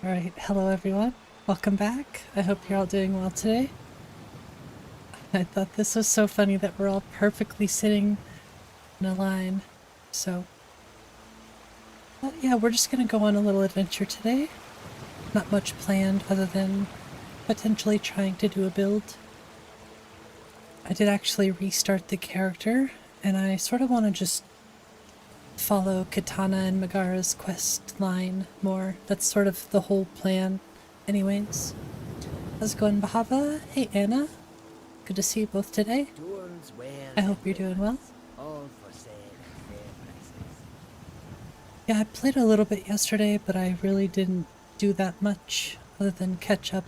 Alright, hello everyone. Welcome back. I hope you're all doing well today. I thought this was so funny that we're all perfectly sitting in a line. So, yeah, we're just gonna go on a little adventure today. Not much planned other than potentially trying to do a build. I did actually restart the character, and I sort of want to just follow Katana and Megara's quest line more. That's sort of the whole plan anyways. How's it going, Bahava? Hey, Anna. Good to see you both today. I hope you're doing well. Yeah, I played a little bit yesterday, but I really didn't do that much other than catch up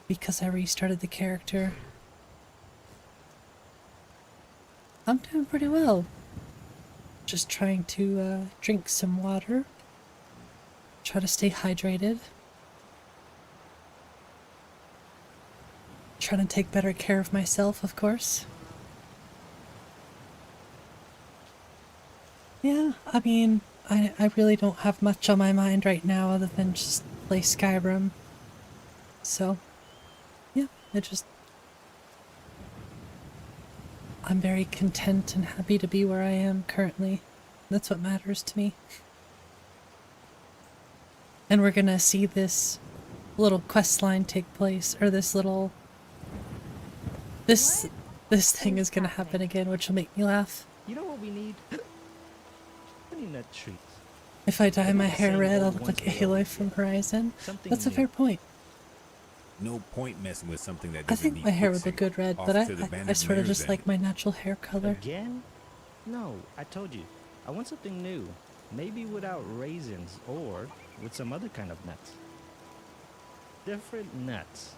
because I restarted the character. I'm doing pretty well. Just trying to drink some water. Try to stay hydrated. Trying to take better care of myself, of course. Yeah, I mean, I really don't have much on my mind right now other than just play Skyrim. So, yeah, I'm very content and happy to be where I am currently. That's what matters to me. And we're gonna see this little quest line take place, or this little... This thing is gonna happen again, which will make me laugh. You know what we need? Honey nut treats. If I dye my hair red, I'll look like Aloy from Horizon. That's a fair point. No point messing with something that I think my hair would look good red, but I sort of just like my natural hair color. Again? No, I told you. I want something new. Maybe without raisins or with some other kind of nuts. Different nuts.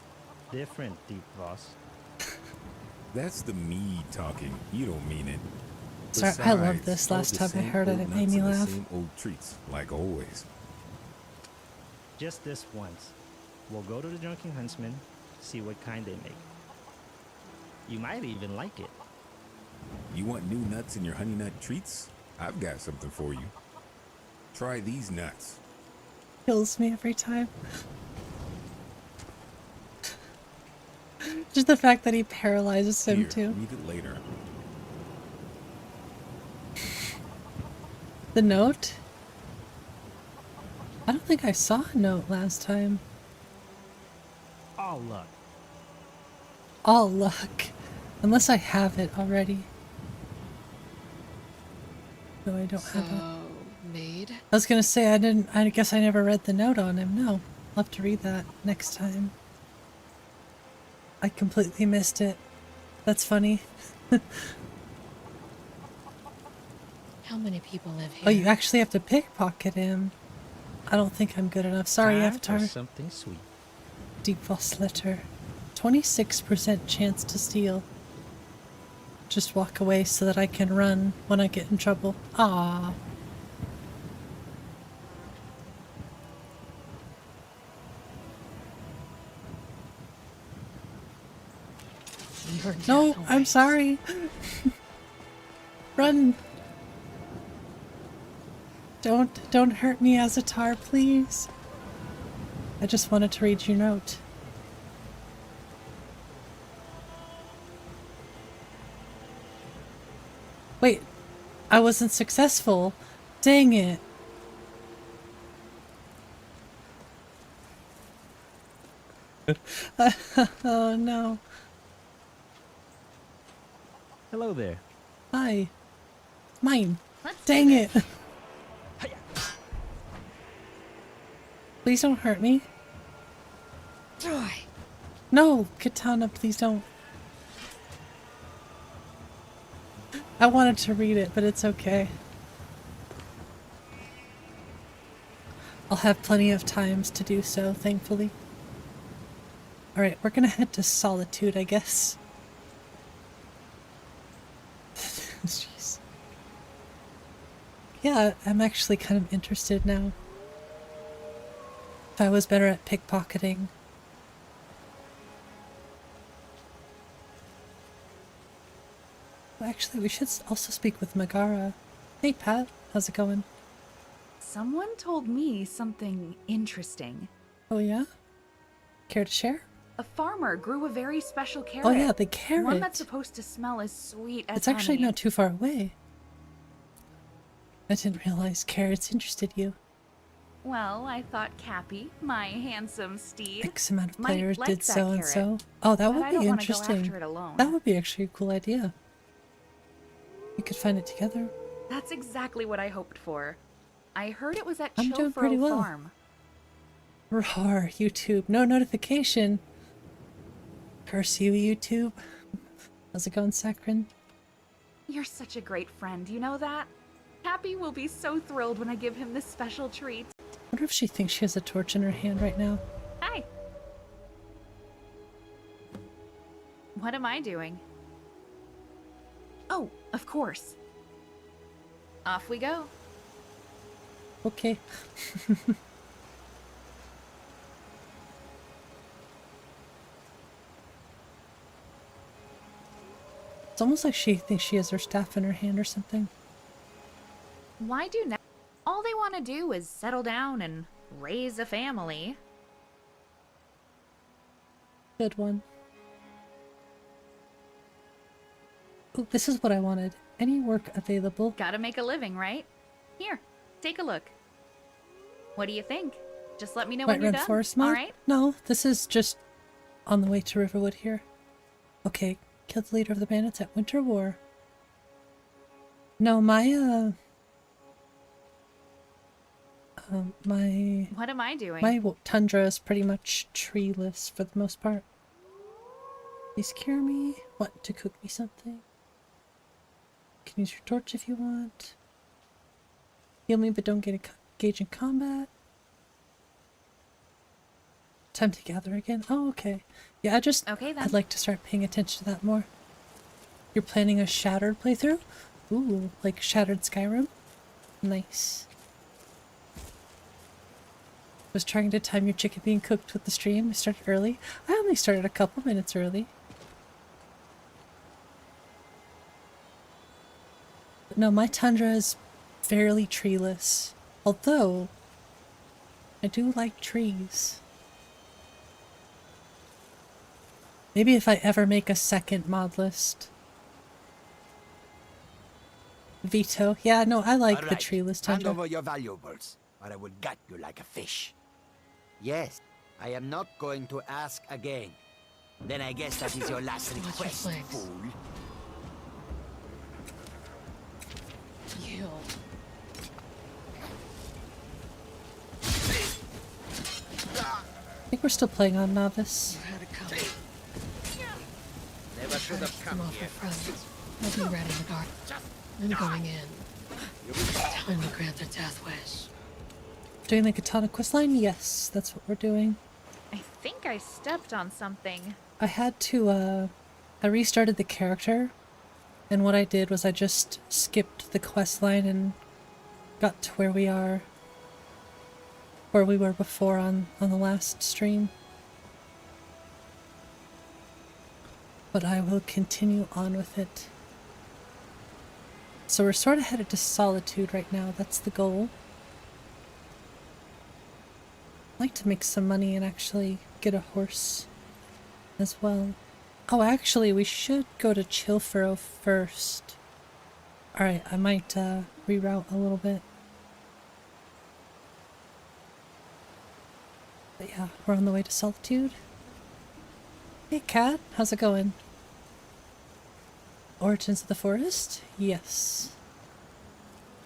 Different, deep boss. That's the me talking. You don't mean it. Sorry, I love this. Last time I heard it, it made me laugh. Same old treats, like always. Just this once. We'll go to the Drunken Huntsman, see what kind they make. You might even like it. You want new nuts in your honey nut treats? I've got something for you. Try these nuts. Kills me every time. Just the fact that he paralyzes him too. Read it later. The note? I don't think I saw a note last time. All luck. All luck. Unless I have it already. No, I don't have it. Maid? I was gonna say I guess I never read the note on him. No. I'll have to read that next time. I completely missed it. That's funny. How many people live here? Oh, you actually have to pickpocket him. I don't think I'm good enough. Sorry, Time Avatar. for something sweet. Deep Boss letter. 26% chance to steal. Just walk away so that I can run when I get in trouble. Ah. No, I'm sorry. Run. Don't hurt me, Azatar, please. I just wanted to read your note. Wait, I wasn't successful. Dang it. Oh no. Hello there. Hi. Mine. Dang it. Please don't hurt me. Joy. No, Katana, please don't. I wanted to read it, but it's okay. I'll have plenty of times to do so, thankfully. Alright, we're gonna head to Solitude, I guess. Jeez. Yeah, I'm actually kind of interested now. If I was better at pickpocketing. Well, actually, we should also speak with Megara. Hey, Pat. How's it going? Someone told me something interesting. Oh yeah? Care to share? A farmer grew a very special carrot. Oh yeah, the carrot. One that's supposed to smell as sweet as It's actually honey. not too far away. I didn't realize carrots interested you. Well, I thought Cappy, my handsome steed, X amount of might players like did that so and carrot. so. Oh, that But would I be don't want to go interesting. after it alone. That would be actually a cool idea. We could find it together. That's exactly what I hoped for. I heard it was at I'm doing pretty 𝕊𝕠𝕝𝕝 well. Farm. Roar, YouTube. No notification. Curse you, YouTube. How's it going, Saccharin? You're such a great friend, you know that? Cappy will be so thrilled when I give him this special treat. I wonder if she thinks she has a torch in her hand right now. Hi. What am I doing? Oh, of course. Off we go. Okay. It's almost like she thinks she has her staff in her hand or something. Why do now? All they want to do is settle down and raise a family. Good one. Oh, this is what I wanted. Any work available? Gotta make a living, right? Here, take a look. What do you think? Just let me know when White you're Red done. Forest mod? All right? No, this is just on the way to Riverwood here. Okay, kill the leader of the bandits at Winter War. No, my What am I doing? my tundra is pretty much treeless for the most part. Please cure me. Want to cook me something? Can use your torch if you want. Heal me, but don't get engaged in combat. Time to gather again. Oh, okay. Yeah, Okay, then. I'd like to start paying attention to that more. You're planning a Shattered playthrough? Ooh, like Shattered Skyrim? Nice. Was trying to time your chicken being cooked with the stream. I started early. I only started a couple minutes early. But no, my tundra is fairly treeless. Although, I do like trees. Maybe if I ever make a second mod list. Veto. Yeah, no, I like the treeless Hand tundra. over your valuables, or I will gut you like a fish. Yes, I am not going to ask again. Then I guess that is your last Watch your request, flanks. fool. Yield. I think we're still playing on novice. You had it coming. Never should First, have come come off here. your presence. I'll be ready in the garden. I'm going in. Time to grant their death wish. Doing the Katana questline? Yes, that's what we're doing. I think I stepped on something. I had to, I restarted the character, and what I did was I just skipped the quest line and got to where we were before on the last stream. But I will continue on with it. So we're sort of headed to Solitude right now, that's the goal. I'd like to make some money and actually get a horse as well. Oh, actually, we should go to 𝕊𝕚𝕝𝕝 first. Alright, I might reroute a little bit. But yeah, we're on the way to Solitude. Hey cat, how's it going? Origins of the Forest? Yes.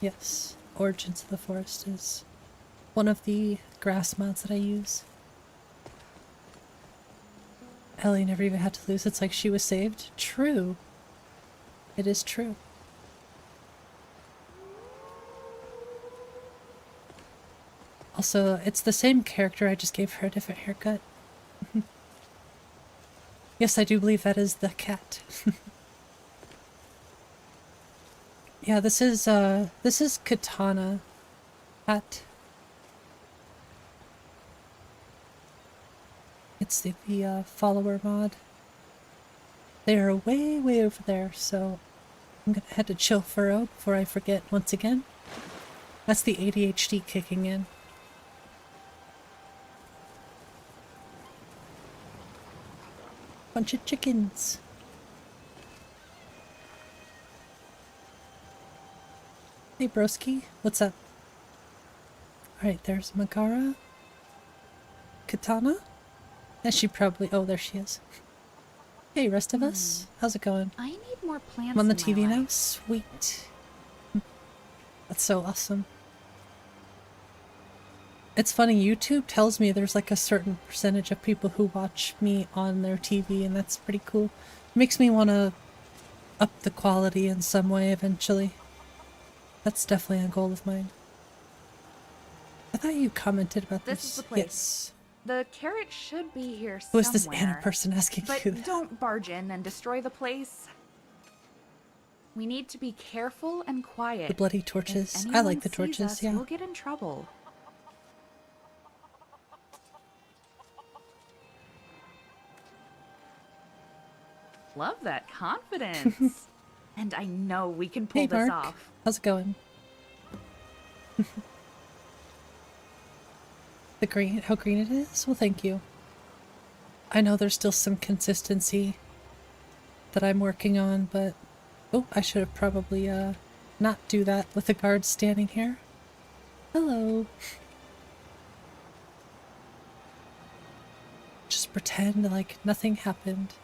Yes, Origins of the Forest is one of the grass mods that I use. Ellie never even had to lose. It's like she was saved. True. It is true. Also, it's the same character, I just gave her a different haircut. Yes, I do believe that is the cat. Yeah, this is Katana Cat. It's the follower mod. They are way, way over there, so I'm gonna head to 𝕊𝕚𝕝𝕝 before I forget once again. That's the ADHD kicking in. Bunch of chickens. Hey broski, what's up? Alright, there's Megara. Katana? And she probably— oh, there she is. Hey, rest of us. How's it going? I need more plants I'm on the in my TV now? life. Sweet. That's so awesome. It's funny, YouTube tells me there's like a certain percentage of people who watch me on their TV, and that's pretty cool. It makes me want to up the quality in some way eventually. That's definitely a goal of mine. I thought you commented about this. This is the place. Yes. The carrot should be here Who somewhere. is this Anna person asking But you that? don't barge in and destroy the place. We need to be careful and quiet. The bloody If torches. I anyone like the sees torches, us, yeah. We'll get in trouble. Love that confidence. And I know we can pull Hey, this Mark. off. How's it going? The green— how green it is? Well, thank you. I know there's still some consistency that I'm working on, but— oh, I should have probably not do that with the guards standing here. Hello. Just pretend like nothing happened.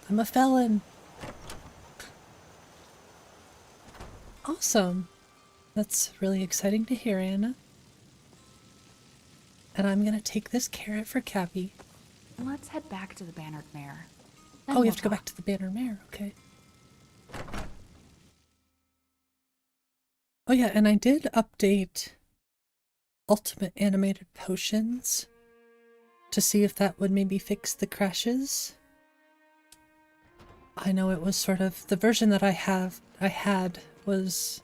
I'm a felon. Awesome. That's really exciting to hear, Anna. And I'm gonna take this carrot for Cappy. Let's head back to the Bannered Mare. Oh, we have to go back to the Banner Mare. Okay. Oh yeah, and I did update Ultimate Animated Potions to see if that would maybe fix the crashes. I know it was sort of— the version that I had was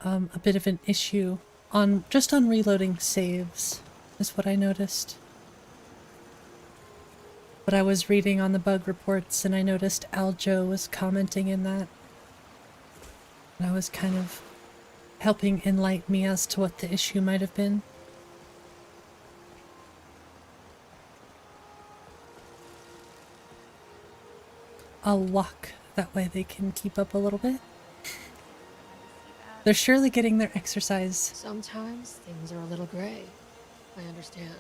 a bit of an issue on just on reloading saves, is what I noticed. But I was reading on the bug reports and I noticed Aljo was commenting in that. And I was kind of helping enlighten me as to what the issue might have been. I'll walk, that way they can keep up a little bit. They're surely getting their exercise. Sometimes things are a little gray. I understand.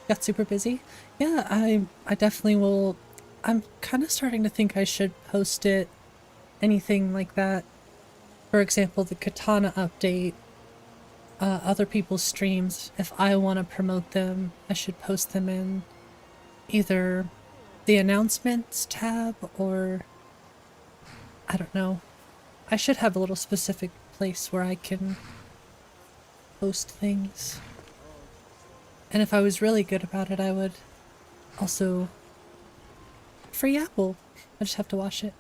Got super busy? Yeah, I definitely will. I'm kind of starting to think I should post it, anything like that. For example, the Katana update, other people's streams. If I want to promote them, I should post them in either the announcements tab or— I don't know. I should have a little specific place where I can post things. And if I was really good about it, I would also— free apple. I just have to wash it.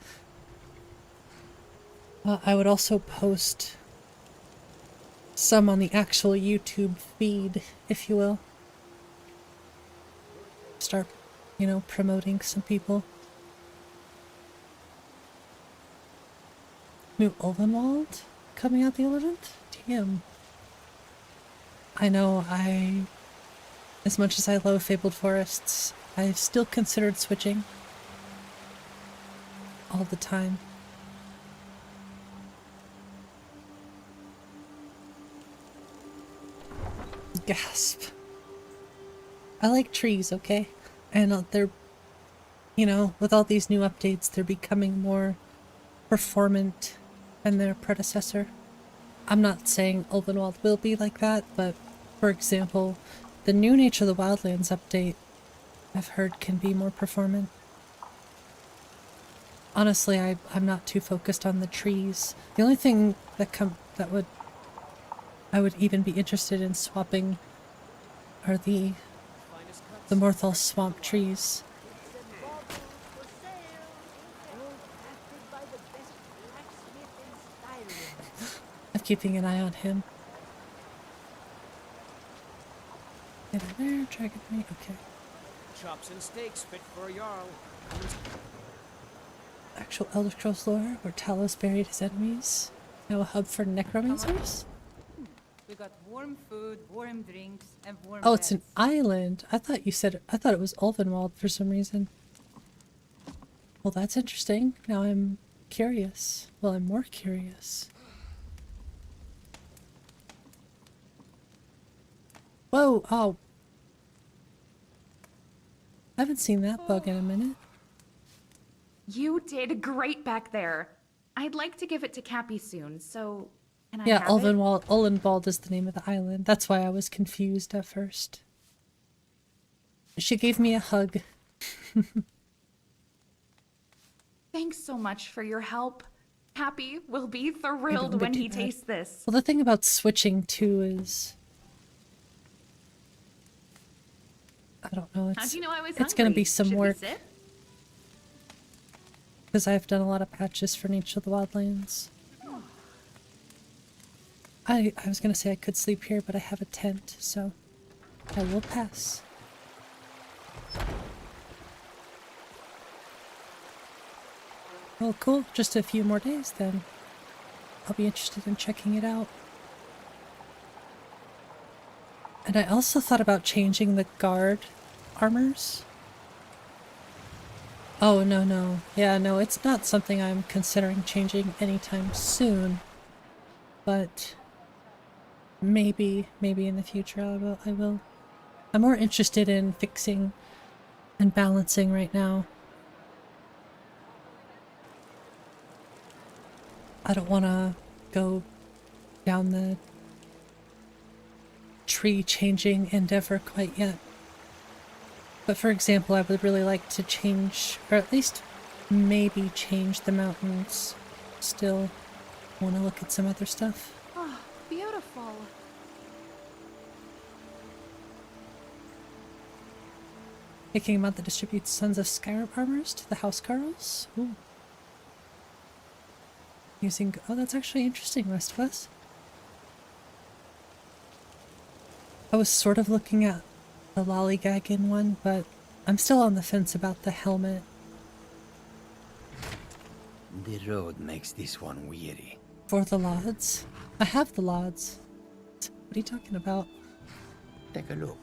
I would also post some on the actual YouTube feed, if you will. Start, you know, promoting some people. New Ulvenwald coming out the 11th? Damn. I know, as much as I love Fabled Forests, I've still considered switching. All the time. Gasp. I like trees, okay? And they're, you know, with all these new updates, they're becoming more performant than their predecessor. I'm not saying Ulvenwald will be like that, but for example, the new Nature of the Wildlands update, I've heard, can be more performant. Honestly, I'm not too focused on the trees. The only thing that I would even be interested in swapping are the Morthal swamp trees. I'm keeping an eye on him. Get in there, dragon meat, okay. chops and steaks fit for a jarl. Actual Elder Scrolls lore, where Talos buried his enemies. Now a hub for necromancers? We got warm food, warm drinks, and warm Oh, it's an beds. island. I thought it was Ulvenwald for some reason. Well, that's interesting. Now I'm curious. Well, I'm more curious. Whoa, oh. I haven't seen that bug in a minute. You did great back there. I'd like to give it to Cappy soon, so can I Yeah, have it? Ulvenwald is the name of the island. That's why I was confused at first. She gave me a hug. Thanks so much for your help. Cappy will be thrilled when he tastes this. Well, the thing about switching too is, I don't know. How'd you know I was It's going to be hungry? some Should we work sit? because I've done a lot of patches for Nature of the Wildlands. I was going to say I could sleep here, but I have a tent, so I will pass. Well, cool. Just a few more days then. I'll be interested in checking it out. And I also thought about changing the guard armors. Oh, no. Yeah, no, it's not something I'm considering changing anytime soon. But maybe in the future I will. I'm more interested in fixing and balancing right now. I don't want to go down the tree changing endeavor quite yet. But for example, I would really like to change, or at least maybe change the mountains. Still want to look at some other stuff. Oh, beautiful. Thinking about the distribute Sons of Skyrim armors to the Housecarls. Ooh. Using, oh, that's actually interesting, rest of us. I was sort of looking at the lollygagging one, but I'm still on the fence about the helmet. The road makes this one weary. For the Lods. I have the Lods. What are you talking about? Take a look.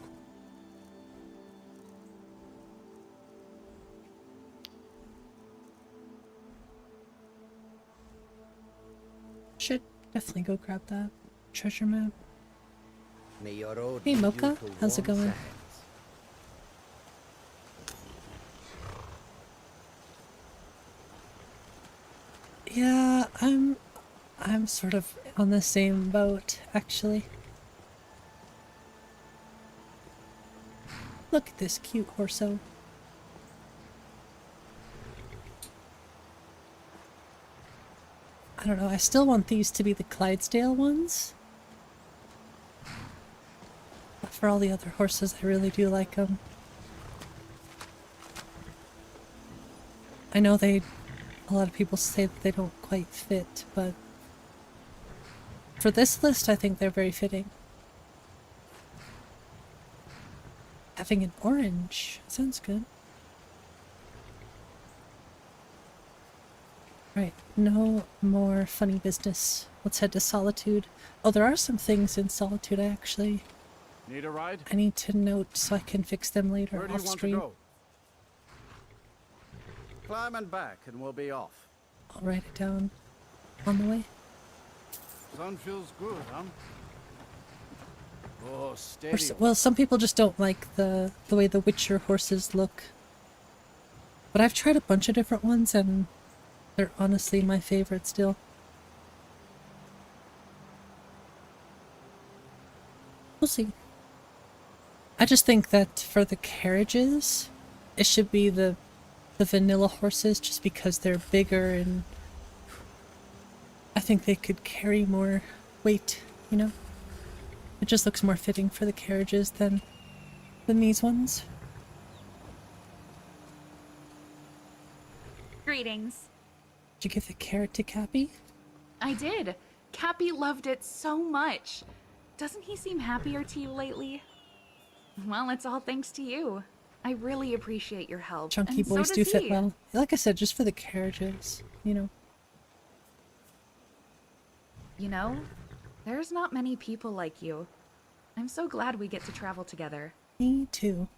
Should definitely go grab that treasure map. May your road Hey, lead you Mocha. to How's it warm going? sands. Yeah, I'm sort of on the same boat, actually. Look at this cute horso. I don't know, I still want these to be the Clydesdale ones. But for all the other horses, I really do like them. I know a lot of people say that they don't quite fit, but for this list, I think they're very fitting. Having an orange sounds good. Right, no more funny business. Let's head to Solitude. Oh, there are some things in Solitude I Need a ride? need to note so I can fix them later Where do you off want to stream. go? Climb and back and we'll be off. I'll write it down on the way. Sun feels good, huh? Oh, steady. Well, some people just don't like the way the Witcher horses look. But I've tried a bunch of different ones and they're honestly my favorite still. We'll see. I just think that for the carriages, it should be the vanilla horses just because they're bigger and I think they could carry more weight, you know? It just looks more fitting for the carriages than these ones. Greetings. Did you give the carrot to Cappy? I did. Cappy loved it so much. Doesn't he seem happier to you lately? Well, it's all thanks to you. I really appreciate your help. Chunky and boys so do does fit he. well. Like I said, just for the carriages, you know. You know, there's not many people like you. I'm so glad we get to travel together. Me too.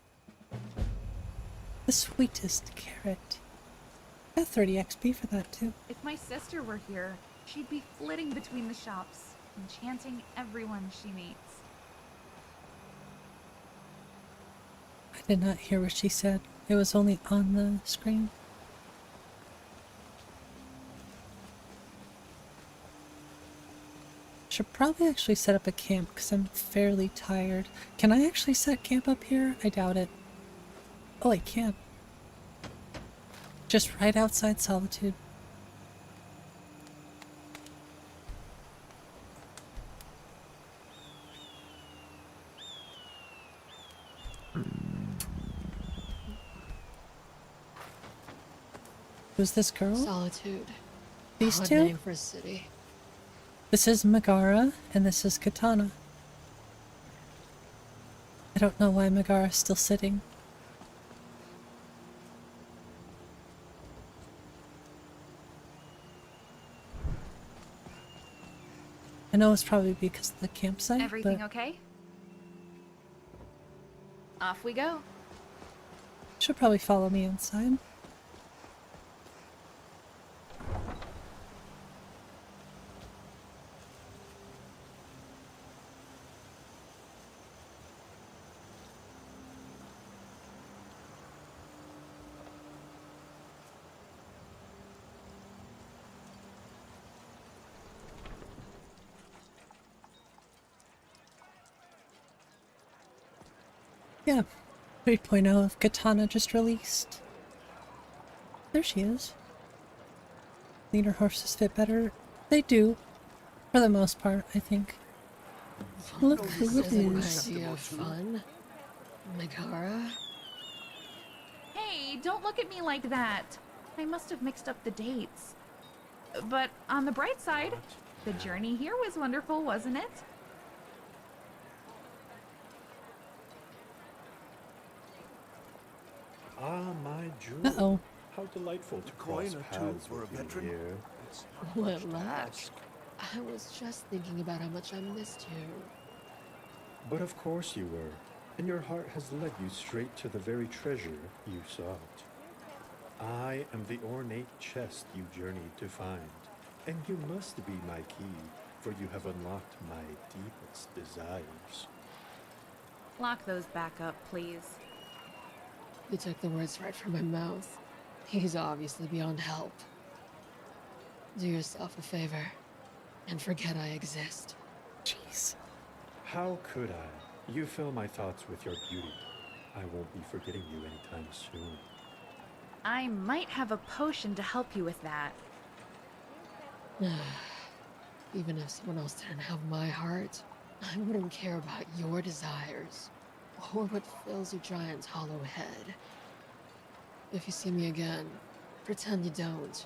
The sweetest carrot. Got 30 XP for that too. If my sister were here, she'd be flitting between the shops, enchanting everyone she meets. I did not hear what she said. It was only on the screen. Should probably actually set up a camp because I'm fairly tired. Can I actually set camp up here? I doubt it. Oh, I can. Just right outside Solitude. Who's this girl? Solitude. These Odd two? name for a city. This is Megara, and this is Katana. I don't know why Megara's still sitting. I know it's probably because of the campsite, Everything but okay? Off we go. she'll probably follow me inside. Yeah, 3.0 of Katana just released. There she is. Leader horses fit better. They do, for the most part, I think. Look who it This isn't an is. idea of fun. Megara? Hey, don't look at me like that. I must have mixed up the dates. But on the bright side, the journey here was wonderful, wasn't it? Ah, my jewel. Uh-oh. How delightful to coin cross or two paths for a with you veteran? here. What luck. I was just thinking about how much I missed you. But of course you were, and your heart has led you straight to the very treasure you sought. I am the ornate chest you journeyed to find, and you must be my key, for you have unlocked my deepest desires. Lock those back up, please. You took the words right from my mouth. He's obviously beyond help. Do yourself a favor and forget I exist. Jeez. How could I? You fill my thoughts with your beauty. I won't be forgetting you anytime soon. I might have a potion to help you with that. Even if someone else didn't have my heart, I wouldn't care about your desires or what fills your giant's hollow head. If you see me again, pretend you don't.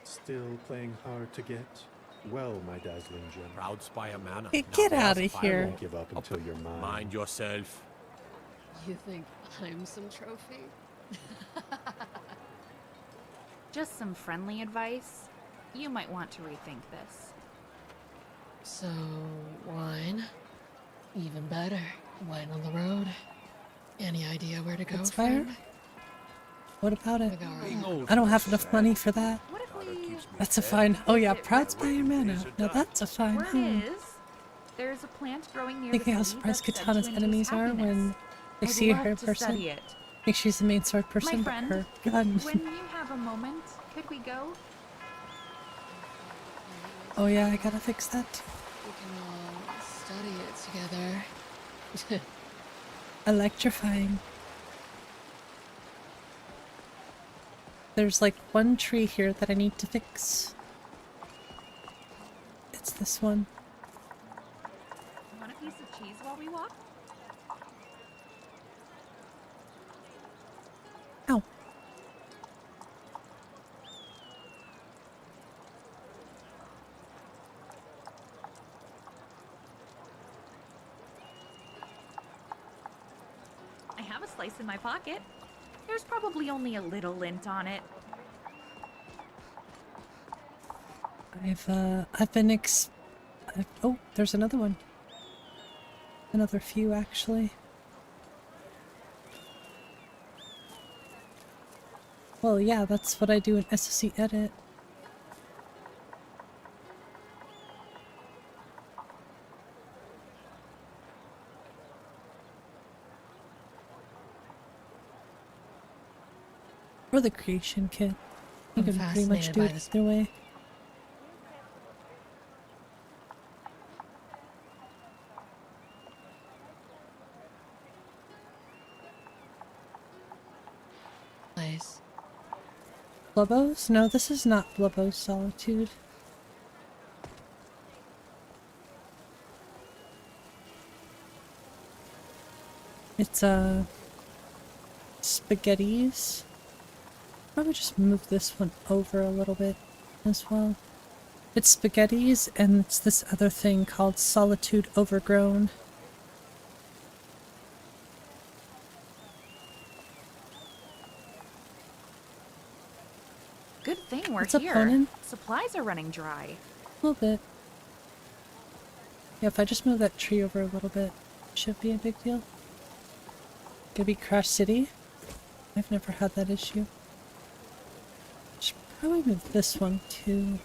Still playing hard to get? Well, my dazzling gem. Proud Spire Manor. Hey, Now get there's out of fire. here. Won't give up until you're mine. Mind yourself. You think I'm some trophy? Just some friendly advice. You might want to rethink this. So, wine? Even better. Wine on the road. Any idea where to go, That's fire? friend? What about it? Megara. I don't have enough money for that. What if we... That's a fine. Oh yeah, Proud Spire Mana. Now that's a fine Word home. is, there's a plant growing near Thinking the how city surprised that's said Katana's to enemies induce are when happiness. they I'd see love her in to person. study it. I think she's the main sword person, My but friend, her gun. When you have a moment, could we go? Oh yeah, I gotta fix that too. We can all study it together. Electrifying. There's like one tree here that I need to fix. It's this one. Want a piece of cheese while we walk? Ow. I have a slice in my pocket. There's probably only a little lint on it. Oh, there's another one. Another few, actually. Well, yeah, that's what I do in SSC Edit. Or the creation kit. You can pretty much do it either way. Place. 𝕊𝕝𝕝? No, this is not 𝕊𝕝𝕝's Solitude. It's spaghettis. Probably just move this one over a little bit as well. It's spaghettis, and it's this other thing called Solitude Overgrown. Good thing we're What's up, here. Conan? Supplies are running dry. A little bit. Yeah, if I just move that tree over a little bit, should be a big deal. Gonna be Crash City. I've never had that issue. Should probably move this one too.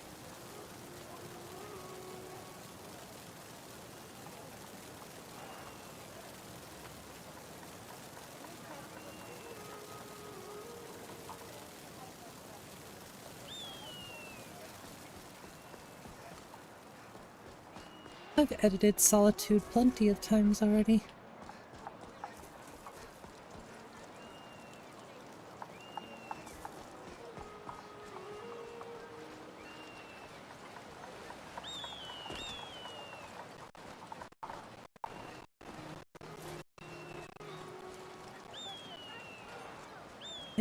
I've edited Solitude plenty of times already.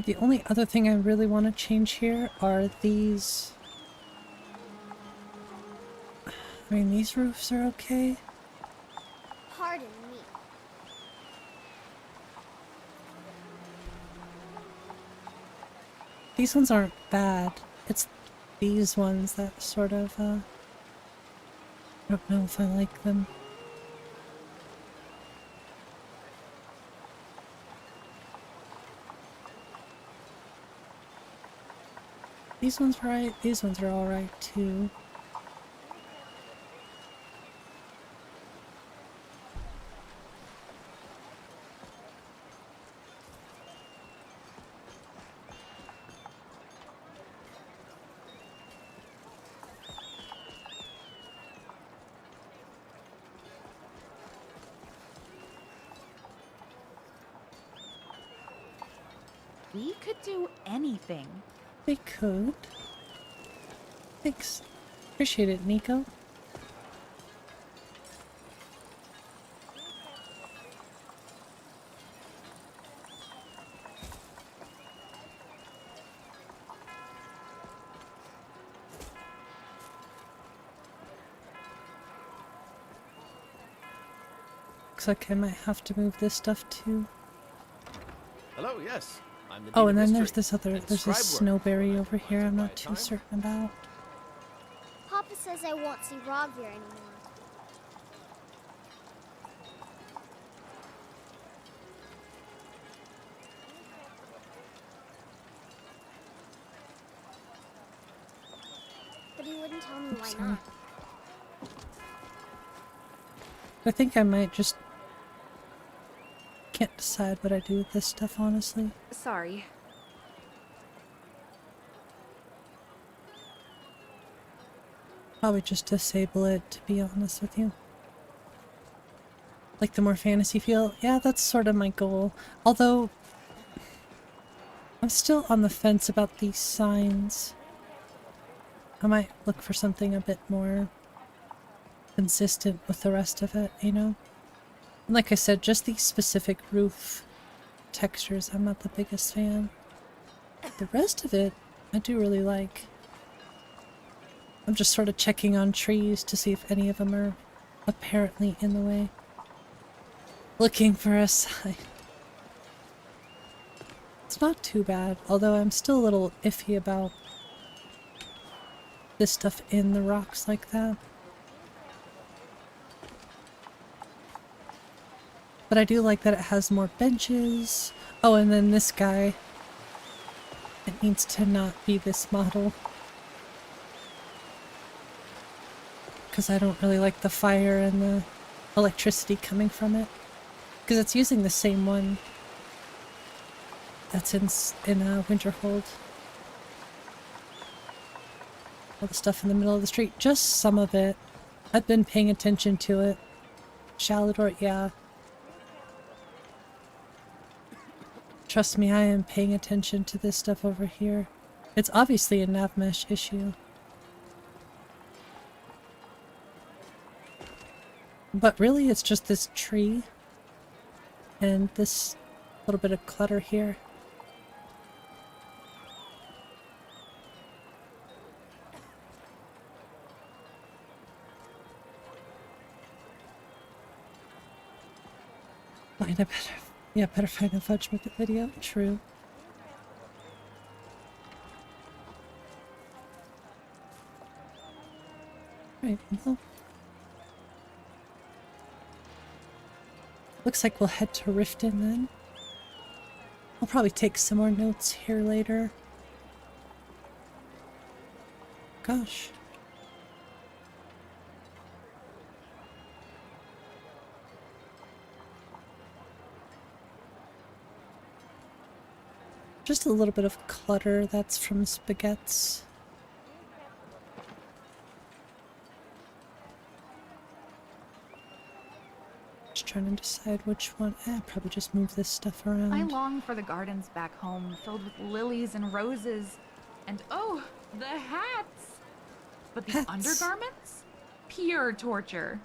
The only other thing I really want to change here are these. I mean, these roofs are okay. Pardon me. These ones aren't bad. It's these ones that sort of, I don't know if I like them. These ones are right. These ones are alright too. We could do anything. They could. Thanks. Appreciate it, Nico. Looks like I might have to move this stuff too. Hello, yes. I'm the Oh, Dean and of then there's History this other, and there's this scribe work. snowberry over here I'm By not too time? certain about. Papa says I won't see Rogvir anymore. But he wouldn't tell me why Sorry. not. I think I might just... Can't decide what I do with this stuff, honestly. Sorry. Probably just disable it, to be honest with you. Like the more fantasy feel? Yeah, that's sort of my goal. Although, I'm still on the fence about these signs. I might look for something a bit more consistent with the rest of it, you know? And like I said, just these specific roof textures, I'm not the biggest fan. The rest of it, I do really like. I'm just sort of checking on trees to see if any of them are apparently in the way. Looking for a sign. It's not too bad, although I'm still a little iffy about this stuff in the rocks like that. But I do like that it has more benches. Oh, and then this guy. It needs to not be this model. Because I don't really like the fire and the electricity coming from it. Because it's using the same one that's in Winterhold. All the stuff in the middle of the street. Just some of it. I've been paying attention to it. 𝕊𝕤𝕑𝕤𝕗, yeah. Trust me, I am paying attention to this stuff over here. It's obviously a Navmesh issue. But really, it's just this tree and this little bit of clutter here. Fine, I better find a 𝕊𝕐𝕗𝕤𝕝 video. True. Right, well. Looks like we'll head to Riften then. I'll probably take some more notes here later. Gosh. Just a little bit of clutter that's from spaghettis. Just trying to decide which one. Probably just move this stuff around. I long for the gardens back home, filled with lilies and roses. And oh, the hats! But the undergarments? Pure torture.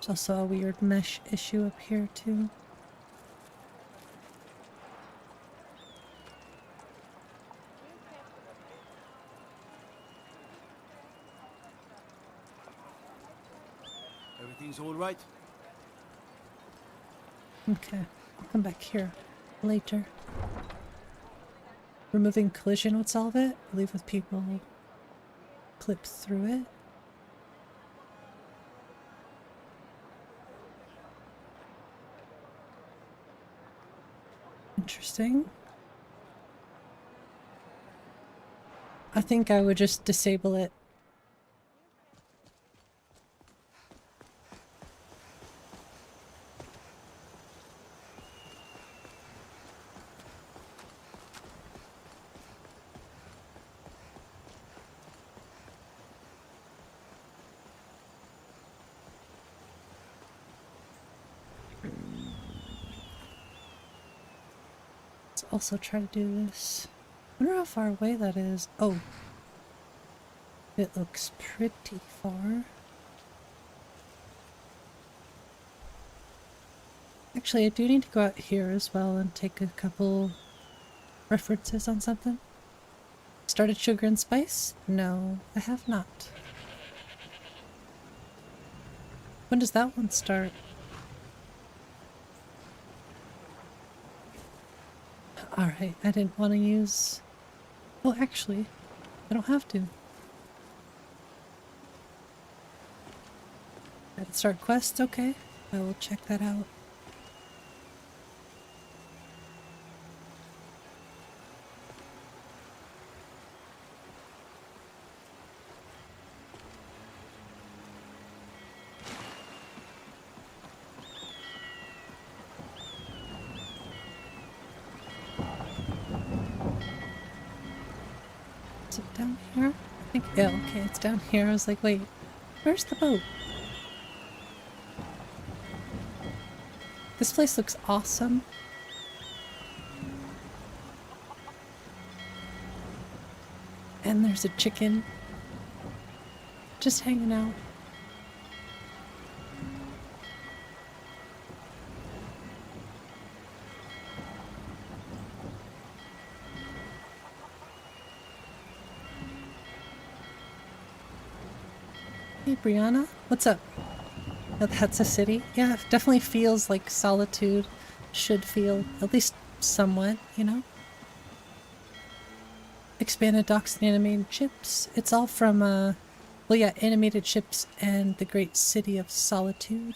There's also a weird mesh issue up here too. Everything's all right? Okay, I'll come back here later. Removing collision would solve it. I believe with people clip through it. Interesting. I think I would just disable it. Also try to do this. I wonder how far away that is. Oh. It looks pretty far. Actually, I do need to go out here as well and take a couple references on something. Started Sugar and Spice? No, I have not. When does that one start? Alright, I didn't want to use... Well, actually, I don't have to. Gotta start quests? Okay, I will check that out. Is it down here? I think, yeah, okay, it's down here. I was like, wait, where's the boat? This place looks awesome. And there's a chicken just hanging out. Hey, Brianna, what's up? Oh, that's a city? Yeah, it definitely feels like Solitude should feel, at least somewhat, you know? Expanded docks and animated ships. It's all from, well, yeah, animated ships and the great city of Solitude.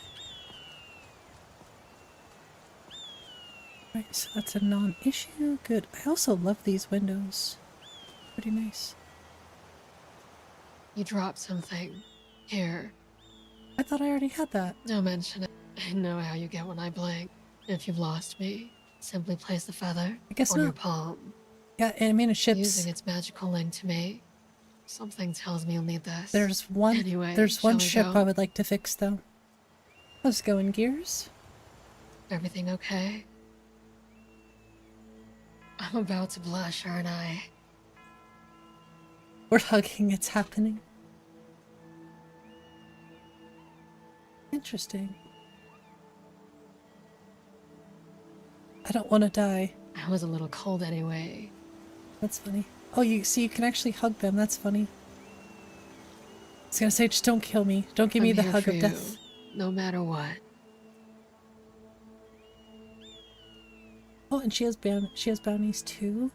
Right, so that's a non-issue. Good. I also love these windows. Pretty nice. You dropped something. Here. I thought I already had that. Don't mention it. I know how you get when I blink. If you've lost me, simply place the feather I guess on not. your palm. Yeah, animated ships. Using its magical link to me. Something tells me you'll need this. There's one shall we ship go? I would like to fix though. How's it going, Gears? Everything okay? I'm about to blush, aren't I? We're hugging, it's happening. Interesting. I don't want to die. I was a little cold anyway. That's funny. Oh, you see, you can actually hug them. That's funny. I was gonna say, just don't kill me. Don't give me I'm the here hug for of you, death. no matter what. Oh, and she has bounties too.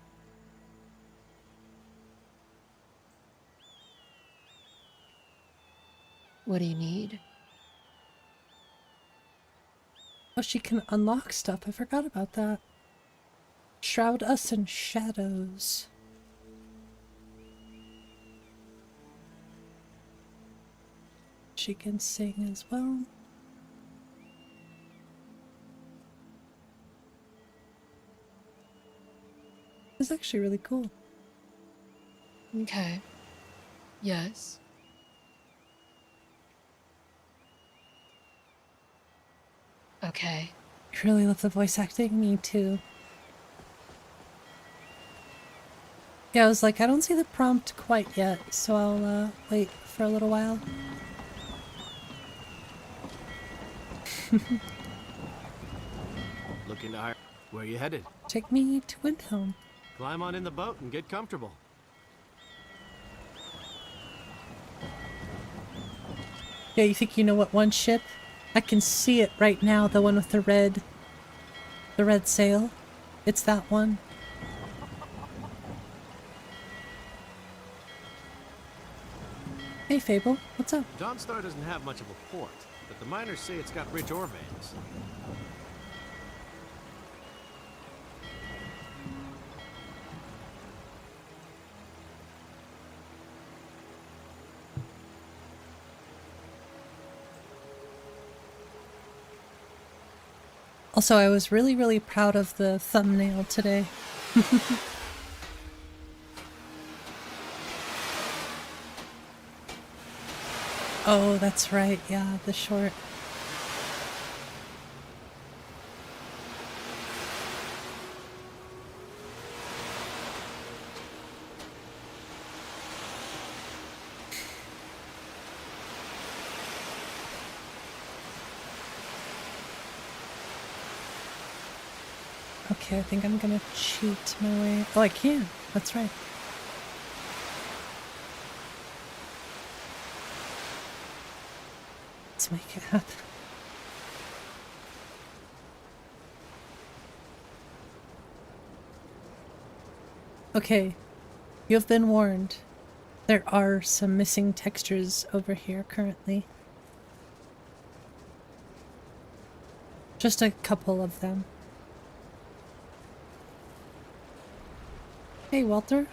What do you need? Oh, she can unlock stuff. I forgot about that. Shroud us in shadows. She can sing as well. It's actually really cool. Okay. Yes. Okay. I really love the voice acting. Me too. Yeah, I was like, I don't see the prompt quite yet, so I'll wait for a little while. Looking to hire. Where are you headed? Take me to Windhelm. Climb on in the boat and get comfortable. Yeah, you think you know what one ship? I can see it right now, the one with the red sail. It's that one. Hey Fable, what's up? Dawnstar doesn't have much of a port, but the miners say it's got rich ore veins. Also, I was really, really proud of the thumbnail today. Oh, that's right. Yeah, the short. Okay, I think I'm gonna cheat my way. Oh, I can. That's right. Let's make it happen. Okay, you have been warned. There are some missing textures over here currently. Just a couple of them. Hey, Walter.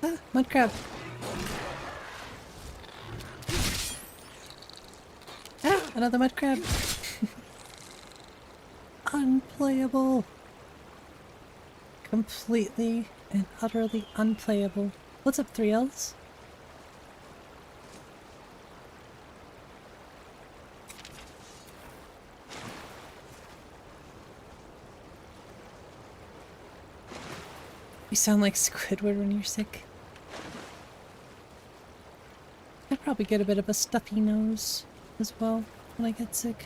Ah, mud crab. Ah, another mud crab. Unplayable. Completely and utterly unplayable. What's up, 3Ls? You sound like Squidward when you're sick. I probably get a bit of a stuffy nose as well when I get sick.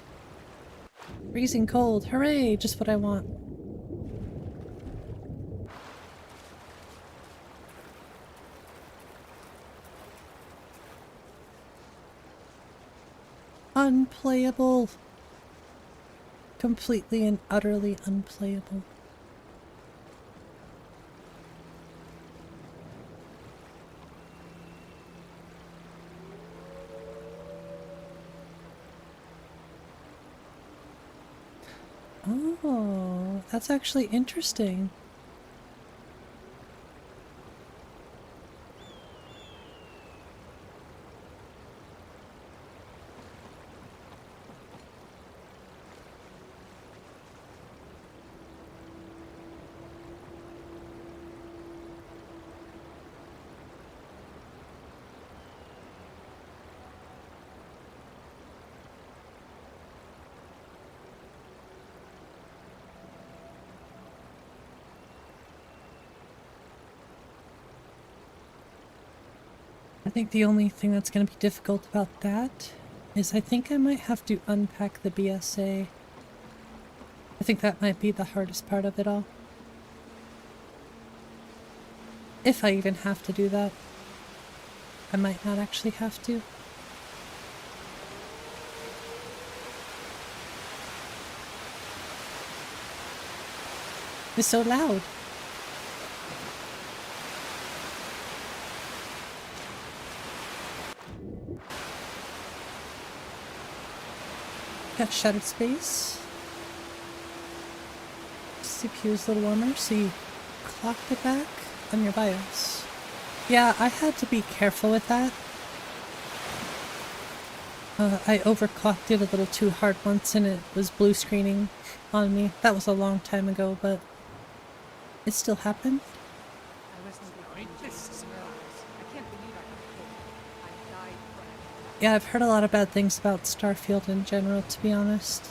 Freezing cold. Hooray! Just what I want. Unplayable. Completely and utterly unplayable. Oh, that's actually interesting. I think the only thing that's going to be difficult about that is I think I might have to unpack the BSA. I think that might be the hardest part of it all. If I even have to do that. I might not actually have to. It's so loud. Got shutter space. CPU is a little warmer, so you clocked it back on your BIOS. Yeah, I had to be careful with that. I overclocked it a little too hard once and it was blue screening on me. That was a long time ago, but it still happened. Yeah, I've heard a lot of bad things about Starfield in general, to be honest.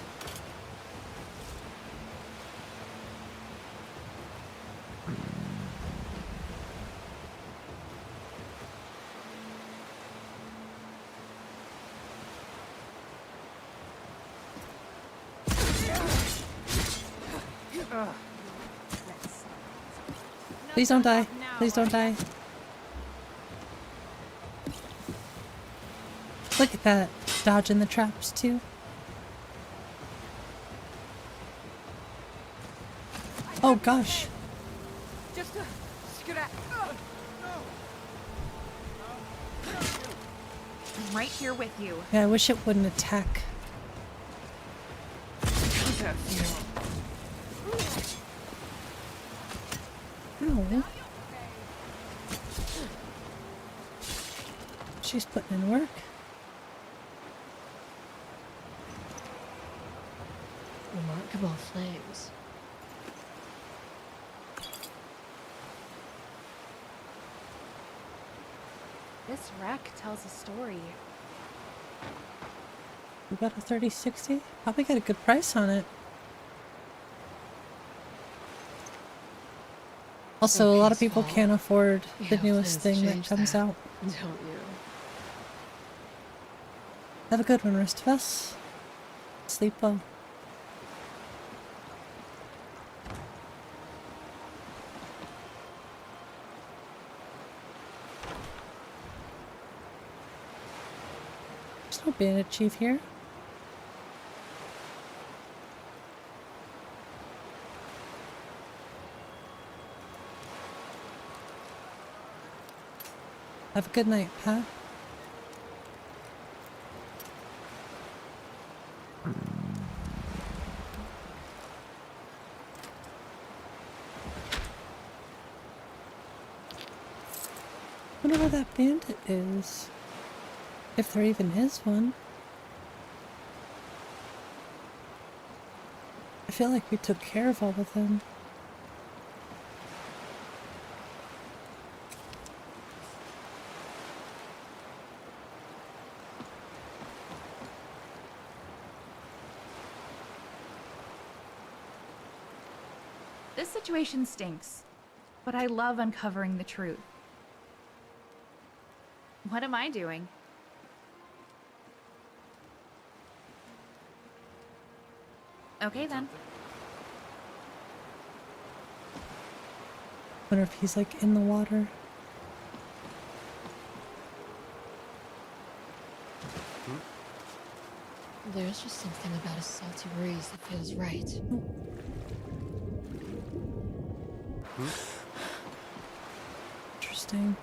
Please don't die. Please don't die. Look at that. Dodging the traps, too. Oh, gosh. Just a scrap. I'm right here with you. Yeah, I wish it wouldn't attack. Ow. She's putting in work. Remarkable flames. This wreck tells a story. We got a 3060? Probably got a good price on it. Also, a lot of people can't afford the newest thing that comes out. Don't you? Have a good one, rest of us. Sleep well. There's no bandit chief here. Have a good night, Pat. I wonder where that bandit is. If there even is one. I feel like we took care of all of them. This situation stinks, but I love uncovering the truth. What am I doing? Okay then. Wonder if he's like in the water. There's just something about a salty breeze that feels right. Interesting.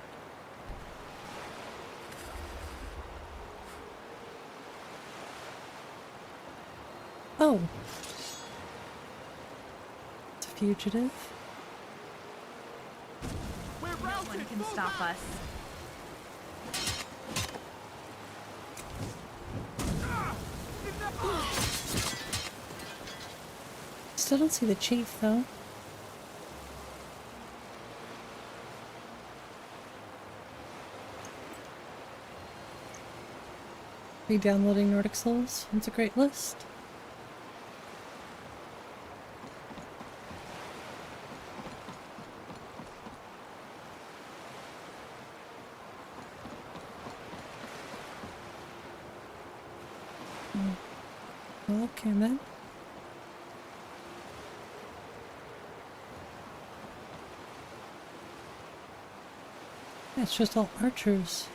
Oh. It's a fugitive. No one can stop us. Still don't see the chief, though. Re-downloading Nordic Souls. It's a great list. Well, okay then. Yeah, it's just all archers.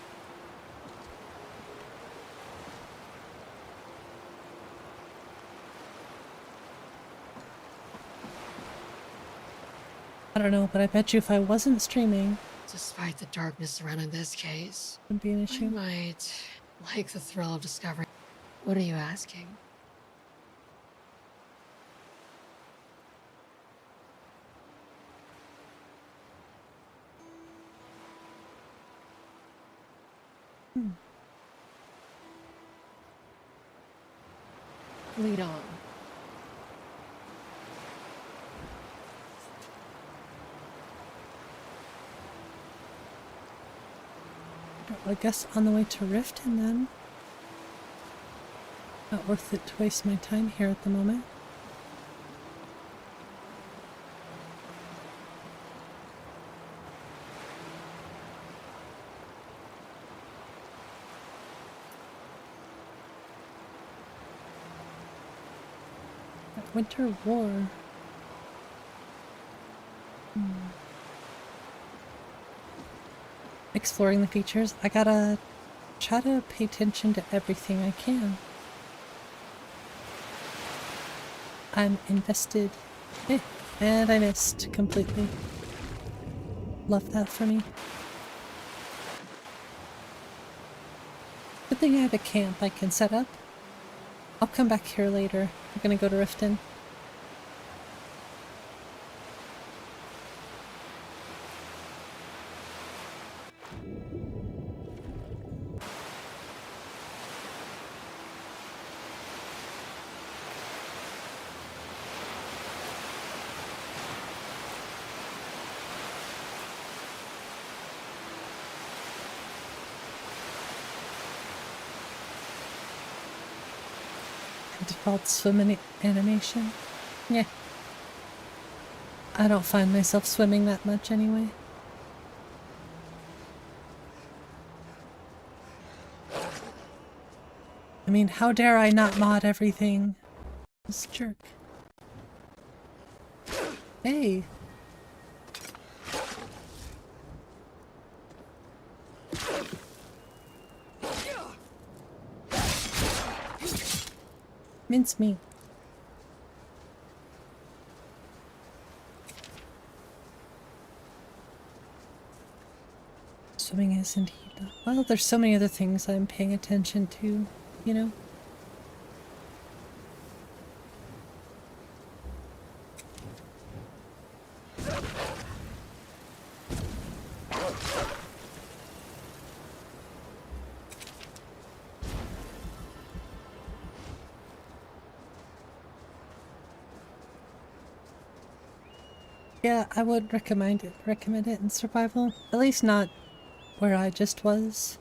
I don't know, but I bet you if I wasn't streaming, Despite the darkness surrounding this case, it would be an I issue. might like the thrill of discovering. What are you asking? Lead on. I guess on the way to Riften then. Not worth it to waste my time here at the moment. That Winter War. Exploring the features. I gotta try to pay attention to everything I can. I'm invested. And I missed completely. Love that for me. Good thing I have a camp I can set up. I'll come back here later. I'm gonna go to Riften. Default swimming animation. Yeah. I don't find myself swimming that much anyway. I mean, how dare I not mod everything? This jerk. Hey. Mincemeat. Swimming is indeed. Well, there's so many other things I'm paying attention to, you know? Yeah, I would recommend it in survival. At least not where I just was.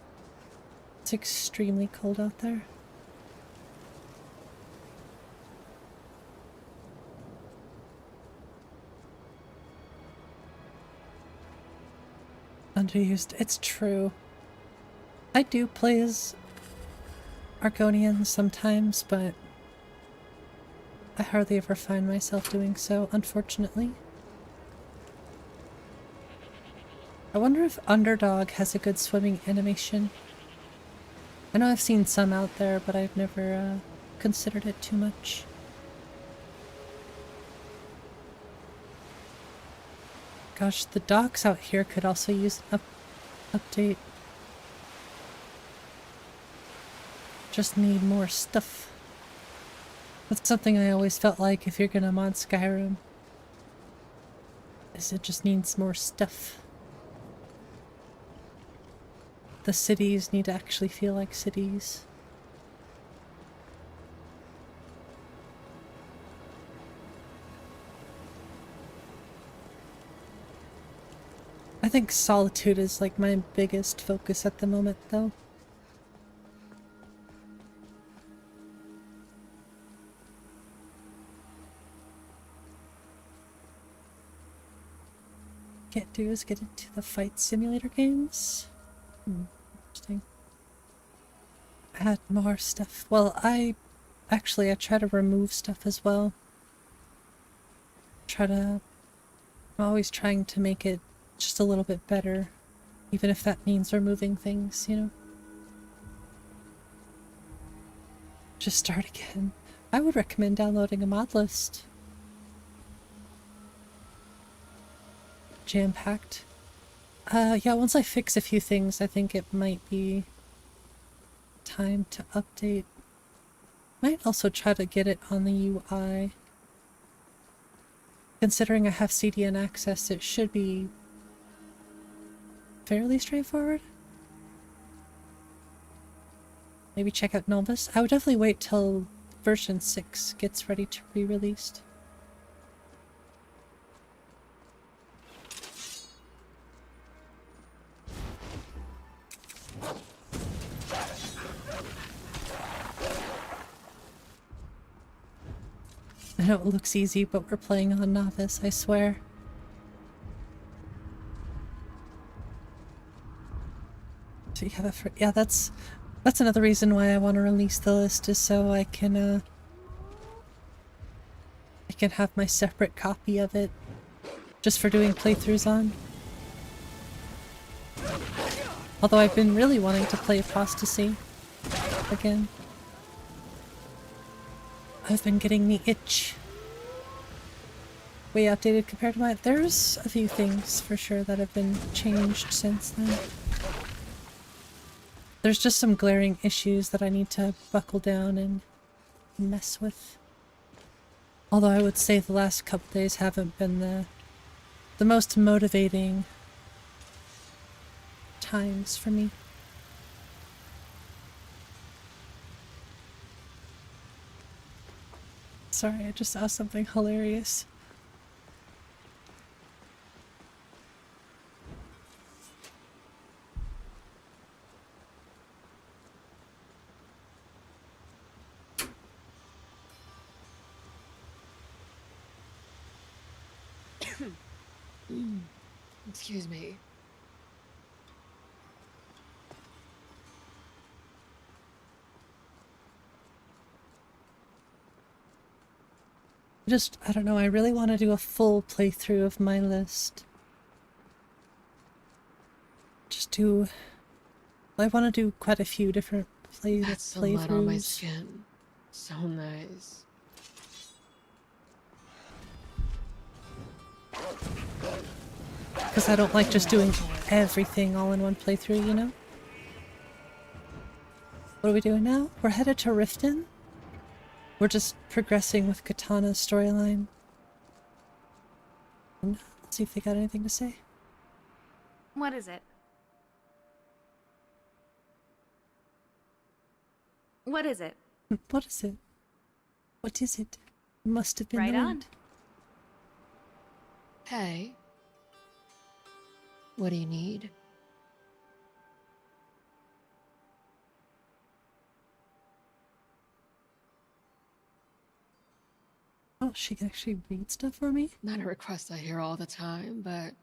It's extremely cold out there. Underused. It's true. I do play as Argonian sometimes, but I hardly ever find myself doing so, unfortunately. I wonder if Underdog has a good swimming animation. I know I've seen some out there, but I've never considered it too much. Gosh, the docks out here could also use an update. Just need more stuff. That's something I always felt like if you're gonna mod Skyrim. Is it just needs more stuff. The cities need to actually feel like cities. I think Solitude is like my biggest focus at the moment, though. Can't do is get into the fight simulator games. Interesting. Add more stuff. Well, I try to remove stuff as well. I'm always trying to make it just a little bit better, even if that means removing things, you know? Just start again. I would recommend downloading a mod list. Jam-packed. Yeah, once I fix a few things, I think it might be time to update. Might also try to get it on the UI. Considering I have CDN access, it should be fairly straightforward. Maybe check out Novus. I would definitely wait till version 6 gets ready to be released. I know it looks easy, but we're playing on Novice, I swear. So you have it for— yeah, that's another reason why I want to release the list, is so I can have my separate copy of it just for doing playthroughs on. Although I've been really wanting to play Apostasy again. I've been getting the itch. Way outdated compared to mine. There's a few things for sure that have been changed since then. There's just some glaring issues that I need to buckle down and mess with. Although I would say the last couple days haven't been the most motivating times for me. Sorry, I just saw something hilarious. Excuse me. I don't know, I really want to do a full playthrough of my list. I want to do quite a few different That's the mud on my playthroughs. skin. So nice. Because I don't like just doing everything all in one playthrough, you know? What are we doing now? We're headed to Riften? We're just progressing with Katana's storyline. Let's see if they got anything to say. What is it? What is it? What is it? What is it? Must have been Right the on. wind. Hey. What do you need? Oh, she can actually read stuff for me? Not a request I hear all the time, but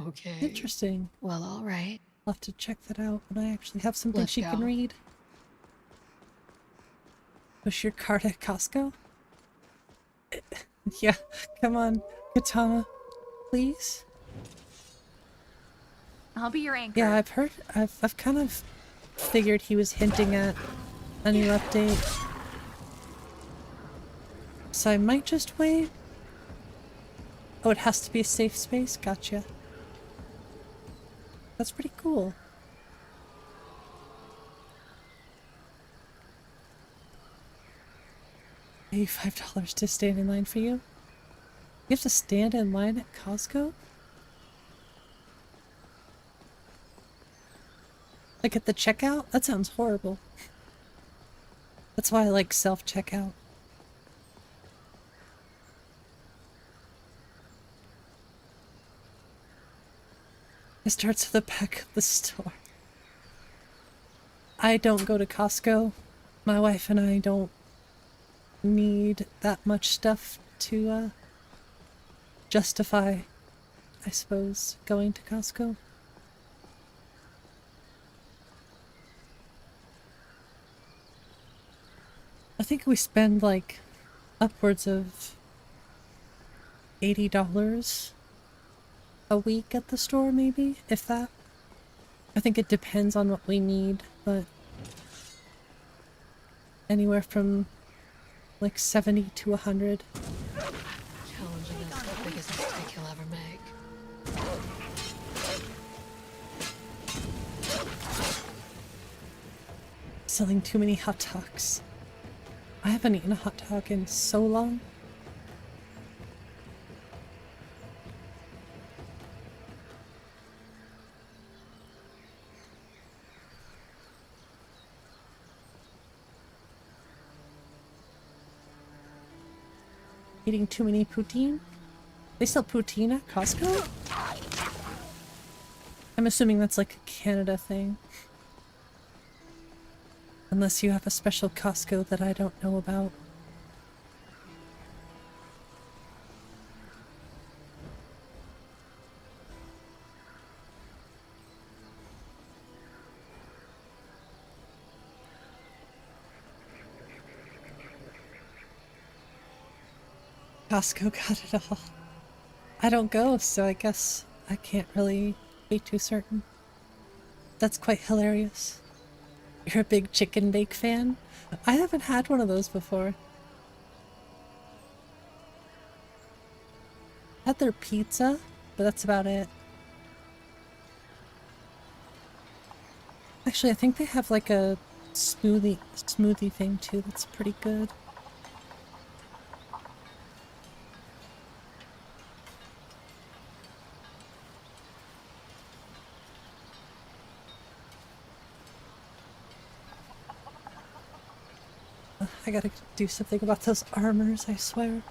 okay. Interesting. Well, all right. I'll have to check that out when I actually have something Let's she can go. read. Push your cart at Costco? Yeah, come on, Katana, please. I'll be your anchor. Yeah, I've kind of figured he was hinting at a new update. So I might just wait. Oh, it has to be a safe space? Gotcha. That's pretty cool. Pay $5 to stand in line for you? You have to stand in line at Costco? Like at the checkout? That sounds horrible. That's why I like self-checkout. It starts with the back of the store. I don't go to Costco. My wife and I don't need that much stuff to justify, I suppose, going to Costco. I think we spend like upwards of $80 a week at the store, maybe, if that. I think it depends on what we need, but anywhere from like 70 to 100. Challenging is the biggest mistake you'll ever make. Selling too many hot dogs. I haven't eaten a hot dog in so long. Eating too many poutine? They sell poutine at Costco? I'm assuming that's like a Canada thing. Unless you have a special Costco that I don't know about. Costco got it all. I don't go, so I guess I can't really be too certain. That's quite hilarious. You're a big chicken bake fan? I haven't had one of those before. Had their pizza, but that's about it. Actually, I think they have like a smoothie thing too that's pretty good. I gotta do something about those armors, I swear.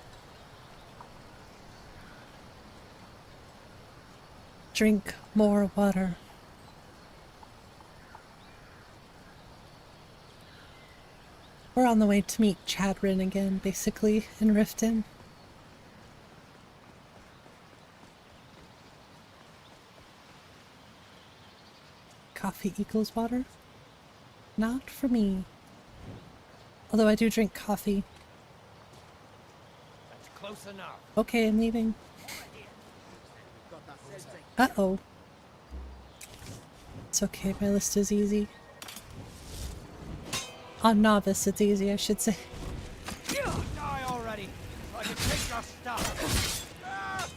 Drink more water. We're on the way to meet Chadrin again, basically, in Riften. Coffee equals water? Not for me. Although I do drink coffee. That's close enough. Okay, I'm leaving. Uh-oh. It's okay, my list is easy. On novice, it's easy, I should say. Die already! I can take your stuff! Ah!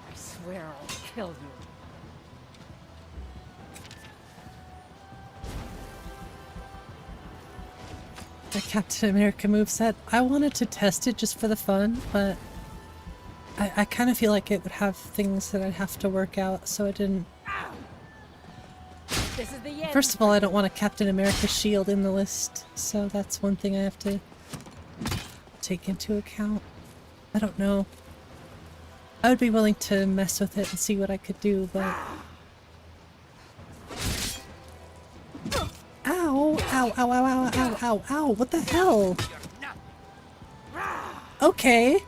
I swear I'll kill you. The Captain America moveset. I wanted to test it just for the fun, but I kind of feel like it would have things that I'd have to work out, so I didn't. This is the end. First of all, I don't want a Captain America shield in the list, so that's one thing I have to take into account. I don't know. I would be willing to mess with it and see what I could do, but... Ow! Ow, ow, ow, ow, ow, ow, ow! What the hell? Okay!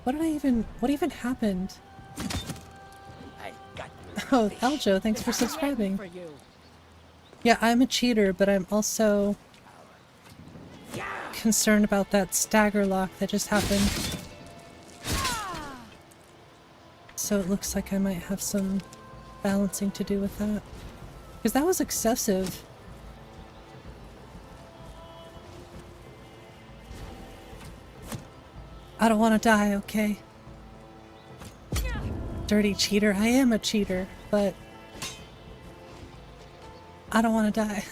What even happened? Oh, Aljo, thanks for subscribing. Yeah, I'm a cheater, but I'm also concerned about that stagger lock that just happened. So it looks like I might have some balancing to do with that. Because that was excessive. I don't want to die, okay? Dirty cheater. I am a cheater, but I don't want to die.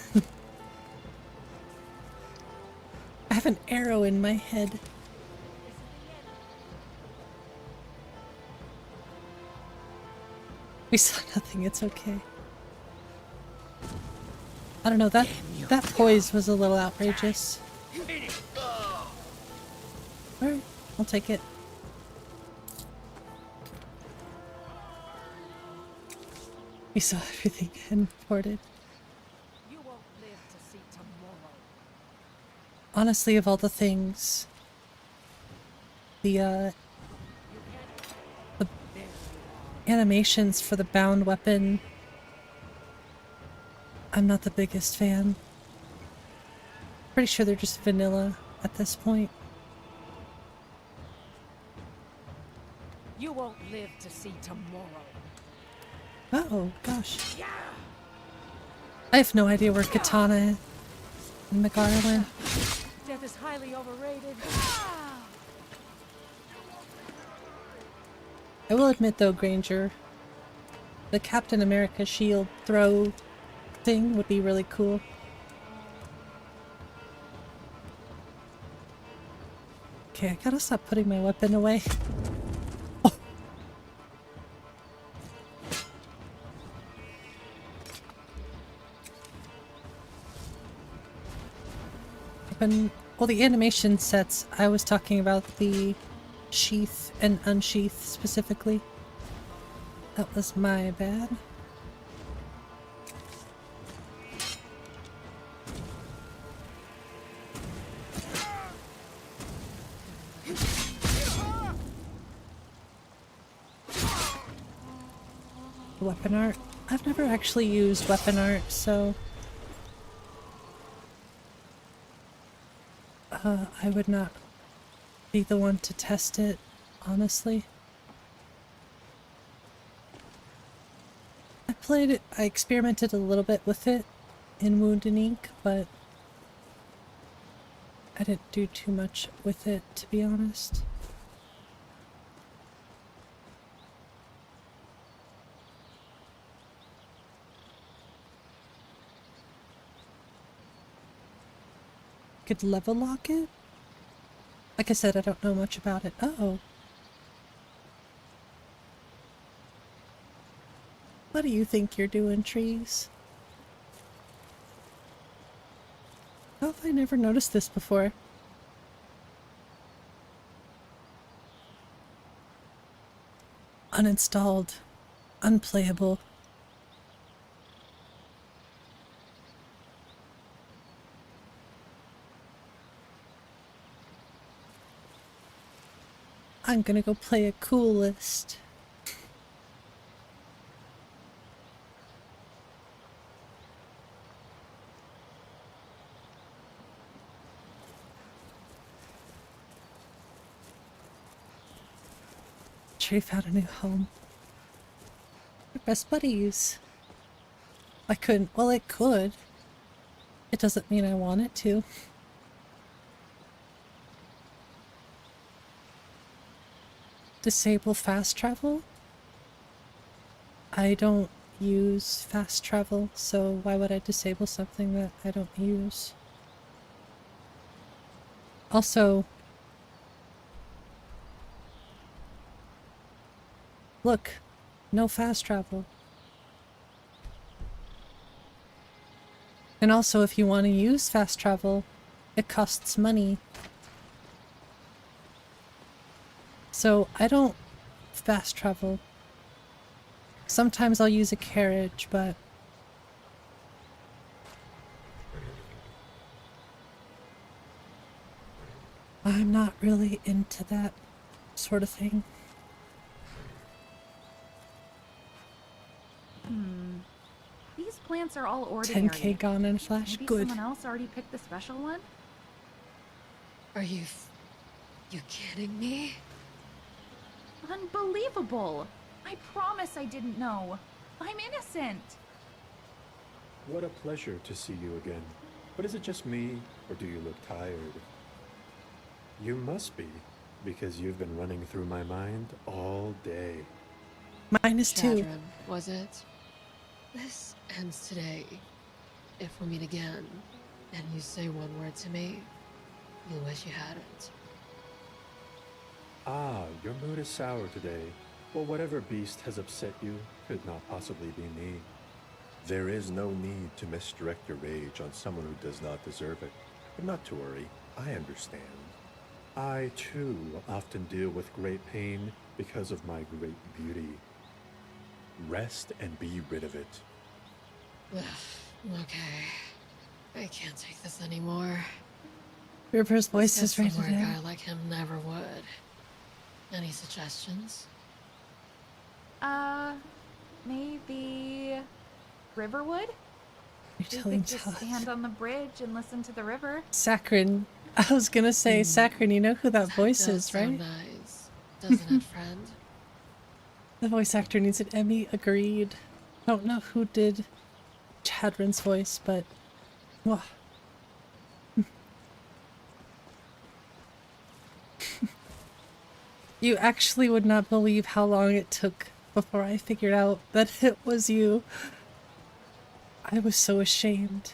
I have an arrow in my head. We saw nothing, it's okay. I don't know, that poise was a little outrageous. Alright, I'll take it. We saw everything and reported. Honestly, of all the things, the animations for the bound weapon, I'm not the biggest fan. Pretty sure they're just vanilla at this point. You won't live to see tomorrow. Oh gosh. I have no idea where Katana and 𝕤𝕠𝕚 went. Death is highly overrated. I will admit though, Granger, the Captain America shield throw thing would be really cool. Okay, I gotta stop putting my weapon away. Oh. Well, the animation sets, I was talking about the sheath and unsheath specifically. That was my bad. Weapon art. I've never actually used weapon art, so I would not be the one to test it, honestly. I played it, I experimented a little bit with it in Wounded Ink, but I didn't do too much with it, to be honest. Could level lock it? Like I said, I don't know much about it. Uh-oh. What do you think you're doing, trees? How have I never noticed this before? Uninstalled. Unplayable. I'm gonna go play a cool list. Tree found a new home. We're best buddies. I couldn't. Well, it could. It doesn't mean I want it to. Disable fast travel? I don't use fast travel, so why would I disable something that I don't use? Also, look, no fast travel. And also, if you want to use fast travel, it costs money. So I don't fast travel. Sometimes I'll use a carriage, but I'm not really into that sort of thing. These plants are all ordinary. 10k gone in a flash. Maybe Good. someone else already picked the special one? Are you kidding me? Unbelievable! I promise I didn't know. I'm innocent. What a pleasure to see you again. But is it just me, or do you look tired? You must be, because you've been running through my mind all day. Mine is too. Chadron, was it? This ends today. If we meet again, and you say one word to me, you'll wish you hadn't. Ah, your mood is sour today. Well, whatever beast has upset you could not possibly be me. There is no need to misdirect your rage on someone who does not deserve it. But not to worry, I understand. I, too, often deal with great pain because of my great beauty. Rest and be rid of it. Okay. I can't take this anymore. River's voice This is guy rated somewhere a M. guy like him never would. Any suggestions? Maybe Riverwood? You're We telling could just Todd. stand on the bridge and listen to the river. Saccharin. I was gonna say, Saccharin, you know who that voice Does is, sound right? nice, doesn't it, friend? The voice actor needs an Emmy, agreed. I don't know who did Chadron's voice, but... Wah. You actually would not believe how long it took before I figured out that it was you. I was so ashamed.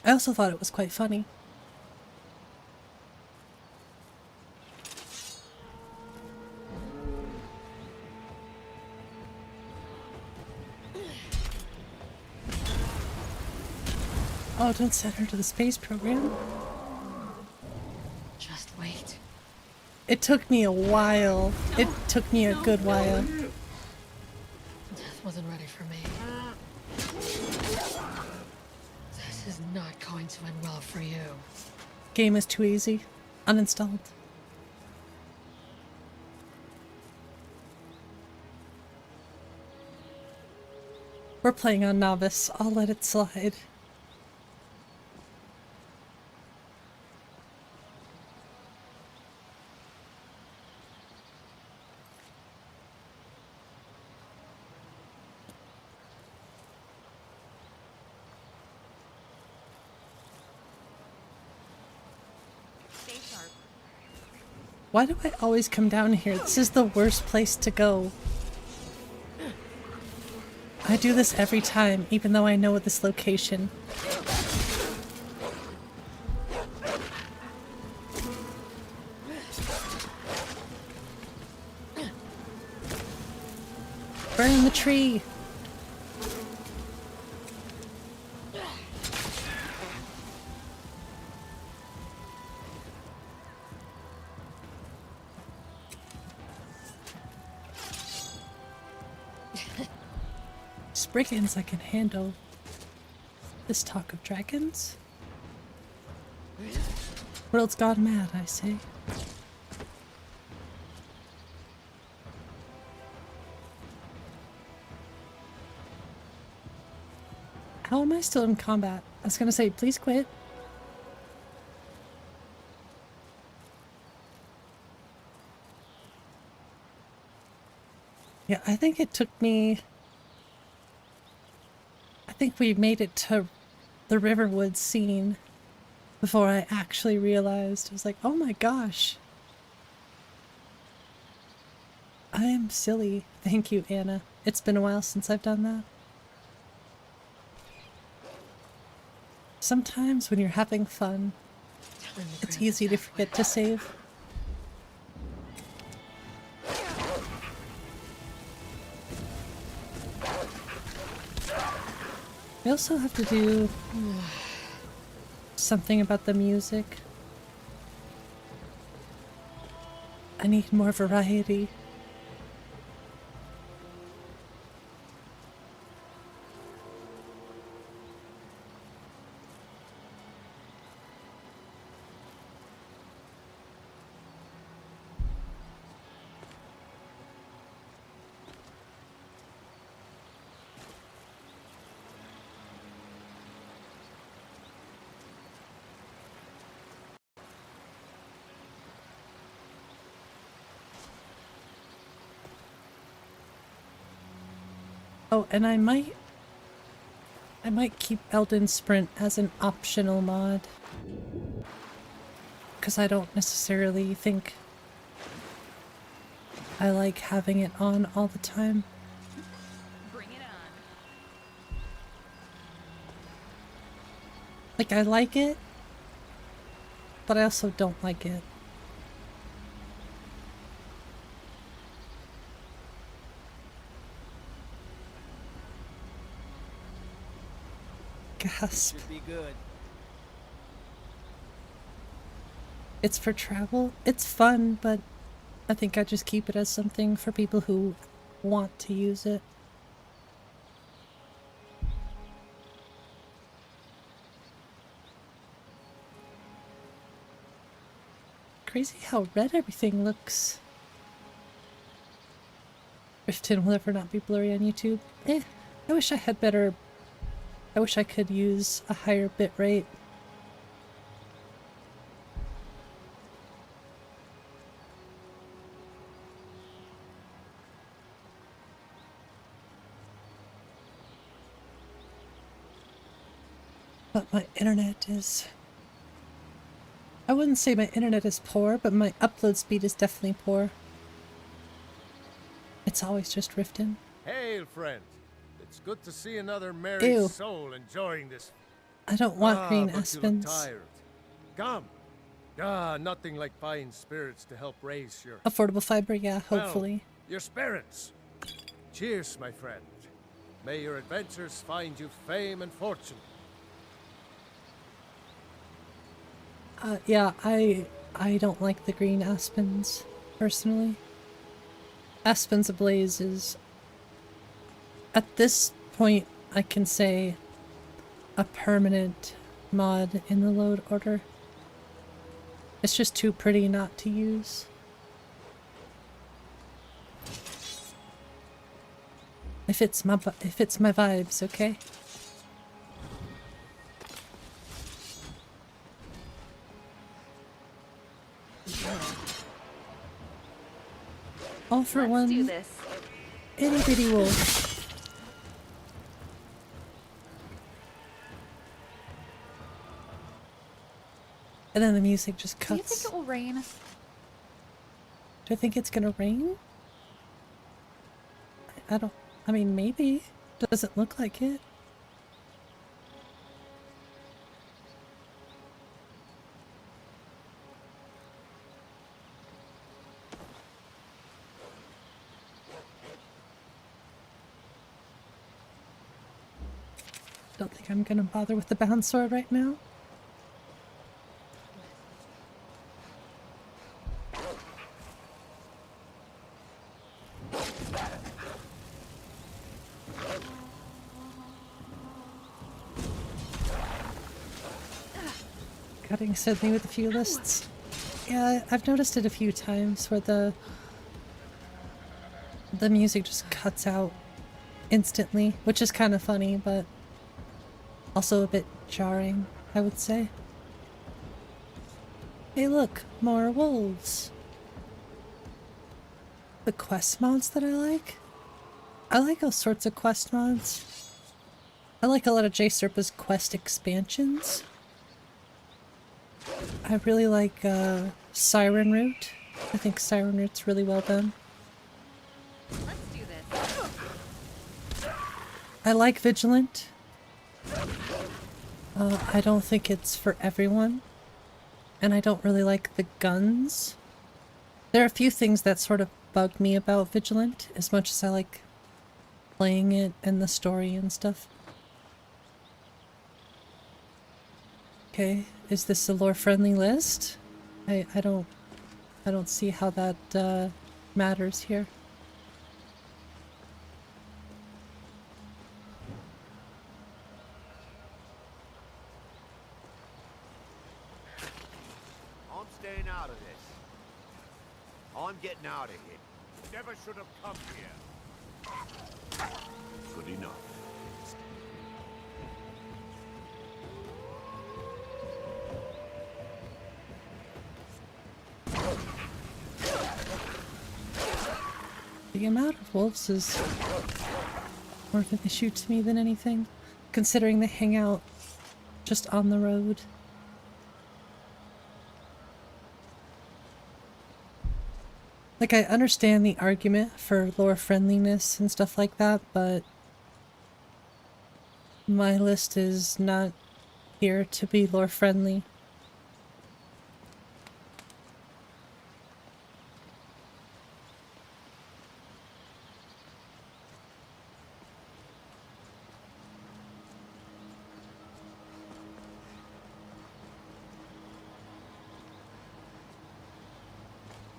I also thought it was quite funny. Oh, don't send her to the space program. Just wait. It took me a while. It took me a good while. Death wasn't ready for me. This is not going to end well for you. Game is too easy. Uninstalled. We're playing on novice. I'll let it slide. Why do I always come down here? This is the worst place to go. I do this every time, even though I know this location. Burn the tree! Brigands I can handle. This talk of dragons? World's gone mad, I say. How am I still in combat? I was gonna say, please quit. Yeah, I think it took me... I think we made it to the Riverwood scene before I actually realized. I was like, oh my gosh. I am silly. Thank you, Anna. It's been a while since I've done that. Sometimes when you're having fun, it's easy to forget to save. We also have to do something about the music. I need more variety. Oh, and I might I might keep Elden Sprint as an optional mod. Because I don't necessarily think I like having it on all the time. Bring it on. Like, I like it, but I also don't like it. Gasp. Should be good. It's for travel. It's fun, but I think I just keep it as something for people who want to use it. Crazy how red everything looks. Riften will ever not be blurry on YouTube. I wish I had better... I wish I could use a higher bitrate. But my internet is... I wouldn't say my internet is poor, but my upload speed is definitely poor. It's always just Riften. Hail, friend. It's good to see another merry soul enjoying this. I don't want green but aspens. you look tired. Come. Nothing like buying spirits to help raise your... Affordable fiber, yeah, hopefully. Well, your spirits. Cheers, my friend. May your adventures find you fame and fortune. Yeah, I don't like the green aspens, personally. Aspens Ablaze is... At this point, I can say a permanent mod in the load order. It's just too pretty not to use. If it's my vibes, okay? All for Let's one do this. itty bitty wolf. And then the music just Do you cuts. think it will rain? Do I think it's gonna rain? I don't... I mean, maybe. Doesn't look like it. Don't think I'm gonna bother with the bound sword right now. Cutting suddenly with a few lists. Yeah, I've noticed it a few times where the music just cuts out instantly, which is kind of funny, but also a bit jarring, I would say. Hey look, more wolves. The quest mods that I like all sorts of quest mods. I like a lot of 𝕤𝕤𝕝𝕝's quest expansions. I really like Siren Route. I think Siren Route's really well done. Let's do this. I like Vigilant. I don't think it's for everyone. And I don't really like the guns. There are a few things that sort of bug me about Vigilant, as much as I like playing it and the story and stuff. Okay, is this a lore-friendly list? I don't see how that matters here. I'm staying out of this. I'm getting out of here. Never should have come here. Good enough. The amount of wolves is more of an issue to me than anything. considering they hang out just on the road. Like, I understand the argument for lore friendliness and stuff like that, but my list is not here to be lore friendly.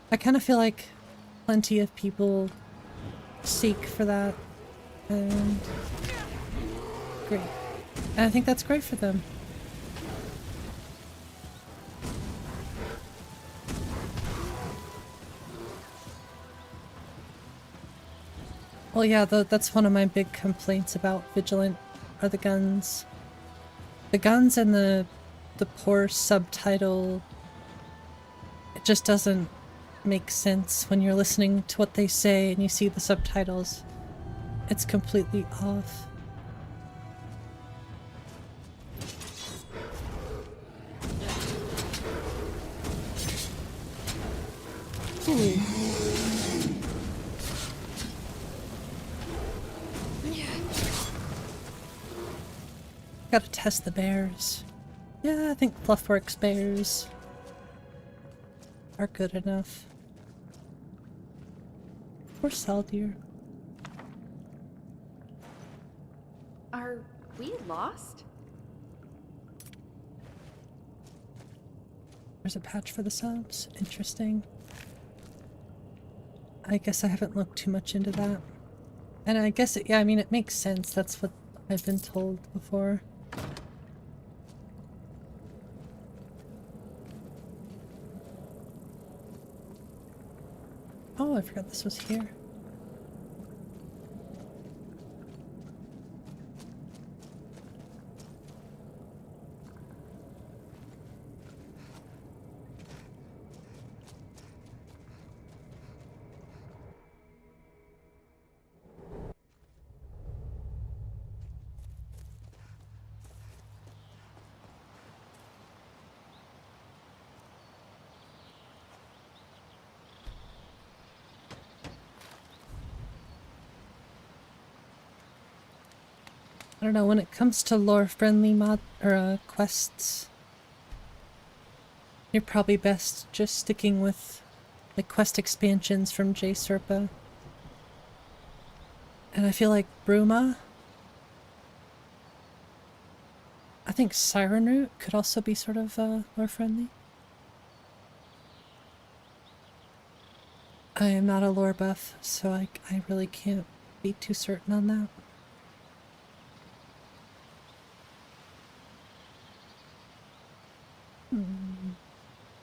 I kind of feel like plenty of people seek for that, and great. And I think that's great for them. Well, yeah, that's one of my big complaints about Vigilant, are the guns. The guns and the poor subtitle. It just doesn't make sense when you're listening to what they say and you see the subtitles. It's completely off. Ooh. Gotta test the bears. Yeah, I think Fluffworks bears are good enough. Or 𝕊𝕠𝕚𝕝. Are we lost? There's a patch for the subs. Interesting. I guess I haven't looked too much into that. And I guess yeah, I mean, it makes sense. That's what I've been told before. Oh, I forgot this was here. I don't know, when it comes to lore-friendly quests, you're probably best just sticking with the quest expansions from 𝕤𝕤𝕝𝕝. And I feel like Bruma, I think Siren Root could also be sort of lore-friendly. I am not a lore buff, so I really can't be too certain on that.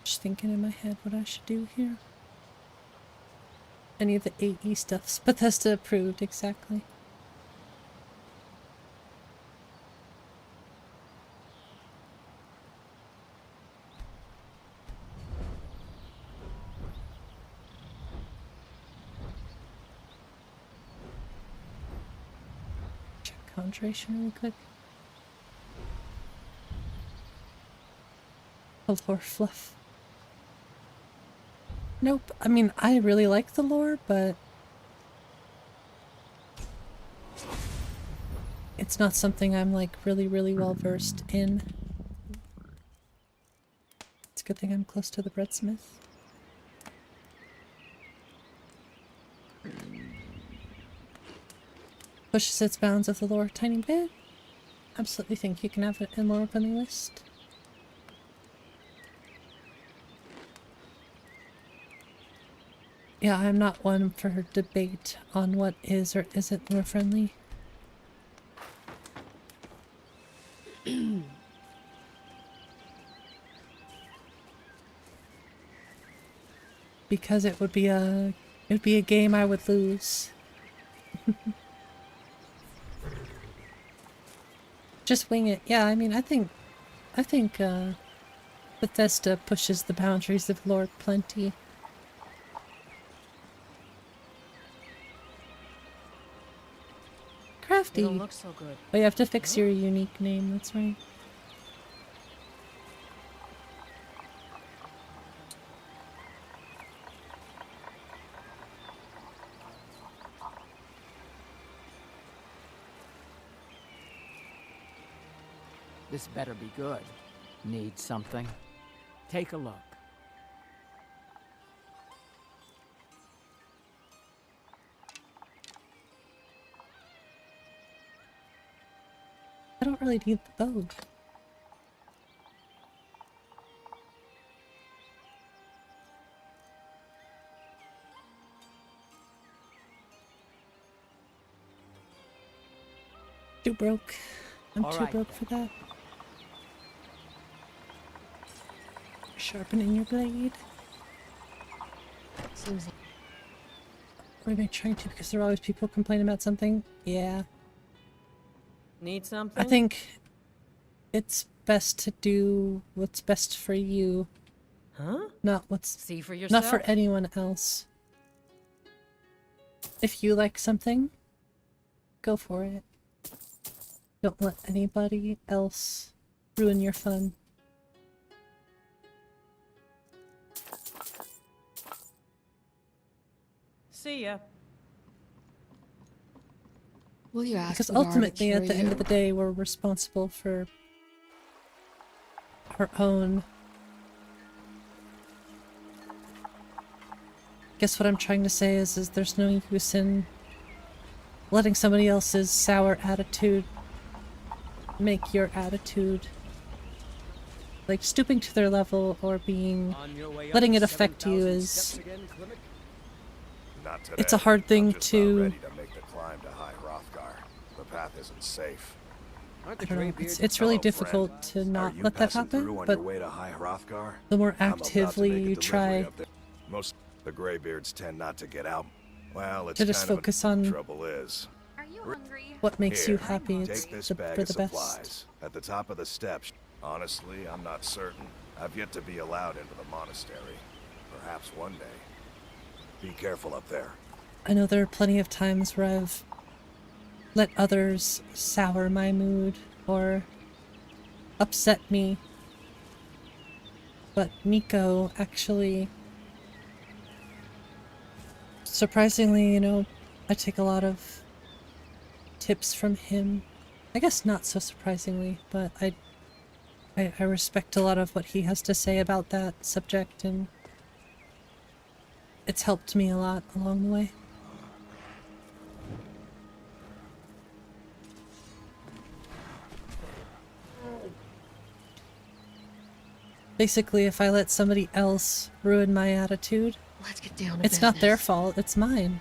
Just thinking in my head what I should do here. Any of the AE stuff's Bethesda approved, exactly. Check conjuration really quick. The lore fluff. Nope. I mean, I really like the lore, but it's not something I'm like really well versed in. It's a good thing I'm close to the breadsmith. Pushes its bounds of the lore a tiny bit. Absolutely think you can have it in lore friendly list. Yeah, I'm not one for debate on what is or isn't lore friendly. Because it would be a game I would lose. Just wing it. Yeah, I mean, I think Bethesda pushes the boundaries of lore plenty. crafty. They don't look so good. Oh, you have to fix your unique name, that's right. This better be good. Need something? Take a look. I don't really need the bow. Too broke. I'm too broke for that. Sharpening your blade. Seems like... What am I trying to? Because there are always people complaining about something. Yeah. Need something? I think it's best to do what's best for you. Huh? Not what's... See for yourself? Not for anyone else. If you like something, go for it. Don't let anybody else ruin your fun. See ya. Will you ask Because Lyra to ultimately, at carry the end of you? the day, we're responsible for our own. Guess what I'm trying to say is there's no use in letting somebody else's sour attitude make your attitude. Like, stooping to their level or being... letting it affect you is... Not today. It's a hard thing I'm just to... not ready to make the climb to High Hrothgar. The path isn't safe. I don't know, it's really difficult to not let that happen, but the more actively you try Most the Greybeards tend not to get out. Well, it's to just kind focus of on trouble is. Are you hungry? what makes you Here, happy, it's take this for bag the of best. supplies at the top of the steps. Honestly, I'm not certain. I've yet to be allowed into the monastery. Perhaps one day. Be careful up there. I know there are plenty of times where I've let others sour my mood or upset me, but Nico actually, surprisingly, you know, I take a lot of tips from him. I guess not so surprisingly, but I respect a lot of what he has to say about that subject, and it's helped me a lot along the way. Basically, if I let somebody else ruin my attitude, Let's get down to it's not their business. fault, it's mine.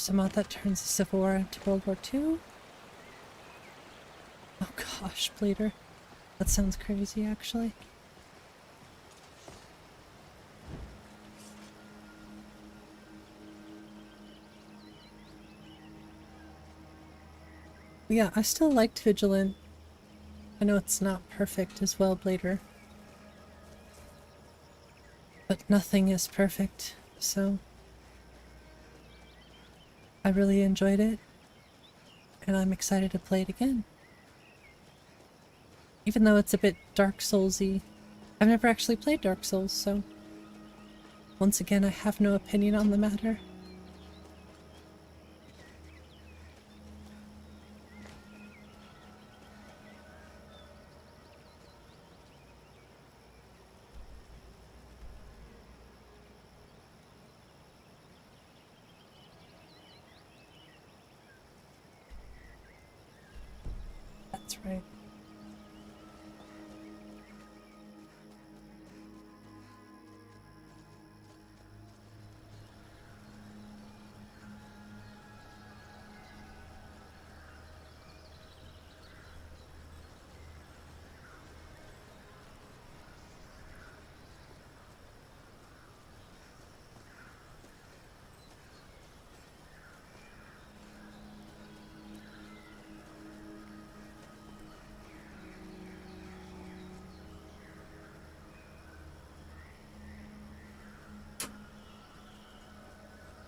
A mod that turns the Civil War into World War II? Oh gosh, Bleeder. That sounds crazy, actually. Yeah, I still liked Vigilant. I know it's not perfect as well, Blader. But nothing is perfect, so... I really enjoyed it, and I'm excited to play it again. Even though it's a bit Dark Souls-y. I've never actually played Dark Souls, so... Once again, I have no opinion on the matter. That's right.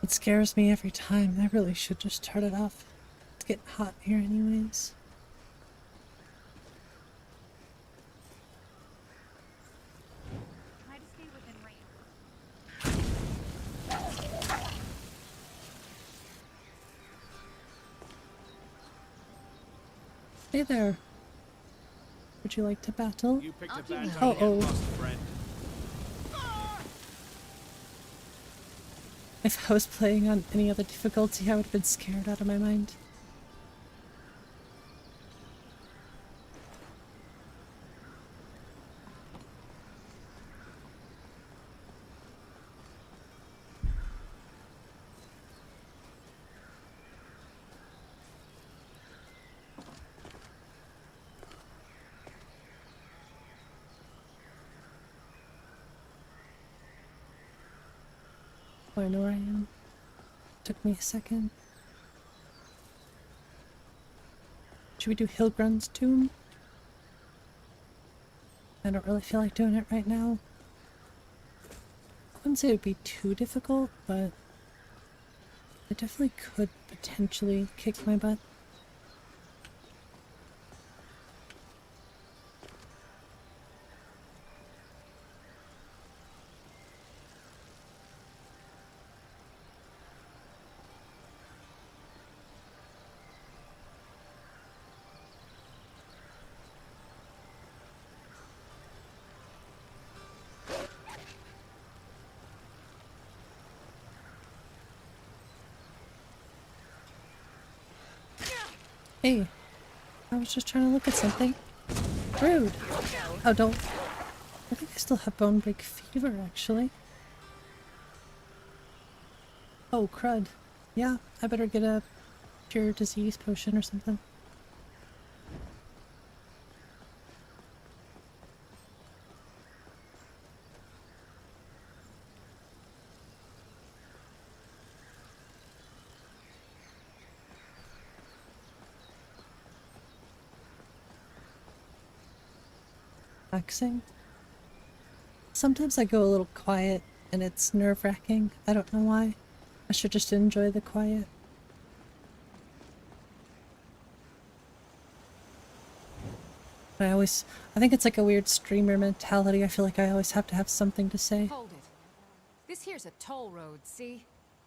It scares me every time. I really should just turn it off. It's getting hot here anyways. Try to stay within range. Hey there. Would you like to battle? You picked I'll a do bad that. time to Uh-oh. get lost, friend. If I was playing on any other difficulty, I would have been scared out of my mind. I know where I am. Took me a second. Should we do Hilgrun's tomb? I don't really feel like doing it right now. I wouldn't say it would be too difficult, but it definitely could potentially kick my butt. Hey, I was just trying to look at something. Rude. Oh, don't. I think I still have bone break fever, actually. Oh, crud. Yeah, I better get a cure disease potion or something. Relaxing. Sometimes I go a little quiet and it's nerve-wracking. I don't know why. I should just enjoy the quiet. But I think it's like a weird streamer mentality. I feel like I always have to have something to say. Hold it. This here's a toll road, see?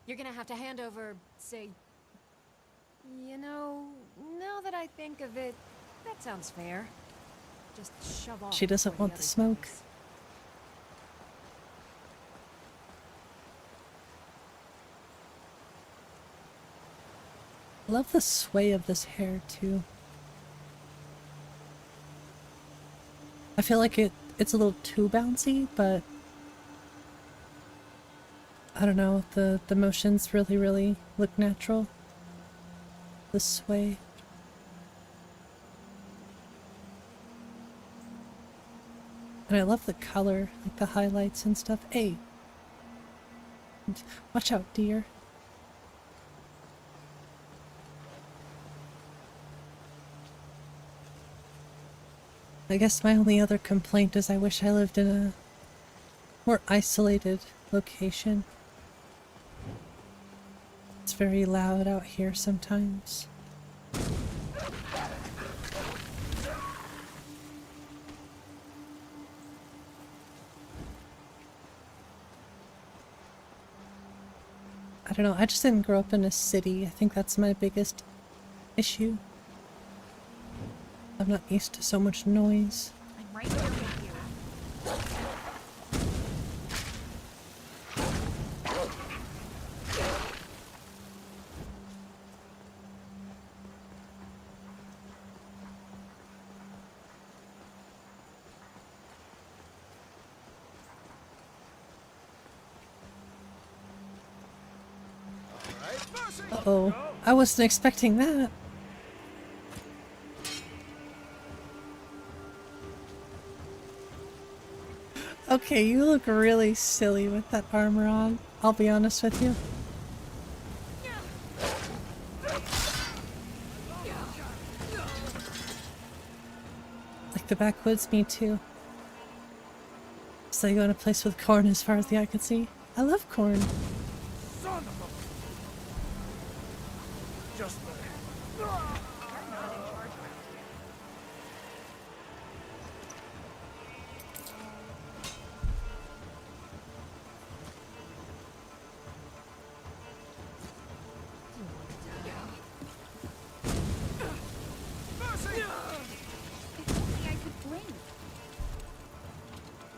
You're gonna have to hand over, say... You know, now that I think of it, that sounds fair. Just shove off. She doesn't want the smoke. I love the sway of this hair too. I feel like it's a little too bouncy, but I don't know, the motions really look natural. The sway. And I love the color, like the highlights and stuff. Hey! Watch out, dear. I guess my only other complaint is I wish I lived in a more isolated location. It's very loud out here sometimes. I don't know, I just didn't grow up in a city. I think that's my biggest issue. I'm not used to so much noise. I'm right here with you. Uh-oh, I wasn't expecting that. Okay, you look really silly with that armor on. I'll be honest with you. Like the backwoods, me too. So you go in a place with corn as far as the eye can see. I love corn. Son of a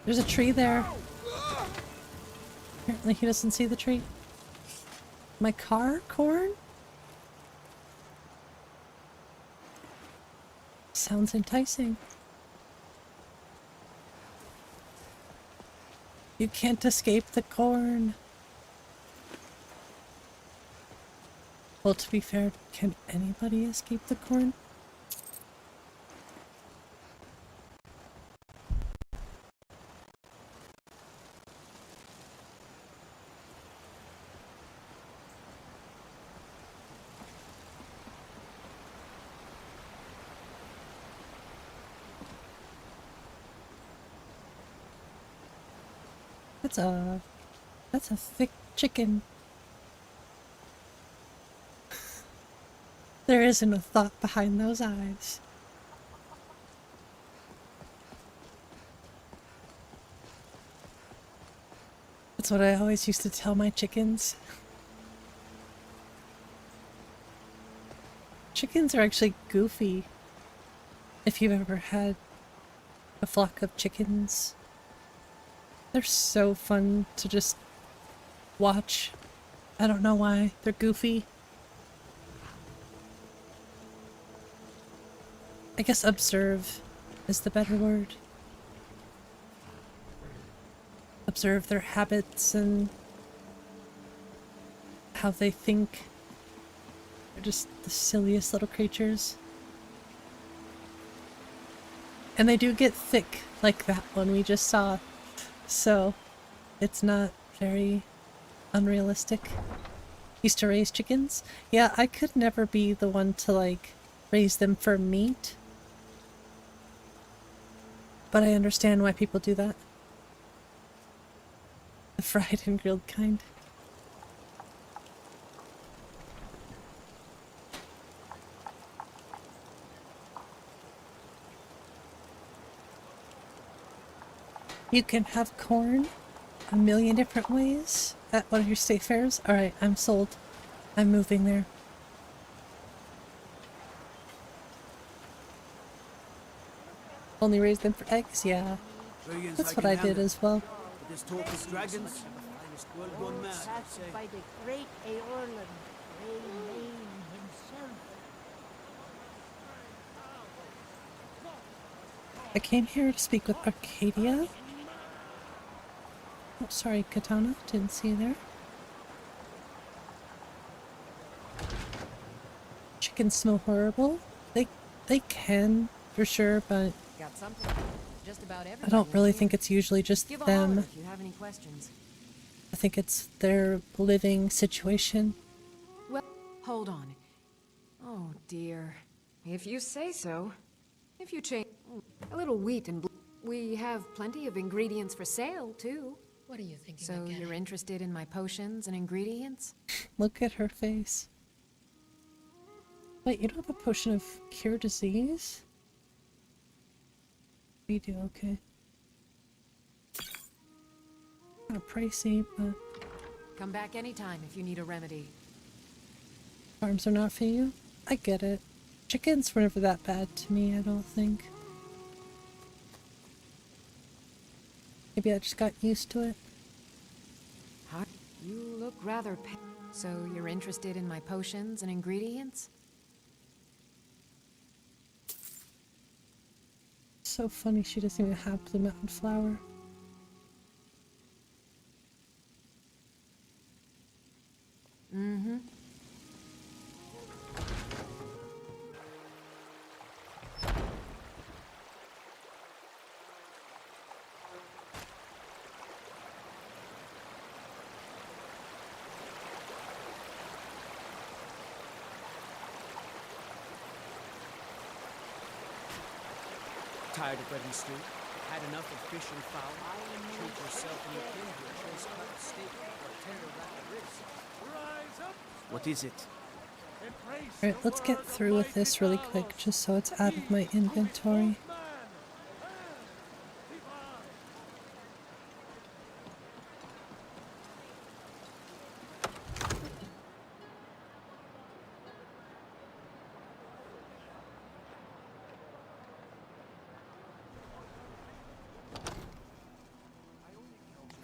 There's a tree there. Apparently he doesn't see the tree. My car? Corn? Sounds enticing. You can't escape the corn. Well, to be fair, can anybody escape the corn? That's a thick chicken. There isn't a thought behind those eyes. That's what I always used to tell my chickens. Chickens are actually goofy. If you've ever had a flock of chickens, they're so fun to just watch. I don't know why. They're goofy. I guess observe is the better word. Observe their habits and how they think. They're just the silliest little creatures. And they do get thick, like that one we just saw. So, it's not very unrealistic. Used to raise chickens. Yeah, I could never be the one to, like, raise them for meat. But I understand why people do that. The fried and grilled kind. You can have corn a million different ways at one of your state fairs. Alright, I'm sold. I'm moving there. Only raise them for eggs? Yeah. That's what I did as well. This talk is dragons. Well done, man. By the great 𝕊𝕚𝕚𝕝 himself. I came here to speak with Arcadia. Oh, sorry, Katana. Didn't see you there. Chickens smell horrible. They can, for sure, but Got something. Just about I don't really think it's usually just Give a holler them. if you have any questions. I think it's their living situation. Well, hold on. Oh dear. If you say so. If you change a little wheat and we have plenty of ingredients for sale too. What are you thinking So of getting? you're interested in my potions and ingredients? Look at her face. Wait, you don't have a potion of cure disease? We do, okay. Kind of pricey, but Come back anytime if you need a remedy. farms are not for you. I get it. Chickens were never that bad to me, I don't think. Maybe I just got used to it. How? You look rather so you're interested in my potions and ingredients? So funny she doesn't even have Blue Mountain Flower. Mm-hmm. Tired of bread and stew? Had enough of fish and fowl? Treat yourself and your kin to a choice cut steak or tender rack ribs. Rise up! What is it? Alright, let's get through with this really quick, just so it's out of my inventory.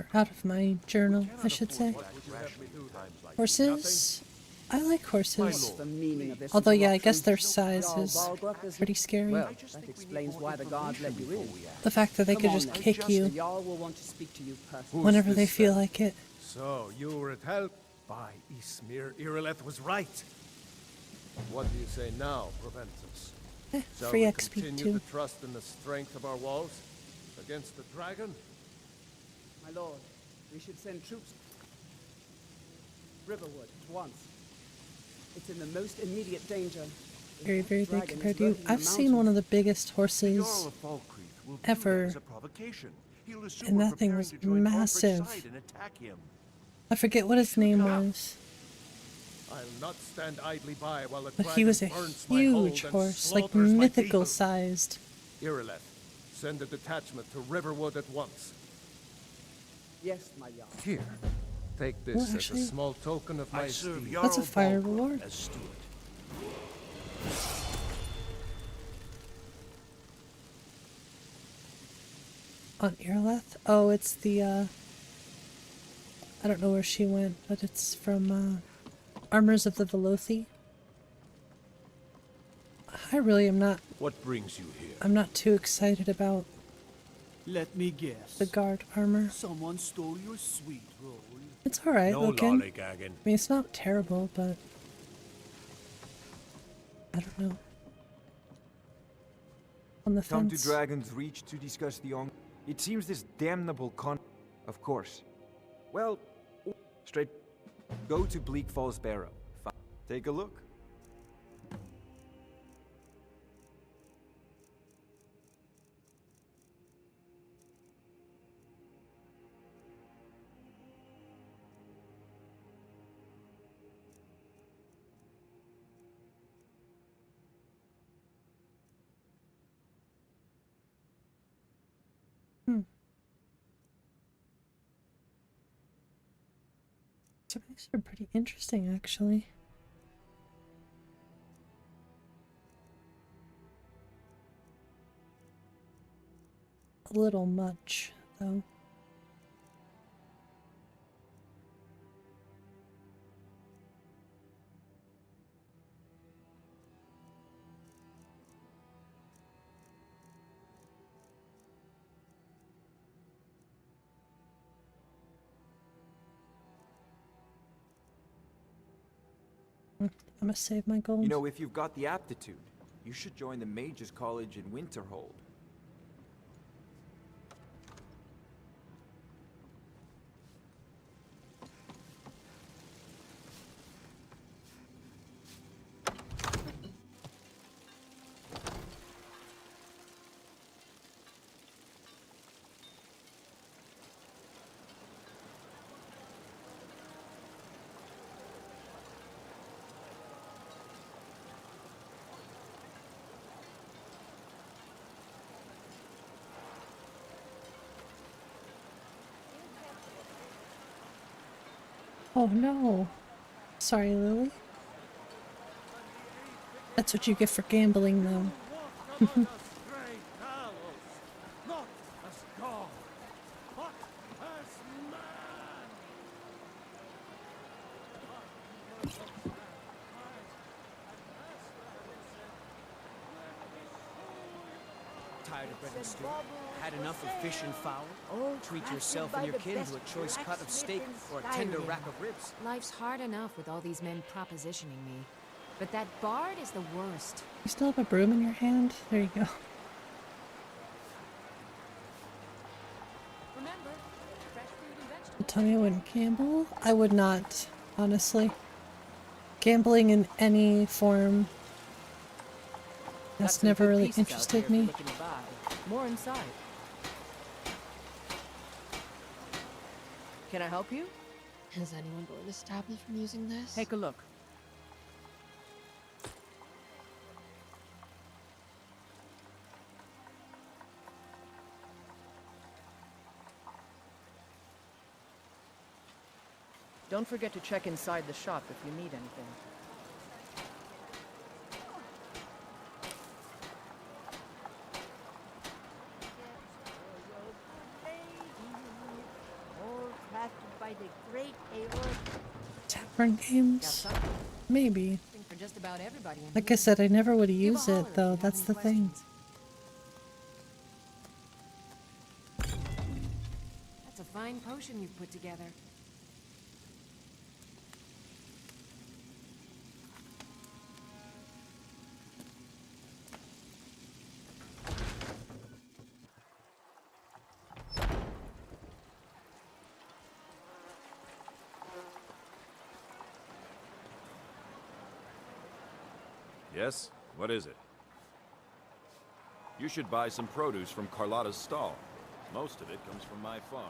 Or out of my journal, I should say. Horses? I like horses. Although, yeah, I guess their size is pretty scary. Well, that explains why the guards let you in. The fact that they could just kick you whenever they feel like it. So, you were at help? By 𝕊𝕦𝕓𝕤𝕗 was right. What do you say now, Proventus? Shall Free we XP continue too. to trust in the strength of our walls against the dragon? My lord, we should send troops riverward at once. It's in the most immediate danger. Very, very big compared to you. I've seen one of the biggest horses ever, and that thing was massive. I forget what his name was, I'll not stand idly by while the but he was a huge horse, like mythical sized. 𝕊𝕦𝕓𝕤, send a detachment to Riverwood at once. Yes, my Jarl. Here, take Well, this as actually, a small token of my esteem. That's a fire reward. As steward. On 𝕊𝕦𝕓𝕤? Oh, it's the, I don't know where she went, but it's from, Armors of the Velothi. I really am not... What brings you here? I'm not too excited about Let me guess. the guard armor. Someone stole your sweet roll. It's alright No looking. lollygagging. I mean, it's not terrible, but... I don't know. On the Come to fence. Dragon's Reach to discuss the on. It seems this damnable Of course. Well, straight. Go to Bleak Falls Barrow. Take a look. Some of these are pretty interesting, actually. A little much, though. I must save my gold. You know, if you've got the aptitude, you should join the Mages College in Winterhold. Oh no. Sorry, Lily. That's what you get for gambling, though. Tired of bread and stew? Had enough of fish and fowl? Treat yourself and your kin to a choice cut of steak or a tender rack of ribs. Life's hard enough with all these men propositioning me. But that bard is the worst. You still have a broom in your hand? There you go. Remember, fresh fruit and vegetables. You tell me I wouldn't gamble? I would not, honestly. Gambling in any form has never really interested me. More inside. Can I help you? Is anyone going to stop me from using this? Take a look. Don't forget to check inside the shop if you need anything. by the great Eowyn. Tavern games? Maybe. For just about everybody in Like I here. said, I never would Give a use holler it if though, you have that's any the thing. questions. That's a fine potion you've put together. Yes? What is it? You should buy some produce from Carlotta's stall. Most of it comes from my farm.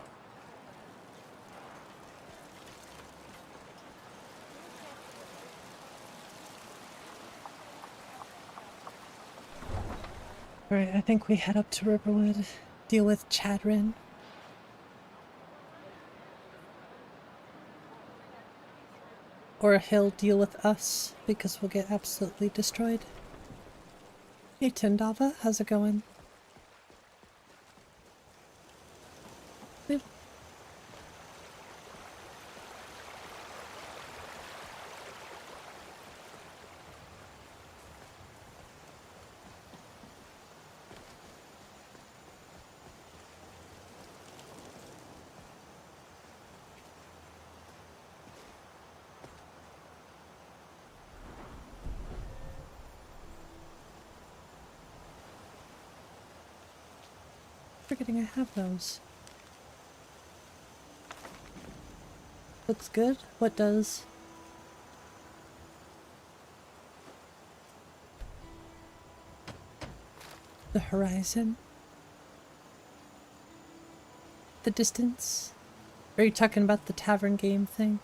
Alright, I think we head up to Riverwood, deal with Chadrin. Or he'll deal with us, because we'll get absolutely destroyed. Hey Tindava, how's it going? Good. Forgetting I have those. Looks good. What does? The horizon? The distance? Are you talking about the tavern game thing?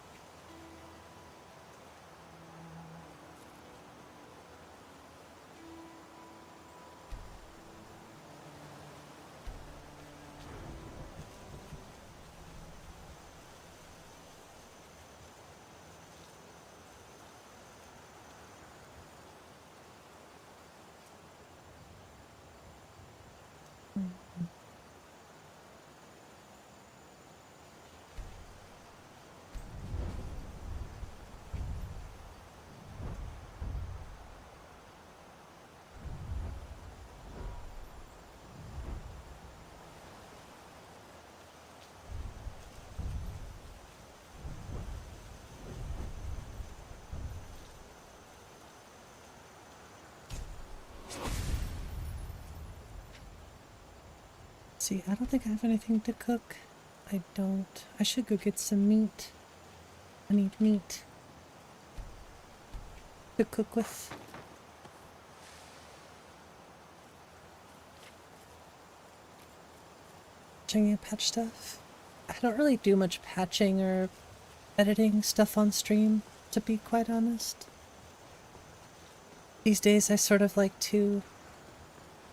See, I don't think I have anything to cook. I don't. I should go get some meat. I need meat to cook with. Checking out patch stuff. I don't really do much patching or editing stuff on stream, to be quite honest. These days I sort of like to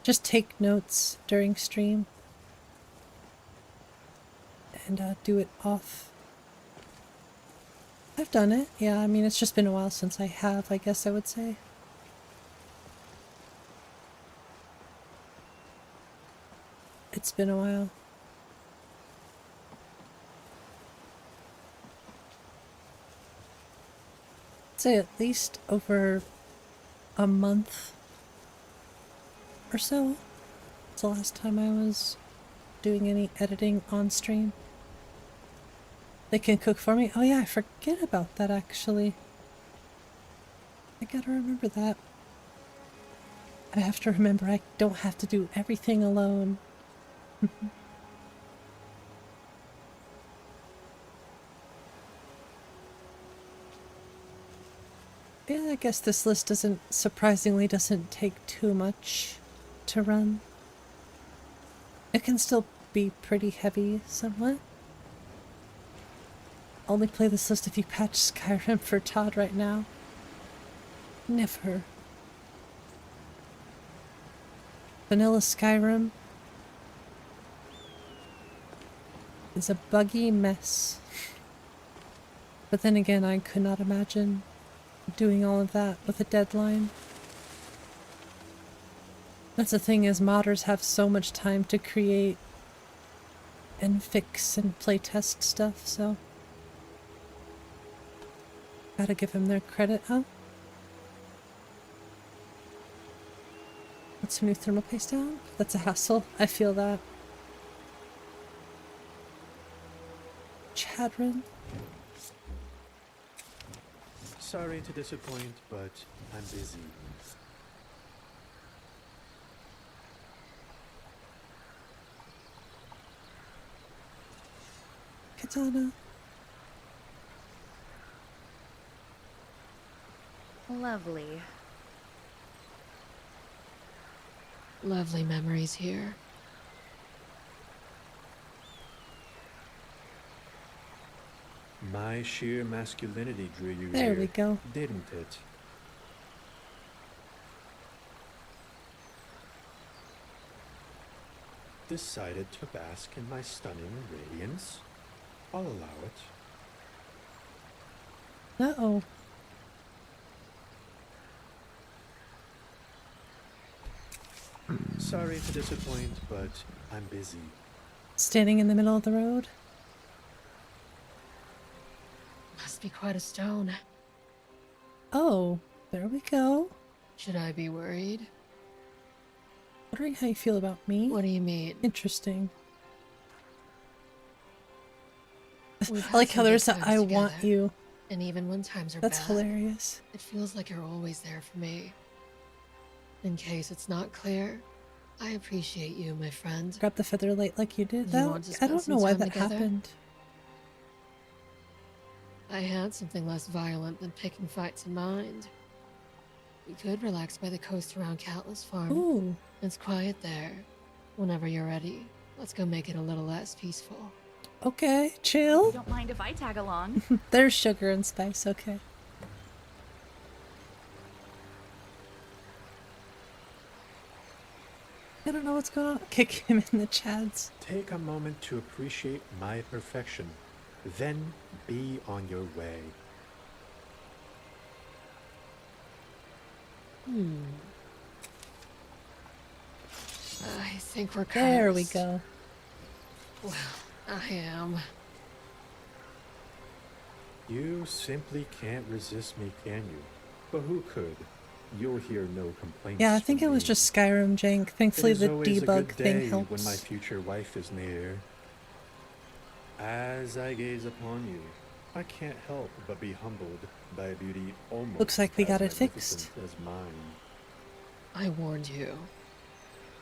just take notes during stream and do it off. I've done it, yeah, I mean it's just been a while since I have, I guess I would say. It's been a while. I'd say at least over a month or so. It's the last time I was doing any editing on stream. They can cook for me? Oh yeah, I forget about that actually. I gotta remember that. I have to remember I don't have to do everything alone. Yeah, I guess this list surprisingly doesn't take too much to run. It can still be pretty heavy somewhat. Only play this list if you patch Skyrim for Todd right now. Never. Vanilla Skyrim is a buggy mess. But then again, I could not imagine doing all of that with a deadline. That's the thing, is modders have so much time to create and fix and playtest stuff, so Gotta give him their credit, huh? What's some new thermal paste down? That's a hassle. I feel that. Chadron. Sorry to disappoint, but I'm busy. Katana. Lovely. Lovely memories here. My sheer masculinity drew you There here, we go. didn't it? Decided to bask in my stunning radiance? I'll allow it. Uh-oh. Sorry to disappoint, but I'm busy. Standing in the middle of the road. Must be quite a stone. Oh, there we go. Should I be worried? Wondering how you feel about me. What do you mean? Interesting. We've I like had how some there's good a times I want together, you. And even when times are That's bad, hilarious. it feels like you're always there for me. In case it's not clear, I appreciate you, my friend. Grab the feather light like you did. You That, want to I spend don't some know why time that together? happened. I had something less violent than picking fights in mind. We could relax by the coast around Catless Farm. Ooh. It's quiet there. Whenever you're ready, let's go make it a little less peaceful. Okay, chill. Don't mind if I tag along. There's sugar and spice, okay. I don't know what's going on. Kick him in the chads. Take a moment to appreciate my perfection, then be on your way. I think we're There we cursed. go. Well, I am. You simply can't resist me, can you? But who could? You'll hear no complaints. Yeah, I think it from was me. just Skyrim jank. Thankfully It is the always a debug good thing day helps. when my future wife is near. As I gaze upon you, I can't help but be humbled by a beauty almost Looks like we as got it magnificent fixed. as mine. I warned you.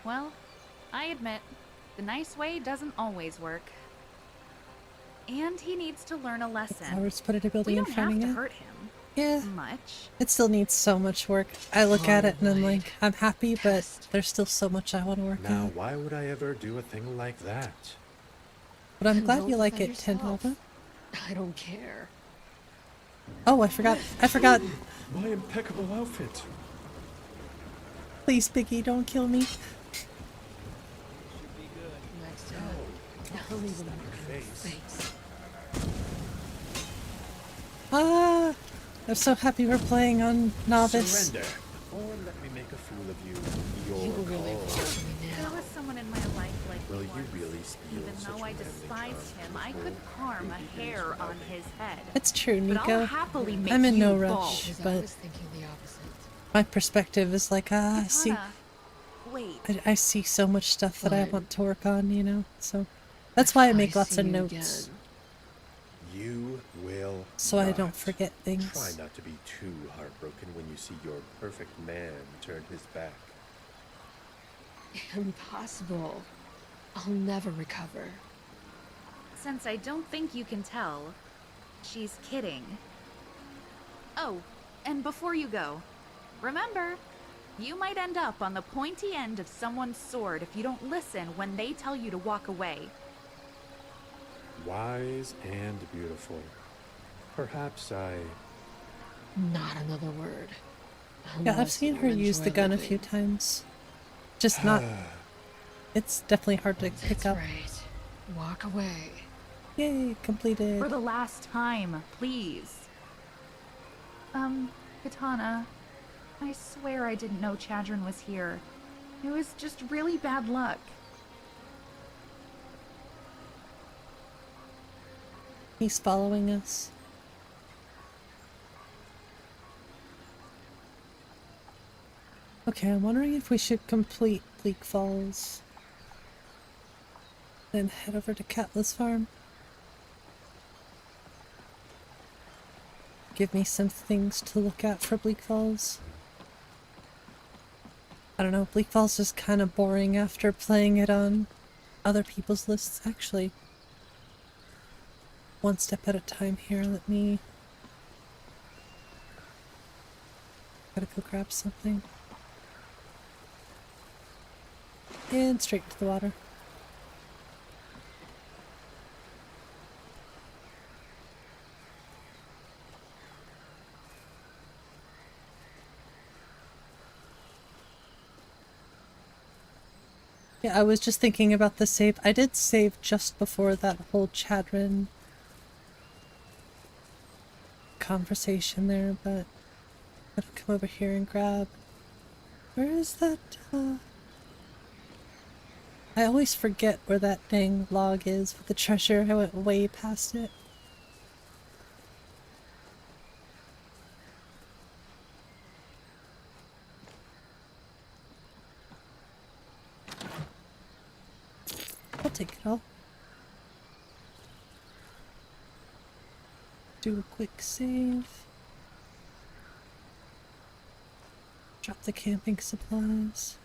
Well, I admit, the nice way doesn't always work. And he needs to learn a lesson. Robert's put it a building We in don't front have of to you. hurt him. Yeah. Much. It still needs so much work. I look at it and I'm like, I'm happy, but there's still so much I want to work Now, on. why would I ever do a thing like that? But I'm glad Don't you like defend it, yourself. 𝕊𝕚𝕚𝕝. I don't care. Oh, I forgot. I forgot. My impeccable outfit. Please, Biggie, don't kill me. Next time, I'll leave it on your face. Ah! I'm so happy we're playing on novice. Surrender, or let me make a fool of you. You Your really call. want me There now. was someone in my life like Will he you was. really steal Even such though I manly despised charm him, from I this could world? harm a You'd be hair without on me. his head. It's true, But I'll Nico. happily make I'm in no you rush, bald. Because I but was thinking the opposite. my perspective is like, I see, Katana, wait. I see so much stuff that I Fine. want to work on, you know. So that's why I make lots see of you notes, again. You will so I not. don't forget things. Try not to be too heartbroken when you see your perfect man turn his back. Impossible. I'll never recover. Since I don't think you can tell, she's kidding. Oh, and before you go, remember, you might end up on the pointy end of someone's sword if you don't listen when they tell you to walk away. Wise and beautiful. Perhaps I... Not another word. Yeah, I've Unless seen you her use enjoy the gun a living. few times. Just not. It's definitely hard to pick That's up. right. Walk away. Yay, completed. For the last time, please. Katana, I swear I didn't know Chadron was here. It was just really bad luck. He's following us. Okay, I'm wondering if we should complete Bleak Falls. Then head over to Catless Farm. Give me some things to look at for Bleak Falls. I don't know, Bleak Falls is kind of boring after playing it on other people's lists, actually. One step at a time here, let me... Gotta go grab something. And straight to the water. Yeah, I was just thinking about the save. I did save just before that whole Chadrin conversation there, but I'll come over here and grab... Where is that, I always forget where that dang log is with the treasure. I went way past it. I'll take it all. Do a quick save. Drop the camping supplies.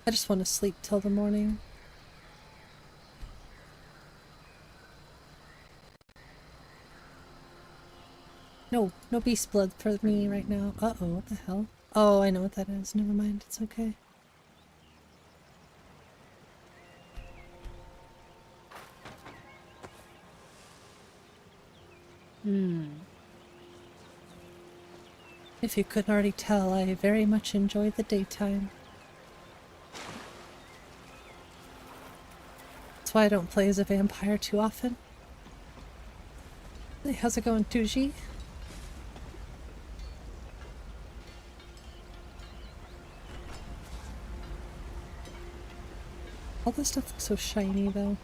I just want to sleep till the morning. No beast blood for me right now. Uh-oh, what the hell? Oh, I know what that is. Never mind, it's okay. If you couldn't already tell, I very much enjoy the daytime. That's why I don't play as a vampire too often. Hey, how's it going, Tuji? All this stuff looks so shiny, though.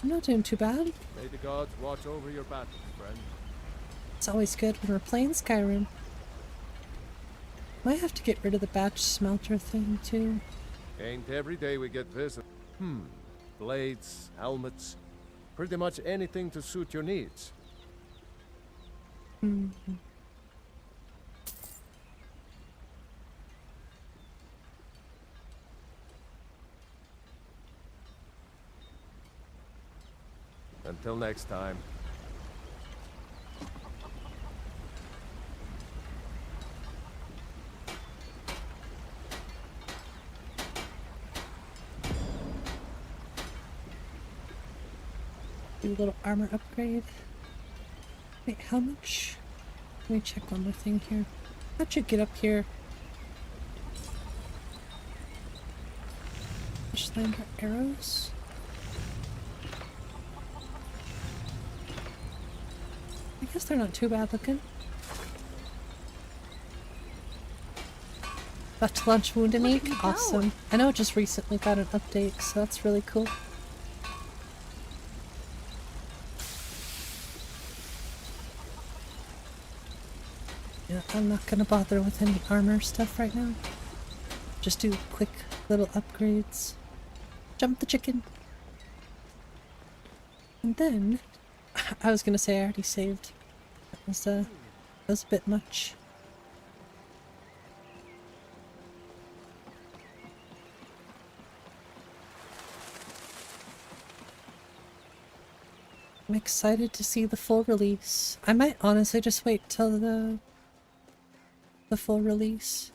I'm not doing too bad. May the gods watch over your battle, friend. It's always good when we're playing Skyrim. Might have to get rid of the batch smelter thing, too. Ain't every day we get visit. Blades, helmets, pretty much anything to suit your needs. Until next time. Do a little armor upgrade. Wait, how much? Let me check one more thing here. How'd you get up here? 𝕊𝕦𝕓𝕤𝕗 arrows? I guess they're not too bad looking. About to launch 𝕊𝕦𝕓𝕗? Awesome. I know it just recently got an update, so that's really cool. Yeah, I'm not gonna bother with any armor stuff right now. Just do quick little upgrades. Jump the chicken! And then, I was gonna say I already saved. That was a bit much. I'm excited to see the full release. I might honestly just wait till the full release.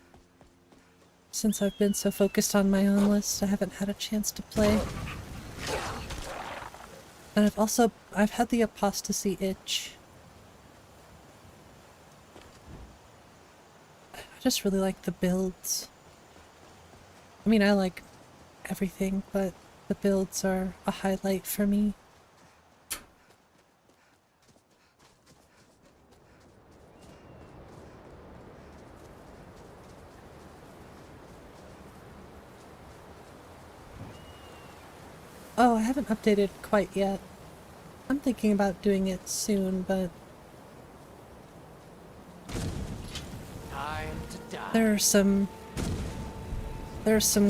Since I've been so focused on my own list, I haven't had a chance to play. And I've had the apostasy itch. I just really like the builds. I mean, I like everything, but the builds are a highlight for me. Oh, I haven't updated quite yet. I'm thinking about doing it soon, but there are some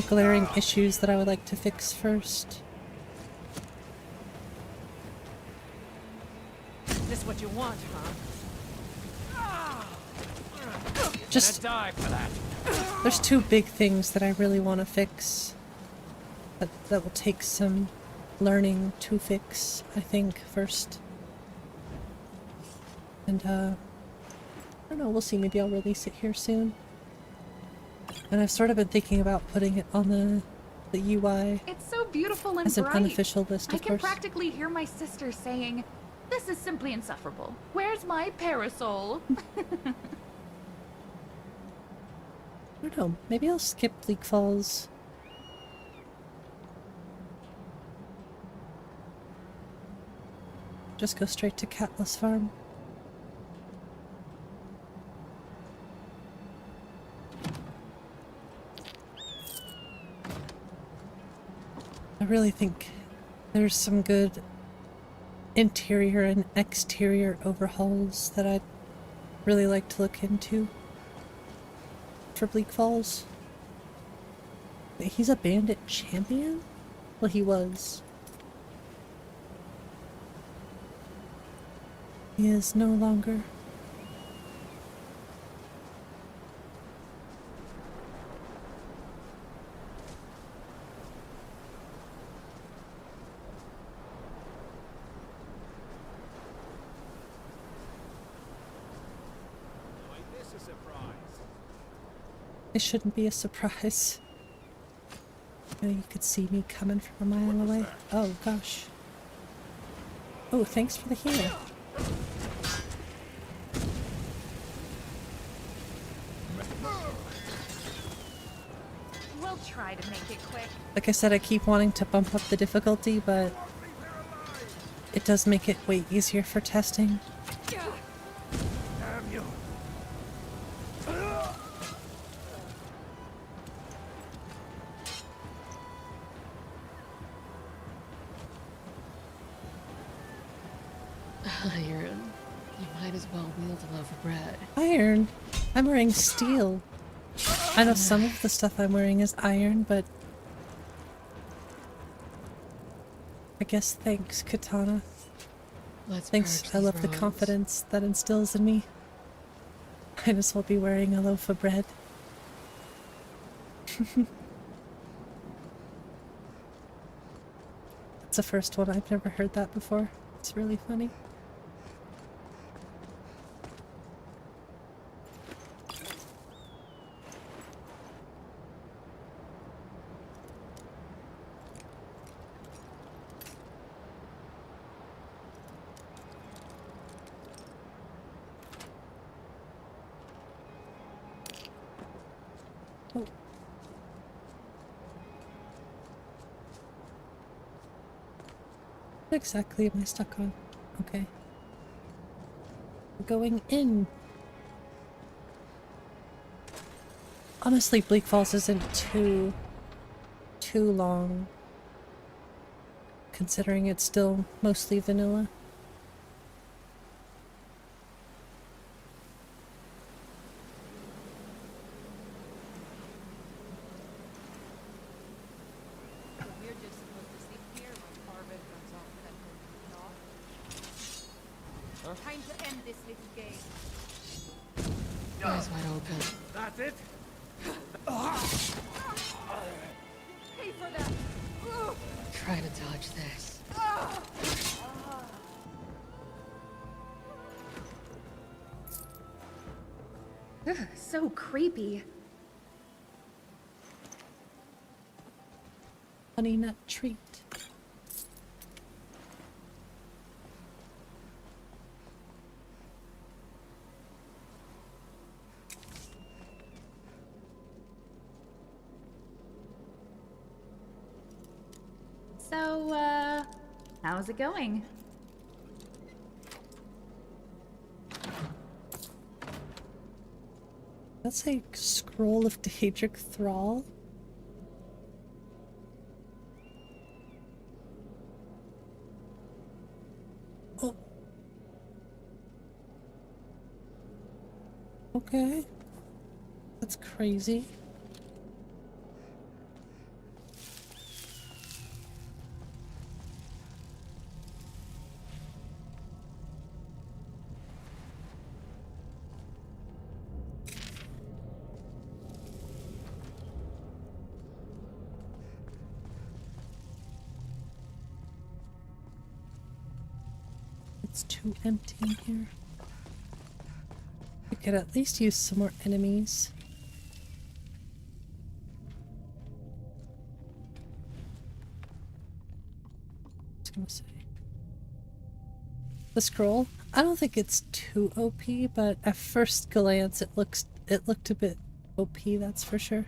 glaring issues that I would like to fix first. Is this what you want, huh? Just die for that. there's two big things that I really want to fix. That will take some learning to fix, I think, first. And I don't know, we'll see, maybe I'll release it here soon. And I've sort of been thinking about putting it on the UI. It's so beautiful and as an bright. unofficial list, I of can course. practically hear my sister saying, "This is simply insufferable. Where's my parasol?" I don't know, maybe I'll skip Bleak Falls. Just go straight to Catless Farm. I really think there's some good interior and exterior overhauls that I'd really like to look into for Bleak Falls. Wait, he's a bandit champion? Well, he was. He is no longer. It shouldn't be a surprise. You could see me coming from a mile away. Oh gosh. Oh, thanks for the heal. We'll try to make it quick. Like I said, I keep wanting to bump up the difficulty, but it does make it way easier for testing. Damn you. Iron. You might as well wield a loaf of bread. Iron? I'm wearing steel. I know some of the stuff I'm wearing is iron, but I guess thanks, Katana. Thanks, I love the confidence that instills in me. Might as well be wearing a loaf of bread. It's the first one. I've never heard that before. It's really funny. What exactly am I stuck on? Okay. We're going in. Honestly, Bleak Falls isn't too long, considering it's still mostly vanilla. Time to end this little game. Eyes wide open. That's it? Pay for that. Try to dodge this. Ugh, so creepy. Honey nut treat. So, how's it going? That's a scroll of 𝕁𝕠𝕚𝕚𝕝. Okay. That's crazy. It's too empty in here. We could at least use some more enemies. I was gonna say. The scroll, I don't think it's too OP, but at first glance it looked a bit OP, that's for sure.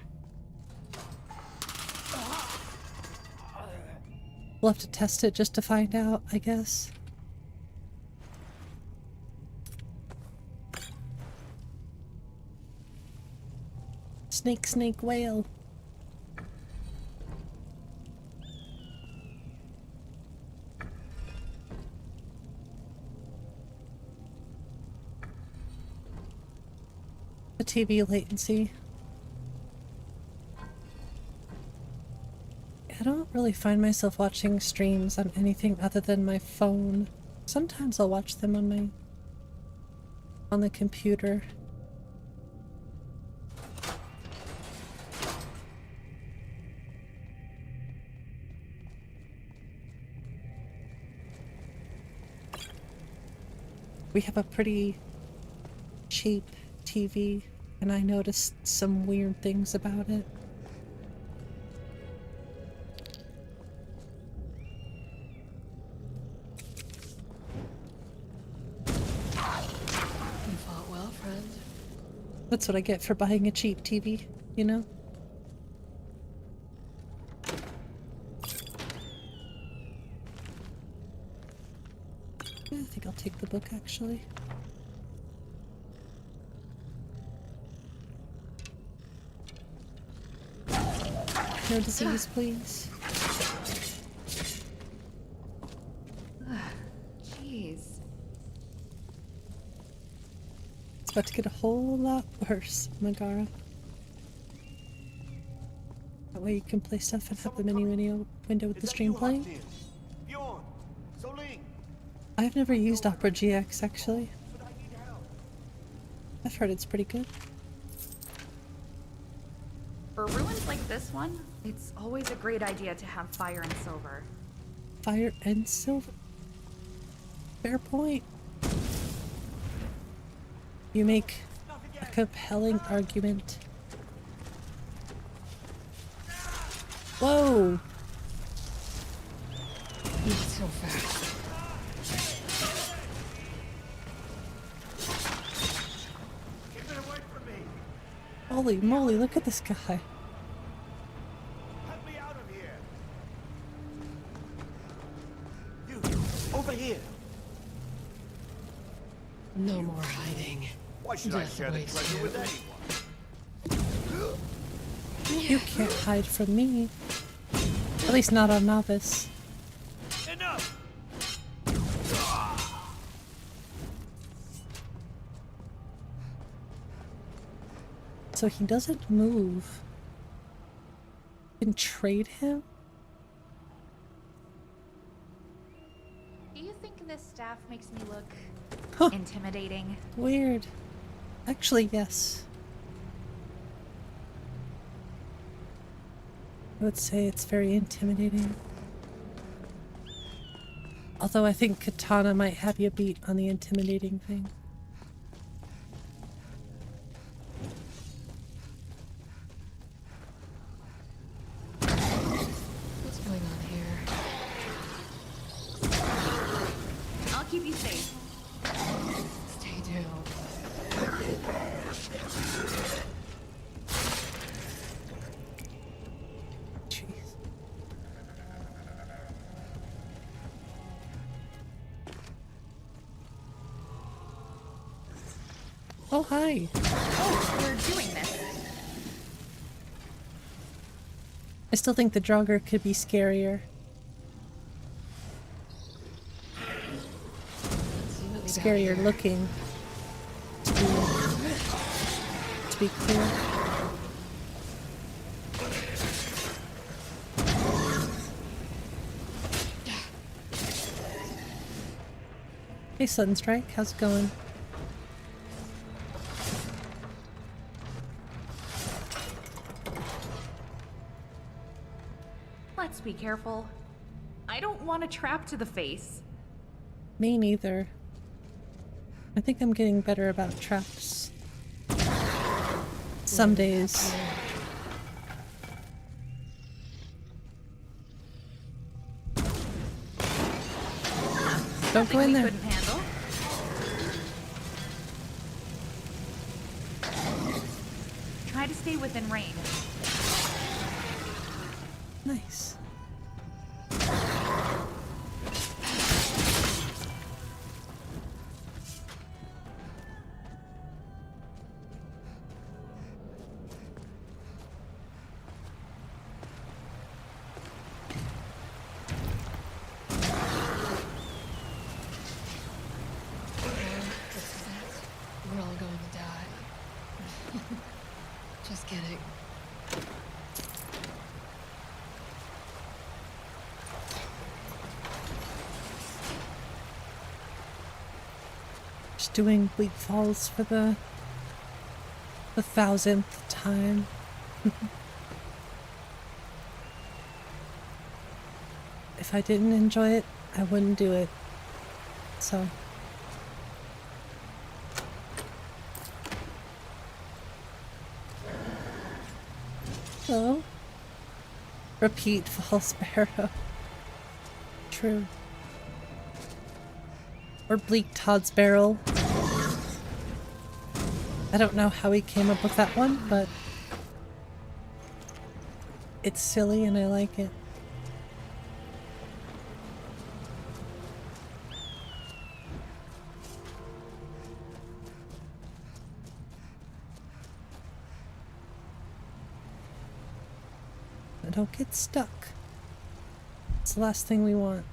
We'll have to test it just to find out, I guess. Snake, snake, whale. The TV latency. I don't really find myself watching streams on anything other than my phone. Sometimes I'll watch them on the computer. We have a pretty cheap TV, and I noticed some weird things about it. You fought well, friend. That's what I get for buying a cheap TV, you know? I think I'll take the book, actually. No disease, please. Jeez. It's about to get a whole lot worse, Megara. That way you can play stuff and have the mini window with the stream playing. I've never used Opera GX, actually. I've heard it's pretty good. For ruins like this one, it's always a great idea to have fire and silver. Fire and silver? Fair point. You make a compelling argument. Whoa! Not so fast. Holy moly, look at this guy. Let me out of here. You, over here. No more hiding. Why should I share the treasure with anyone? You can't hide from me. At least not on novice. Enough. So he doesn't move. You can trade him? Do you think this staff makes me look Huh. intimidating? Weird. Actually, yes. I would say it's very intimidating. Although I think Katana might have you beat on the intimidating thing. What's going on here? I'll keep you safe. Stay down. Jeez. Oh, hi. Oh, we're doing this. I still think the Draugr could be scarier. Scarier looking. be clear. Hey Sudden Strike, how's it going? Let's be careful. I don't want a trap to the face. Me neither. I think I'm getting better about traps. Some days. Don't go in there. Couldn't handle. Try to stay within range. Nice. We're all going to die. Just kidding. Just doing Bleak Falls for the 1000th time. If I didn't enjoy it, I wouldn't do it. So. Hello? Repeat false Barrow. True. Or Bleak Todd's Barrel. I don't know how he came up with that one, but it's silly and I like it. Don't get stuck. It's the last thing we want.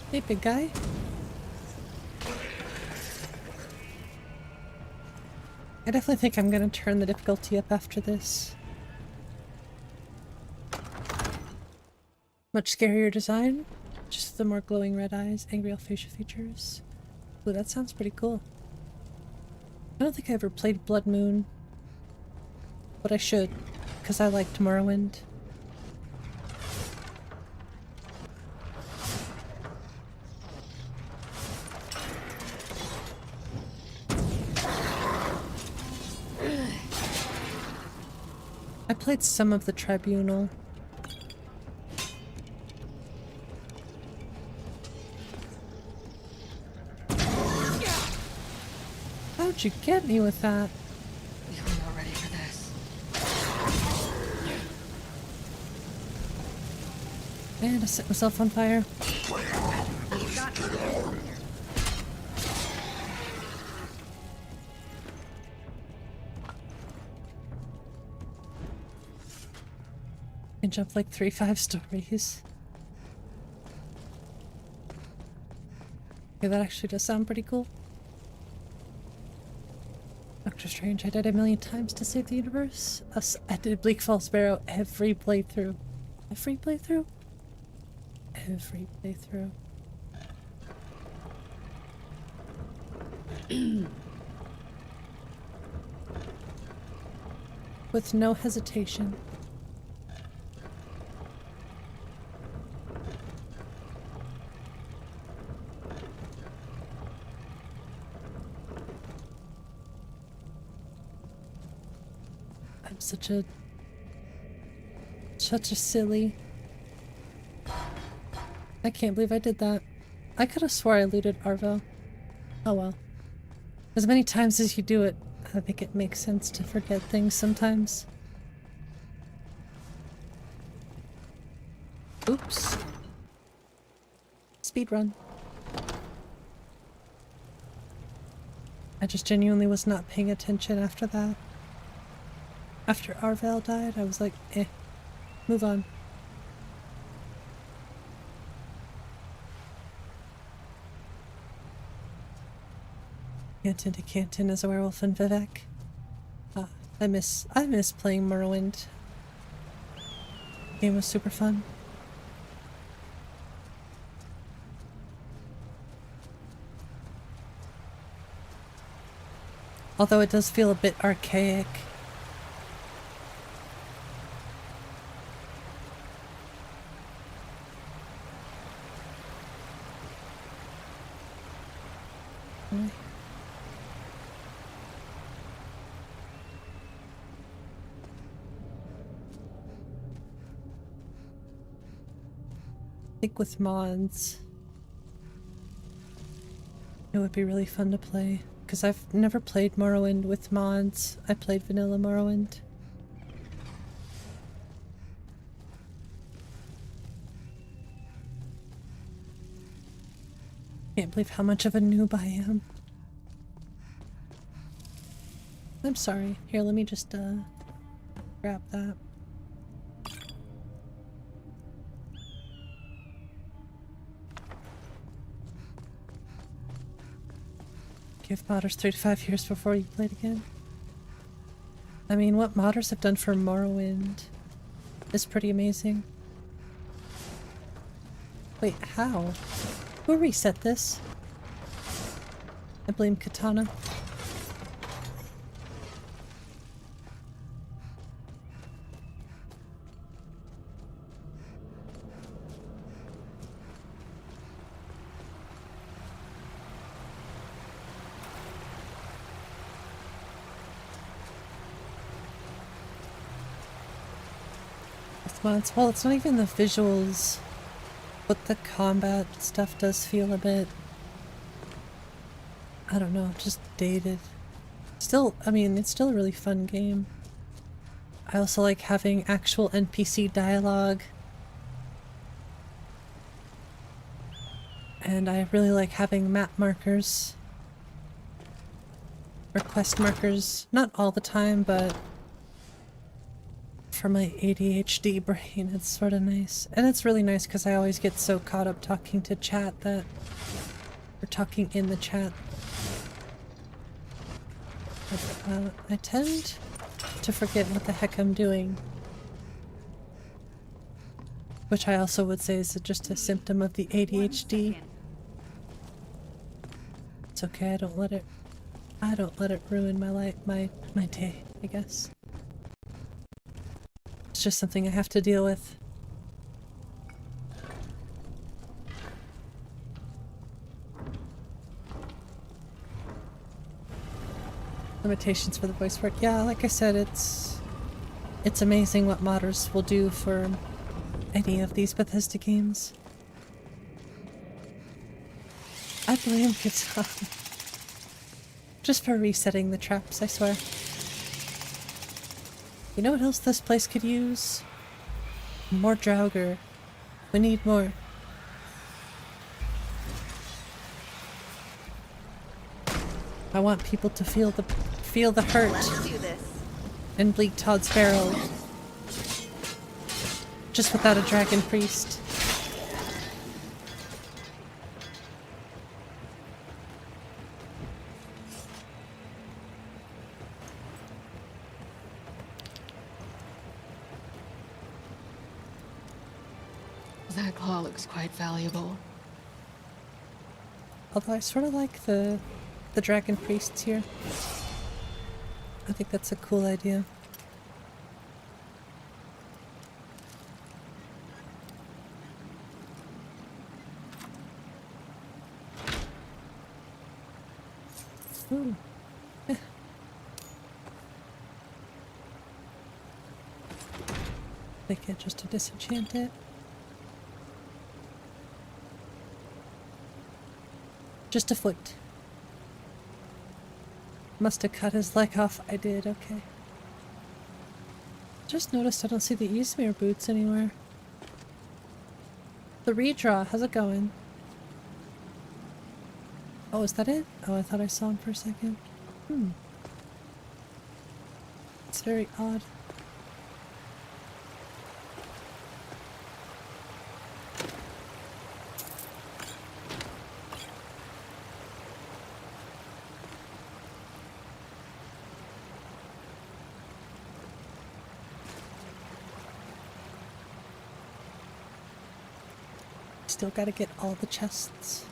Hey, big guy. I definitely think I'm gonna turn the difficulty up after this. Much scarier design. Just the more glowing red eyes, angry facial features. Ooh, that sounds pretty cool. I don't think I ever played Blood Moon. But I should, because I liked Morrowind. I played some of the Tribunal. How'd you get me with that? Man, I set myself on fire. I can jump like 3 5-stories. Okay, that actually does sound pretty cool. Doctor Strange, I died 1,000,000 times to save the universe. I did Bleak Falls Barrow every playthrough. Every playthrough? Every playthrough. With no hesitation. I'm such a silly. I can't believe I did that. I could have swore I looted Arvel. Oh well. As many times as you do it, I think it makes sense to forget things sometimes. Oops. Speedrun. I just genuinely was not paying attention after that. After Arvel died, I was like, eh, move on. Canton to Canton as a werewolf in Vivek. I miss playing Morrowind. Game was super fun. Although it does feel a bit archaic. I think with mods it would be really fun to play, because I've never played Morrowind with mods. I played vanilla Morrowind. Can't believe how much of a noob I am. I'm sorry. Here, let me just grab that. Give modders 3 to 5 years before you play it again. I mean, what modders have done for Morrowind is pretty amazing. Wait, how? Who reset this? I blame Katana. Well, it's not even the visuals, but the combat stuff does feel a bit, I don't know, just dated. Still, I mean, it's still a really fun game. I also like having actual NPC dialogue. And I really like having map markers. Or quest markers. Not all the time, but for my ADHD brain, it's sort of nice. And it's really nice because I always get so caught up talking to chat that... or talking in the chat. But, I tend to forget what the heck I'm doing. Which I also would say is just a symptom of the ADHD. It's okay, I don't let it ruin my life, my day, I guess. It's just something I have to deal with. Limitations for the voice work. Yeah, like I said, it's amazing what modders will do for any of these Bethesda games. I blame Katana. Just for resetting the traps, I swear. You know what else this place could use? More 𝕓𝕠𝕠𝕠. We need more. I want people to feel the hurt Let's do this. in Bleak Todd's Barrow. Just without a dragon priest. That claw looks quite valuable. Although I sort of like the dragon priests here. I think that's a cool idea. Ooh. Eh. Like it just to disenchant it. Just a foot. Must have cut his leg off. I did, okay. Just noticed I don't see the 𝕊𝕦𝕓𝕤𝕝 boots anywhere. The redraw, how's it going? Oh, is that it? Oh, I thought I saw him for a second. It's very odd. still gotta get all the chests.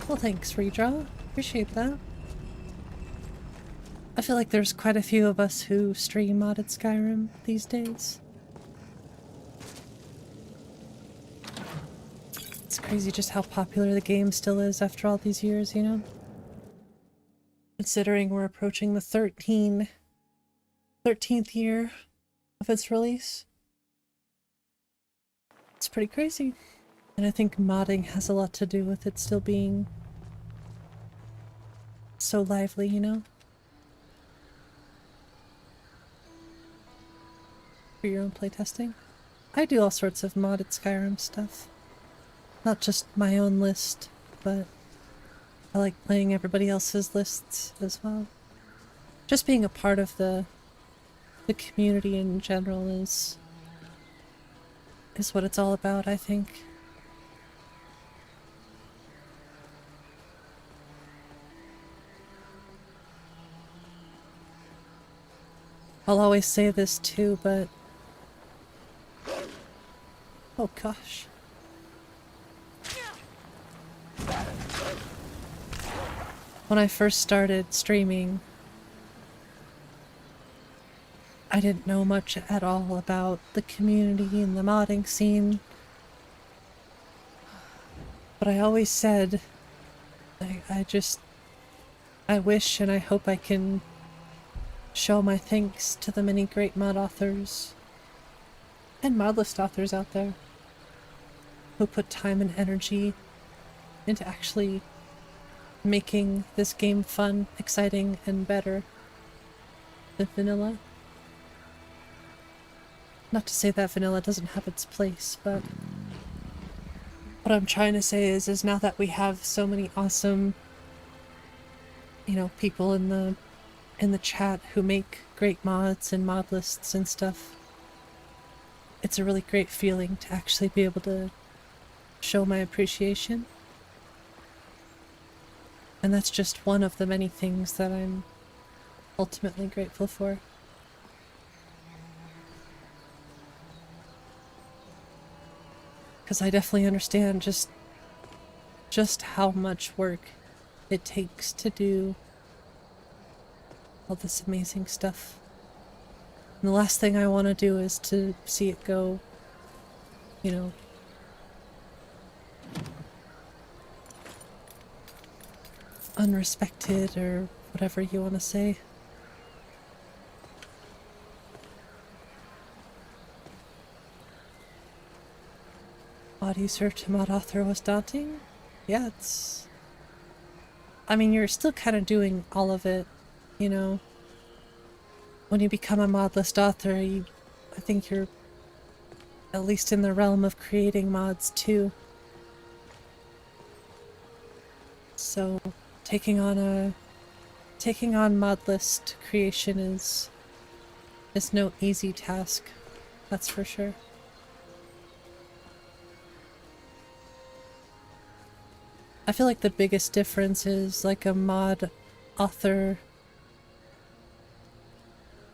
Well, thanks, Redraw. Appreciate that. I feel like there's quite a few of us who stream modded Skyrim these days. It's crazy just how popular the game still is after all these years, you know? Considering we're approaching the 13th year of its release. It's pretty crazy. And I think modding has a lot to do with it still being so lively, you know? For your own playtesting. I do all sorts of modded Skyrim stuff. Not just my own list, but I like playing everybody else's lists as well. Just being a part of the community in general is what it's all about, I think. I'll always say this too, but... oh gosh. When I first started streaming, I didn't know much at all about the community and the modding scene. But I always said, I wish and I hope I can show my thanks to the many great mod authors and mod list authors out there who put time and energy into actually making this game fun, exciting, and better than vanilla. Not to say that vanilla doesn't have its place, but what I'm trying to say is now that we have so many awesome, you know, people in the chat who make great mods and mod lists and stuff, it's a really great feeling to actually be able to show my appreciation. And that's just one of the many things that I'm ultimately grateful for. Because I definitely understand just how much work it takes to do all this amazing stuff. And the last thing I want to do is to see it go, you know, unrespected or whatever you want to say. Mod user to mod author was daunting? Yeah, it's... I mean, you're still kind of doing all of it, you know. When you become a mod list author, I think you're at least in the realm of creating mods too. So taking on mod list creation is no easy task, that's for sure. I feel like the biggest difference is like a mod author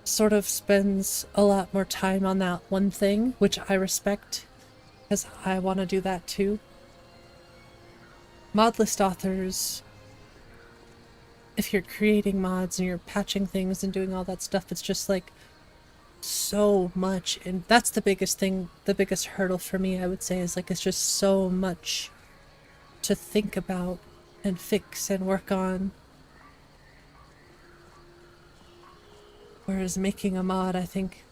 sort of spends a lot more time on that one thing, which I respect, because I want to do that too. Mod list authors, if you're creating mods and you're patching things and doing all that stuff, it's just like so much, and that's the biggest thing, the biggest hurdle for me, I would say, is like it's just so much to think about and fix and work on. Whereas making a mod, I think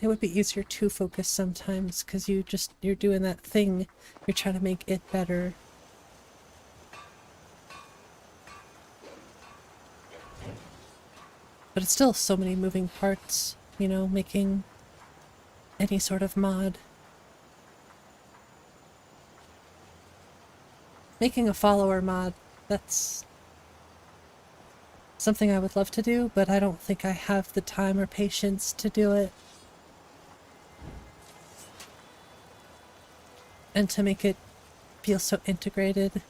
it would be easier to focus sometimes, because you're doing that thing, you're trying to make it better. But it's still so many moving parts, you know, making any sort of mod. Making a follower mod, that's something I would love to do, but I don't think I have the time or patience to do it. And to make it feel so integrated.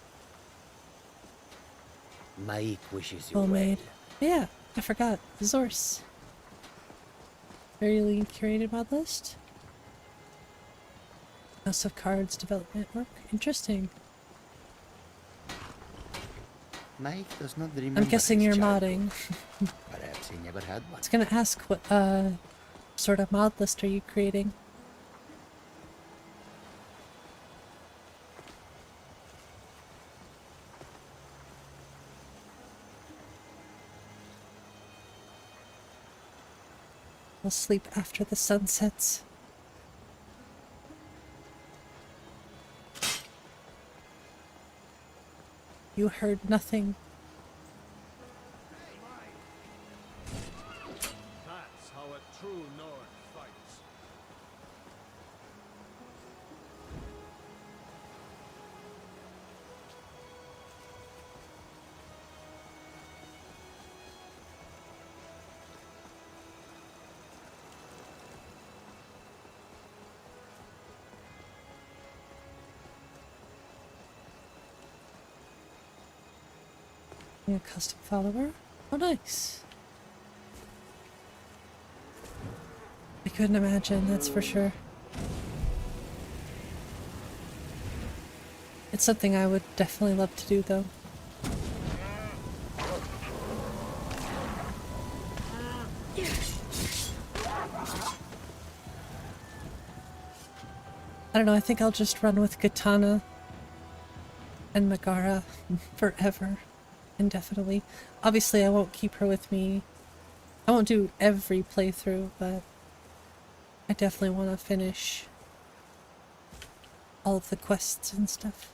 Mike wishes you Well well. made. Yeah, I forgot. Resource. Very lean curated mod list. House of Cards development work. Interesting. Mike does not remember. I'm guessing his you're childhood. modding. Perhaps he never had one. I was gonna ask what sort of mod list are you creating? I'll sleep after the sun sets. You heard nothing. That's how a true Nord fights. You're a custom follower? Oh, nice. I couldn't imagine, that's for sure. It's something I would definitely love to do, though. I don't know, I think I'll just run with Katana and Megara forever. Indefinitely. Obviously, I won't keep her with me. I won't do every playthrough, but I definitely want to finish all of the quests and stuff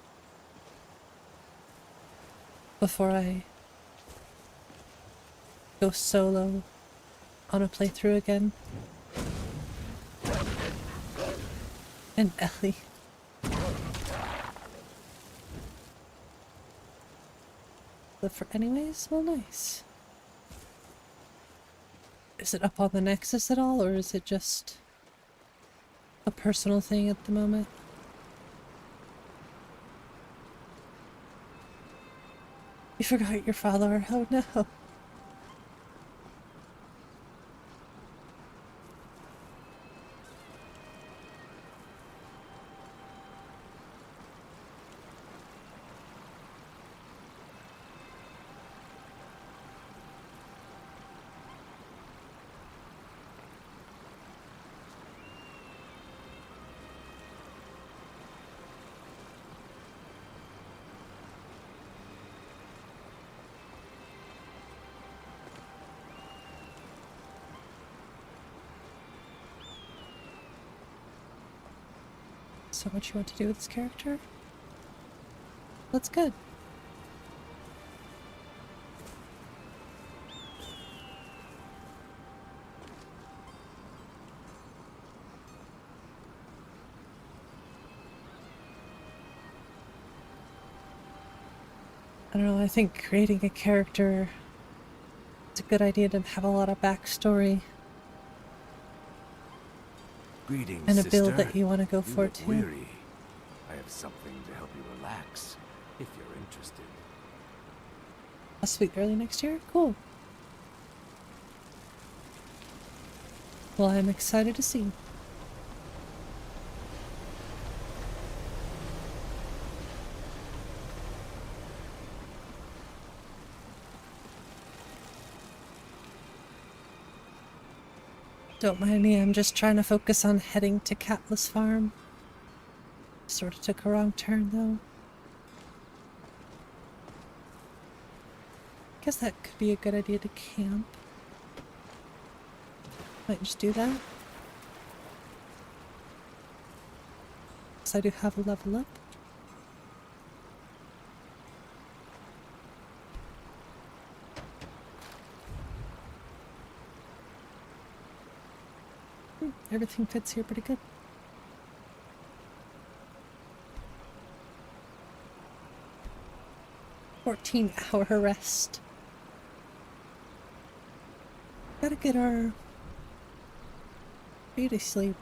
before I go solo on a playthrough again. And Ellie. Live for anyways? Well, nice. Is it up on the Nexus at all, or is it just a personal thing at the moment? You forgot your follower. Oh no. So much you want to do with this character? That's good. I don't know, I think creating a character, it's a good idea to have a lot of backstory. Greetings, And a build sister. that you want to go You for look too. weary. I have something to help you relax, if you're interested. Possibly early next year? Cool. Well, I'm excited to see. Don't mind me, I'm just trying to focus on heading to Catless Farm. Sort of took a wrong turn, though. Guess that could be a good idea to camp. Might just do that. Because I do have a level up. Everything fits here pretty good. 14-hour rest. Gotta get our beauty sleep.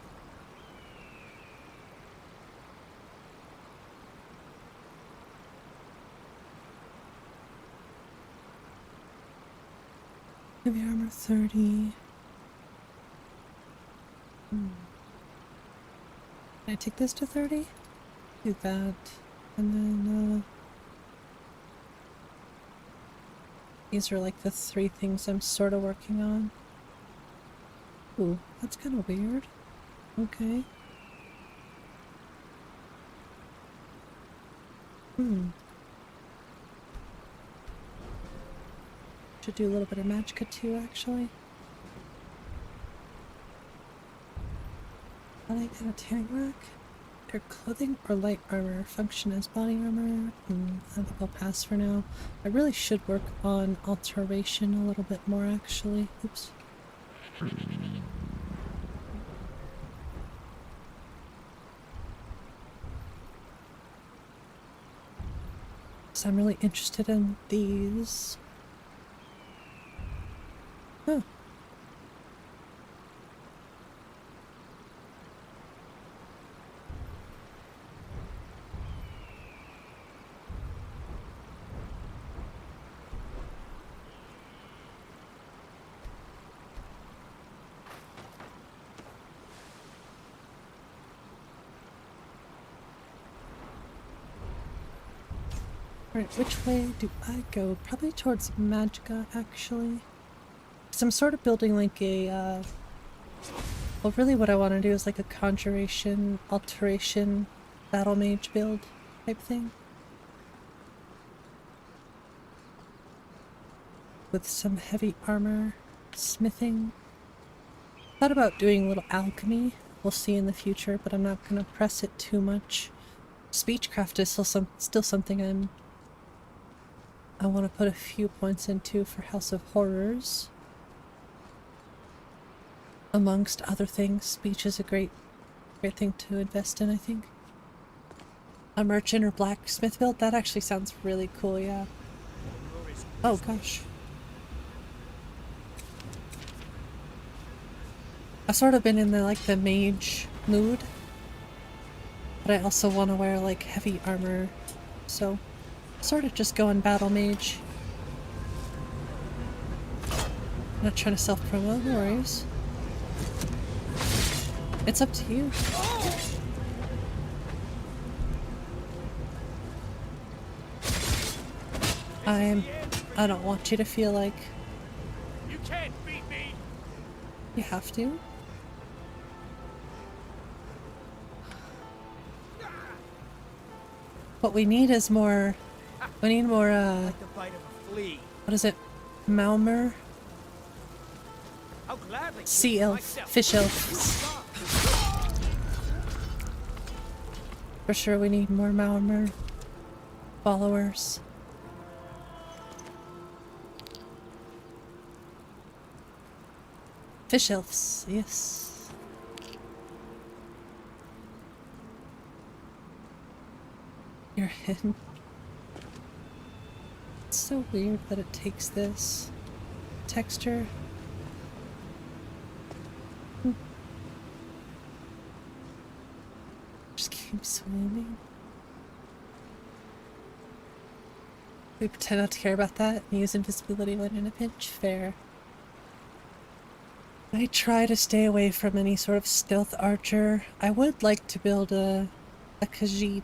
Heavy armor 30. Can I take this to 30? Do that. And then, these are like the 3 things I'm sort of working on. Ooh, that's kind of weird. Okay. Should do a little bit of magicka too, actually. I like a tanning rack. Their clothing or light armor function as body armor. I think I'll pass for now. I really should work on alteration a little bit more, actually. Oops. So I'm really interested in these. Huh. Alright, which way do I go? Probably towards magicka, actually. Because I'm sort of building like a, well, really what I want to do is like a conjuration, alteration, battle mage build type thing. With some heavy armor, smithing. Thought about doing a little alchemy. We'll see in the future, but I'm not going to press it too much. Speechcraft is still something I want to put a few points into for House of Horrors. Amongst other things, speech is a great thing to invest in, I think. A merchant or blacksmith build? That actually sounds really cool, yeah. Oh gosh. I've sort of been in the mage mood. But I also want to wear like heavy armor, so sort of just going battle mage. I'm not trying to self-promote, no worries. It's up to you. I don't want you to feel like You can't beat me. you have to. What we need is more. We need more, Like the bite of a flea. what is it? 𝕊𝕦𝕓𝕤𝕝. I'll gladly Sea elf. myself. Fish elves. For sure we need more 𝕊𝕬𝕝 followers. Fish elves, yes. You're hidden. It's so weird that it takes this texture. Just keep swimming. We pretend not to care about that and use invisibility when in a pinch. Fair. I try to stay away from any sort of stealth archer. I would like to build a 𝕥𝕚𝕤𝕐𝕗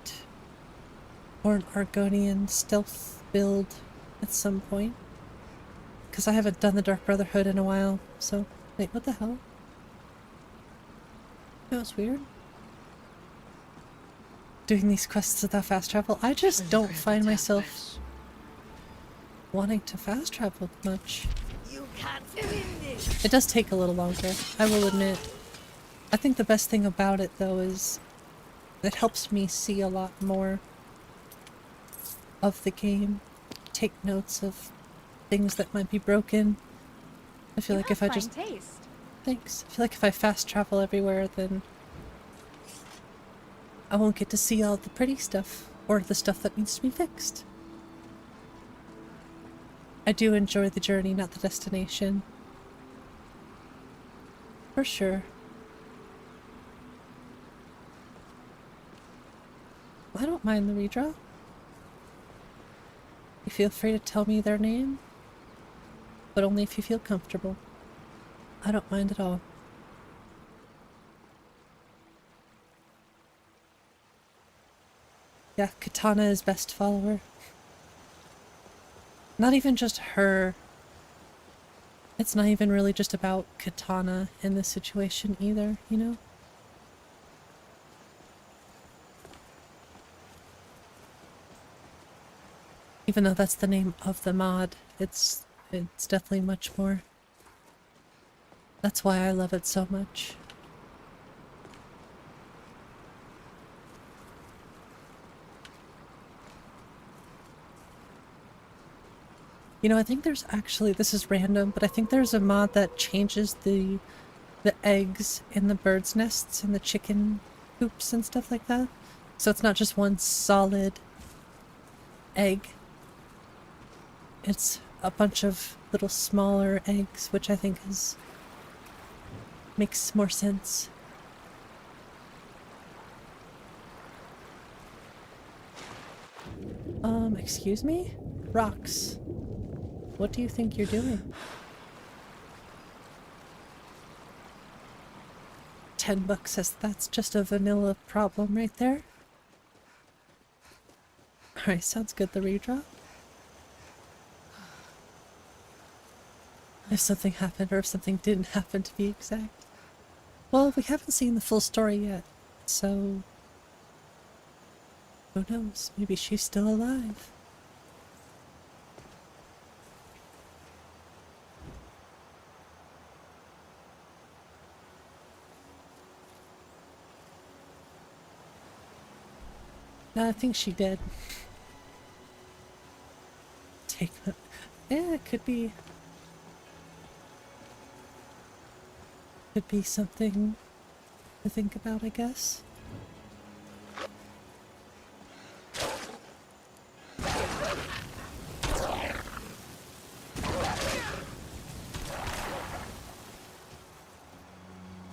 or an Argonian stealth build at some point. Because I haven't done the Dark Brotherhood in a while, so... Wait, what the hell? That was weird. Doing these quests without fast travel, I just don't find myself wanting to fast travel much. You can't win this. It does take a little longer, I will admit. I think the best thing about it, though, is it helps me see a lot more of the game, take notes of things that might be broken. I feel like if I just... taste. Thanks. I feel like if I fast travel everywhere, then I won't get to see all the pretty stuff, or the stuff that needs to be fixed. I do enjoy the journey, not the destination. For sure. I don't mind the redraw. You feel free to tell me their name, but only if you feel comfortable. I don't mind at all. Yeah, Katana is best follower. Not even just her. It's not even really just about Katana in this situation either, you know? Even though that's the name of the mod, it's definitely much more. That's why I love it so much. You know, I think there's actually, this is random, but I think there's a mod that changes the eggs in the birds' nests and the chicken coops and stuff like that. So it's not just one solid egg. It's a bunch of little smaller eggs, which I think makes more sense. Excuse me? Rocks. What do you think you're doing? $10 says that's just a vanilla problem right there. Alright, sounds good, the redraw. If something happened, or if something didn't happen to be exact. Well, we haven't seen the full story yet, so who knows? Maybe she's still alive. No, I think she did. Take that. Yeah, it could be. Could be something to think about, I guess.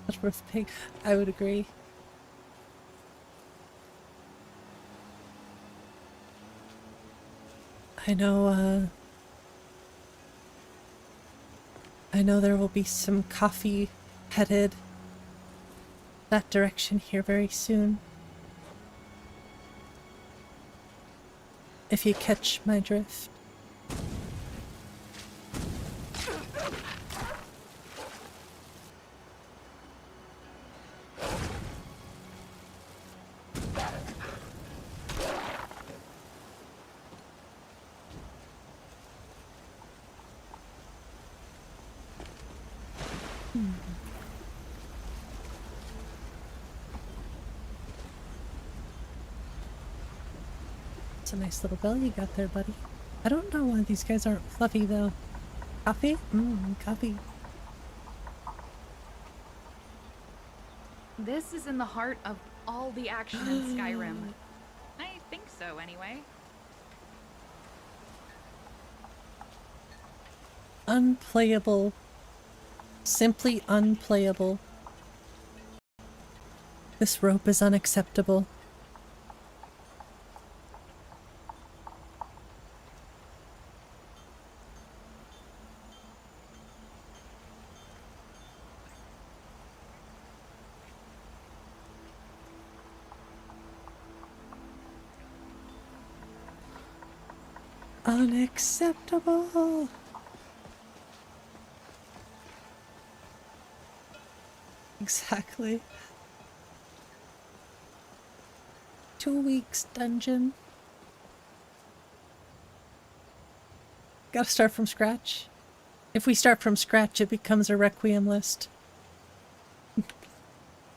That's worth paying. I would agree. I know there will be some coffee headed that direction here very soon. If you catch my drift. It's a nice little bell you got there, buddy. I don't know why these guys aren't fluffy, though. Coffee? Coffee. This is in the heart of all the action in Skyrim. I think so, anyway. Unplayable. Simply unplayable. This rope is unacceptable. Unacceptable. Exactly. 2 weeks dungeon. Gotta start from scratch. If we start from scratch, it becomes a requiem list.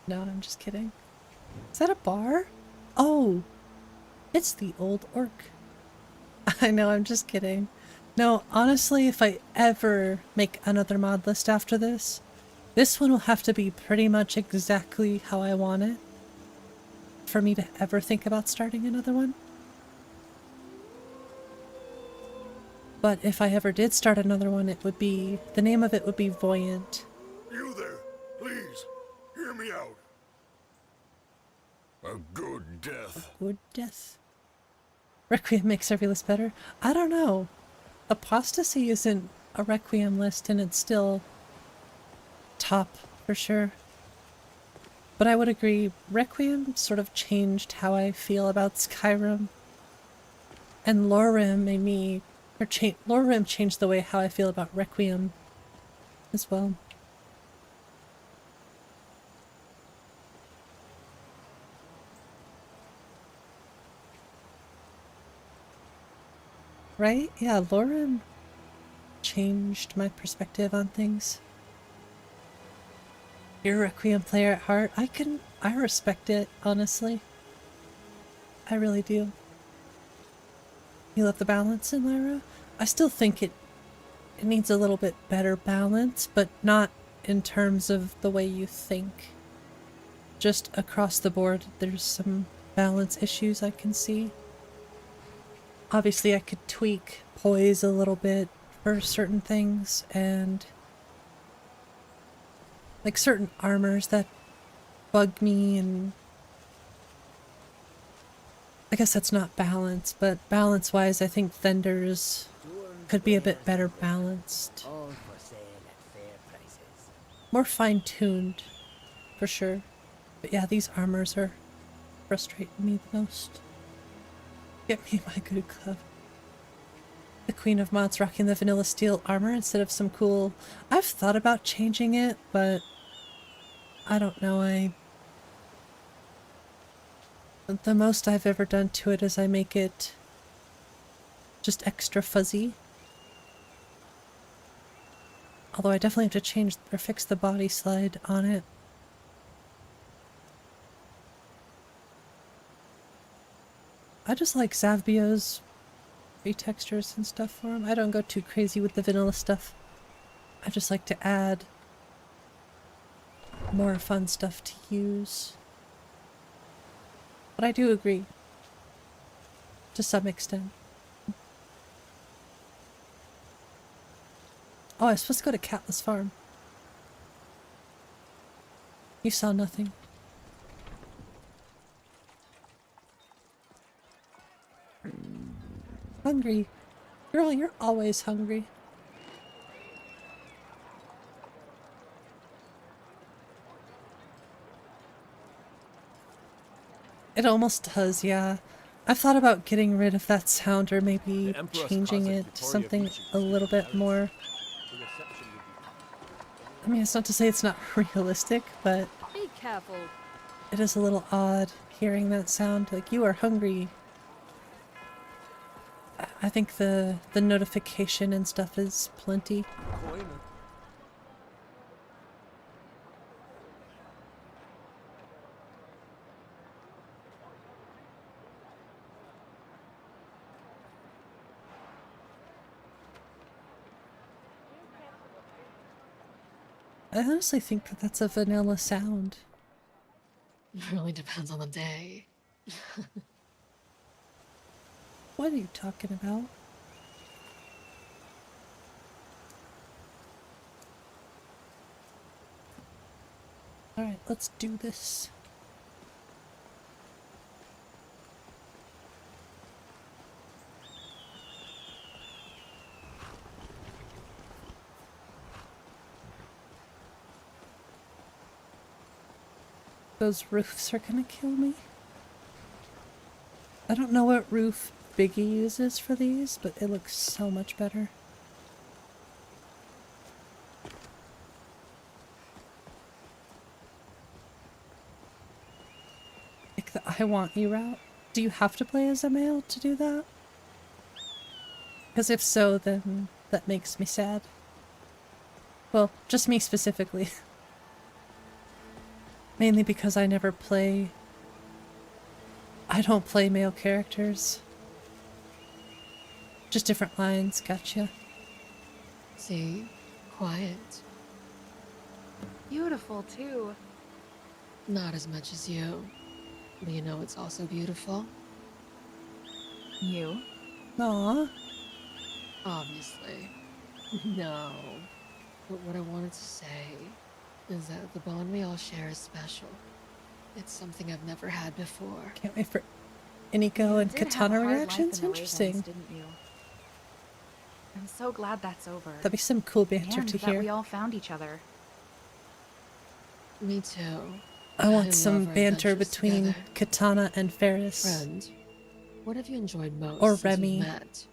No, I'm just kidding. Is that a bar? Oh, it's the old orc. I know, I'm just kidding. No, honestly, if I ever make another mod list after this, this one will have to be pretty much exactly how I want it for me to ever think about starting another one. But if I ever did start another one, it would be, the name of it would be Voyant. You there, please, hear me out. A good death. A good death. Requiem makes every list better. I don't know. Apostasy isn't a Requiem list and it's still top for sure. But I would agree, Requiem sort of changed how I feel about Skyrim. And 𝕊𝕦𝕓𝕤𝕝 made me, or 𝕊𝕦𝕓𝕝 changed the way how I feel about Requiem as well. Right? Yeah, 𝕊𝕦𝕓𝕝 changed my perspective on things. You're a Requiem player at heart. I respect it, honestly. I really do. You love the balance in Lyra? I still think it needs a little bit better balance, but not in terms of the way you think. Just across the board, there's some balance issues I can see. Obviously, I could tweak poise a little bit for certain things, and like certain armors that bug me, and I guess that's not balance, but balance-wise, I think Fender's could be a bit better balanced. All for sale at fair prices. More fine-tuned, for sure. But yeah, these armors are frustrating me the most. Get me my good club. The Queen of Mods rocking the vanilla steel armor instead of some cool... I've thought about changing it, but I don't know, the most I've ever done to it is I make it just extra fuzzy. Although I definitely have to change or fix the body slide on it. I just like Zavbio's retextures and stuff for him. I don't go too crazy with the vanilla stuff. I just like to add more fun stuff to use. But I do agree. To some extent. Oh, I was supposed to go to Catless Farm. You saw nothing. Hungry. Girl, you're always hungry. It almost does, yeah. I've thought about getting rid of that sound or maybe changing it to something a little bit more... I mean, it's not to say it's not realistic, but Be careful. it is a little odd hearing that sound. Like, you are hungry. I think the notification and stuff is plenty. I honestly think that that's a vanilla sound. It really depends on the day. What are you talking about? Alright, let's do this. Those roofs are gonna kill me. I don't know what roof Biggie uses for these, but it looks so much better. Like the I want you route. Do you have to play as a male to do that? Because if so, then that makes me sad. Well, just me specifically. Mainly because I never play... I don't play male characters. Just different lines, gotcha. See? Quiet. Beautiful, too. Not as much as you. But you know it's also beautiful. You? Aww. Obviously. No. But what I wanted to say is that the bond we all share is special. It's something I've never had before. Can't wait for Iniko and You did have a Katana hard life reactions. in the Interesting. Ravens, didn't you? I'm so glad that's over. That'd be some cool banter and to that hear. we all found each other. Me too. I want love some our banter adventures between together. Katana and Ferris. Friend, what have you enjoyed most Or since we've Remy. met?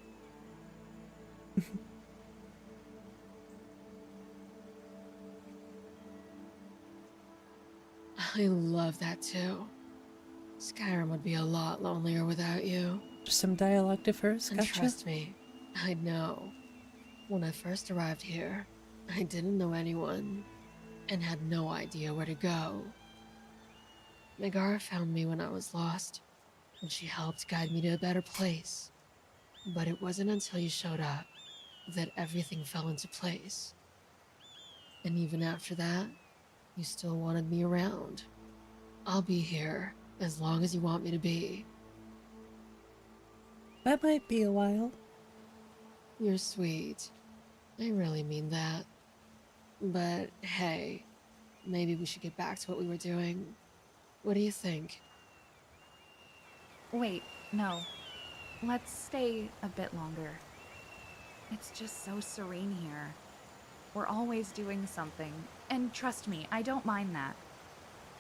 I love that too. Skyrim would be a lot lonelier without you. Just some dialogue differs. And Gotcha. trust me, I know. When I first arrived here, I didn't know anyone and had no idea where to go. Megara found me when I was lost, and she helped guide me to a better place. But it wasn't until you showed up that everything fell into place. And even after that, you still wanted me around. I'll be here as long as you want me to be. That might be a while. You're sweet. I really mean that. But hey, maybe we should get back to what we were doing. What do you think? Wait, no. Let's stay a bit longer. It's just so serene here. We're always doing something. And trust me, I don't mind that.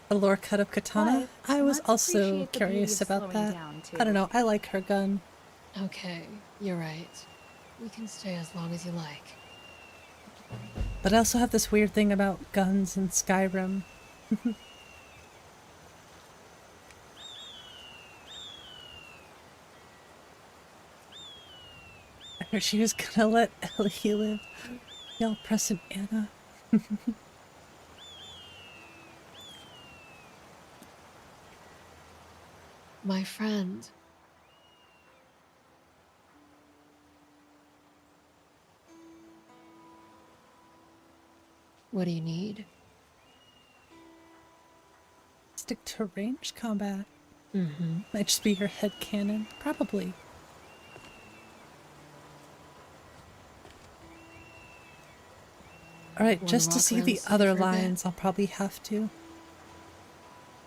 A lore cut of Katana? I was let's also appreciate the beauty curious of about slowing that. down, too. I don't know, I like her gun. Okay, you're right. We can stay as long as you like. But I also have this weird thing about guns in Skyrim. I heard she was gonna let Ellie live. Y'all pressing Anna. My friend. What do you need? Stick to ranged combat. Mm-hmm. Might just be your head cannon. Probably. Alright, Wanna just to walk see around the the city other for a bit? lines, I'll probably have to.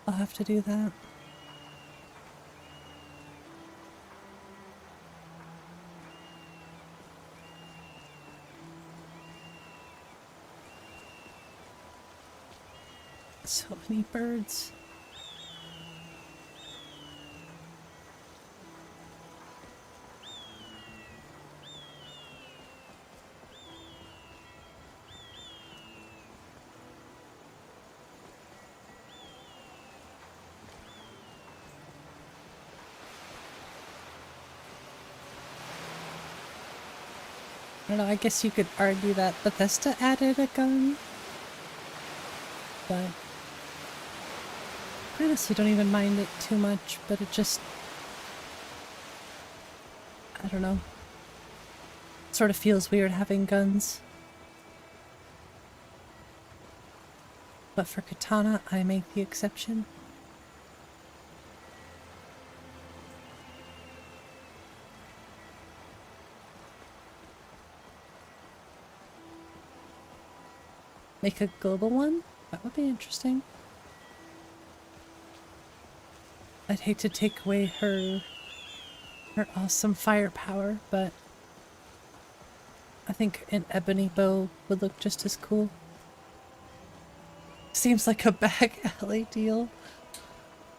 I'll have to do that. So many birds. I don't know, I guess you could argue that Bethesda added a gun. But I honestly don't even mind it too much, but it just, I don't know. It sort of feels weird having guns. But for Katana, I make the exception. Make a global one? That would be interesting. I'd hate to take away her awesome firepower, but I think an ebony bow would look just as cool. Seems like a back alley deal.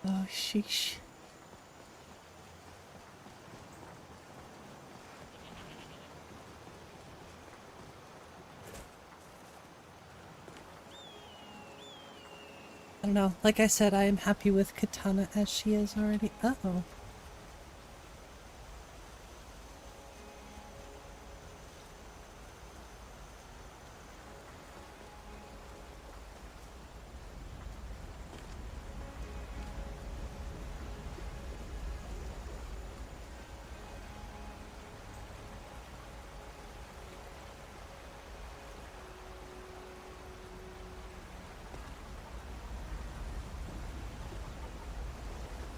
Oh, sheesh. I don't know. Like I said, I am happy with Katana as she is already. Uh-oh.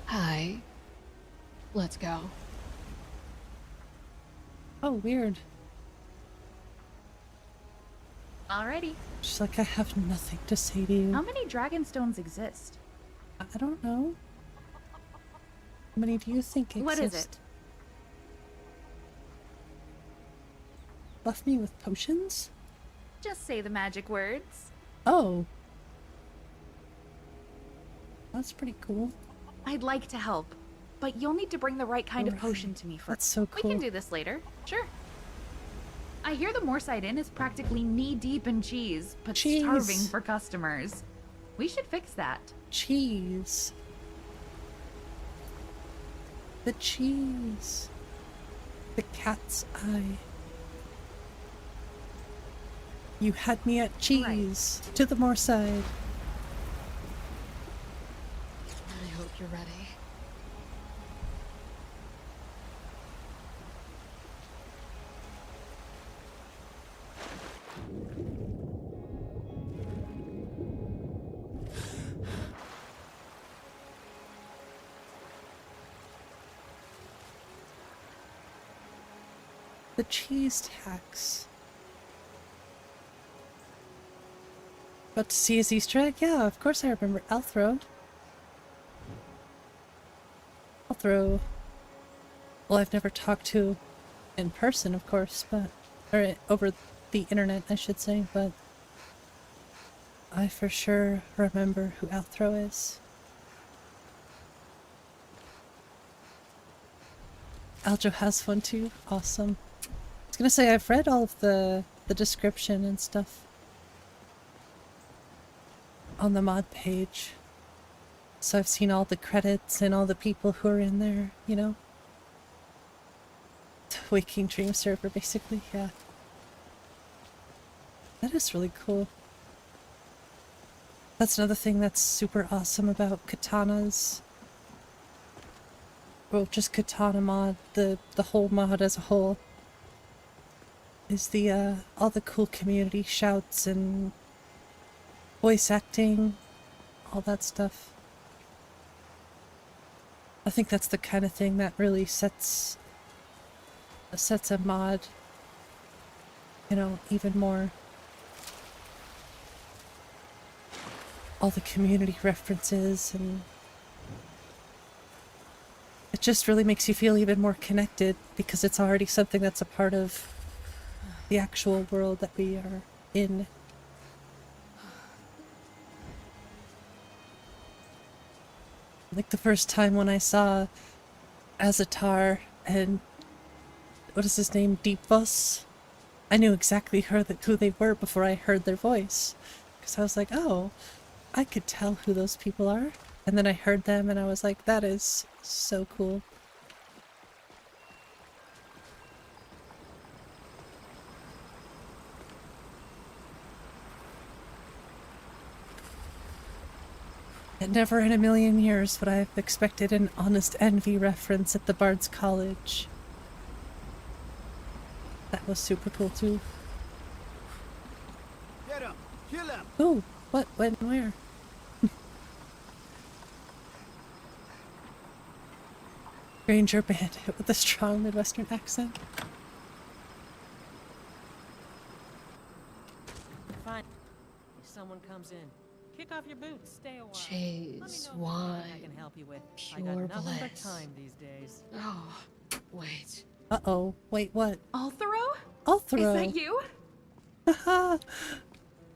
Hi. Let's go. Oh, weird. Alrighty. She's like, I have nothing to say to you. How many dragon stones exist? I don't know. How many do you think exist? What is it? Buff me with potions? Just say the magic words. Oh. That's pretty cool. I'd like to help, but you'll need to bring the right kind of potion to me first. That's so cool. We can do this later. Sure. I hear the Moorside Inn is practically knee-deep in cheese, but starving for customers. We should fix that. Cheese. The cheese. The cat's eye. You had me at cheese. Right. To the Moorside. I hope you're ready. The cheese tax. About to see his Easter egg? Yeah, of course I remember 𝕊𝕠𝕞𝕚. 𝕊𝕠𝕠. Well, I've never talked to in person, of course, but... or over the internet, I should say, but... I for sure remember who 𝕊𝕠𝕠 is. Aljo has one too. Awesome. I was gonna say, I've read all of the description and stuff on the mod page. So I've seen all the credits and all the people who are in there, you know? The Waking Dream server, basically, yeah. That is really cool. That's another thing that's super awesome about katanas. Well, just katana mod, the whole mod as a whole. Is the, all the cool community shouts and voice acting, all that stuff. I think that's the kind of thing that really sets a mod, you know, even more. All the community references, and it just really makes you feel even more connected because it's already something that's a part of the actual world that we are in. Like the first time when I saw Azatar and what is his name, 𝕃𝕚𝕚𝕚, I knew exactly who they were before I heard their voice. Because I was like, oh, I could tell who those people are. And then I heard them and I was like, that is so cool. And never in a million years would I have expected an Honest Envy reference at the Bard's College. That was super cool too. Get him! Kill him! Ooh, what, when, where? Ranger Bandit with a strong Midwestern accent. Fine. If someone comes in, kick off your boots, stay a while. Cheese, wine, I can help you with. I pure got nothing but bliss. time these days. Oh, wait. Uh-oh, wait, what? 𝕊𝕠𝕠𝕚? 𝕊𝕠𝕠𝕚. Is that you? Haha.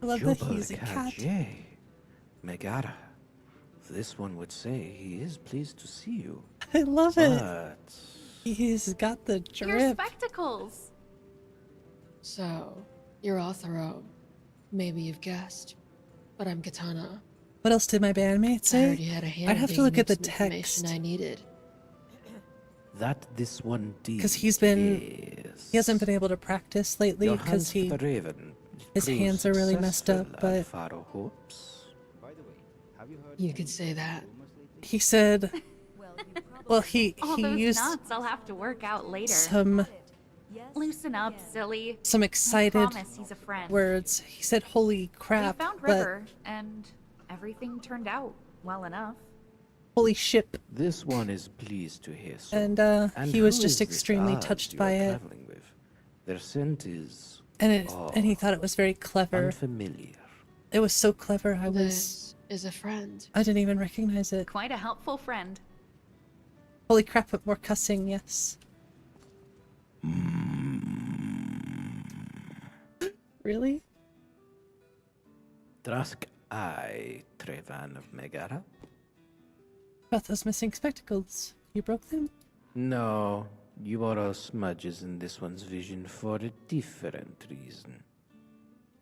I love that he's a cat. 𝕊𝕦𝕓𝕤𝕗. This one would say he is pleased to see you. I love it. But He's got the Your drip. spectacles. So, you're 𝕊𝕠𝕠𝕚. Maybe you've guessed, but I'm Katana. What else did my bandmate I say? heard you had a hand I'd have to digging look at up the some information text. I needed. that this one deeds. Because he hasn't been able to practice lately Your because hand Raven his proved hands are really messed up, successful but at Faro hopes. You could say that. he said, well, he All those used nuts I'll have to work out later. some Loosen up, silly. excited I promise he's a friend. words. He said, holy crap, We found but River, and everything turned out well enough. holy ship. This one is pleased to hear so. And he who was is just this extremely Ard touched you by are it. traveling with? Their scent is and he thought it was very clever. Unfamiliar. It was so clever. This is a friend. I didn't even recognize it. Quite a helpful friend. Holy crap! But more cussing. Yes. Really? 𝕊𝕦𝕓𝕤𝕗 Trevan of Megara? About those missing spectacles. You broke them? No, you are all smudges in this one's vision for a different reason.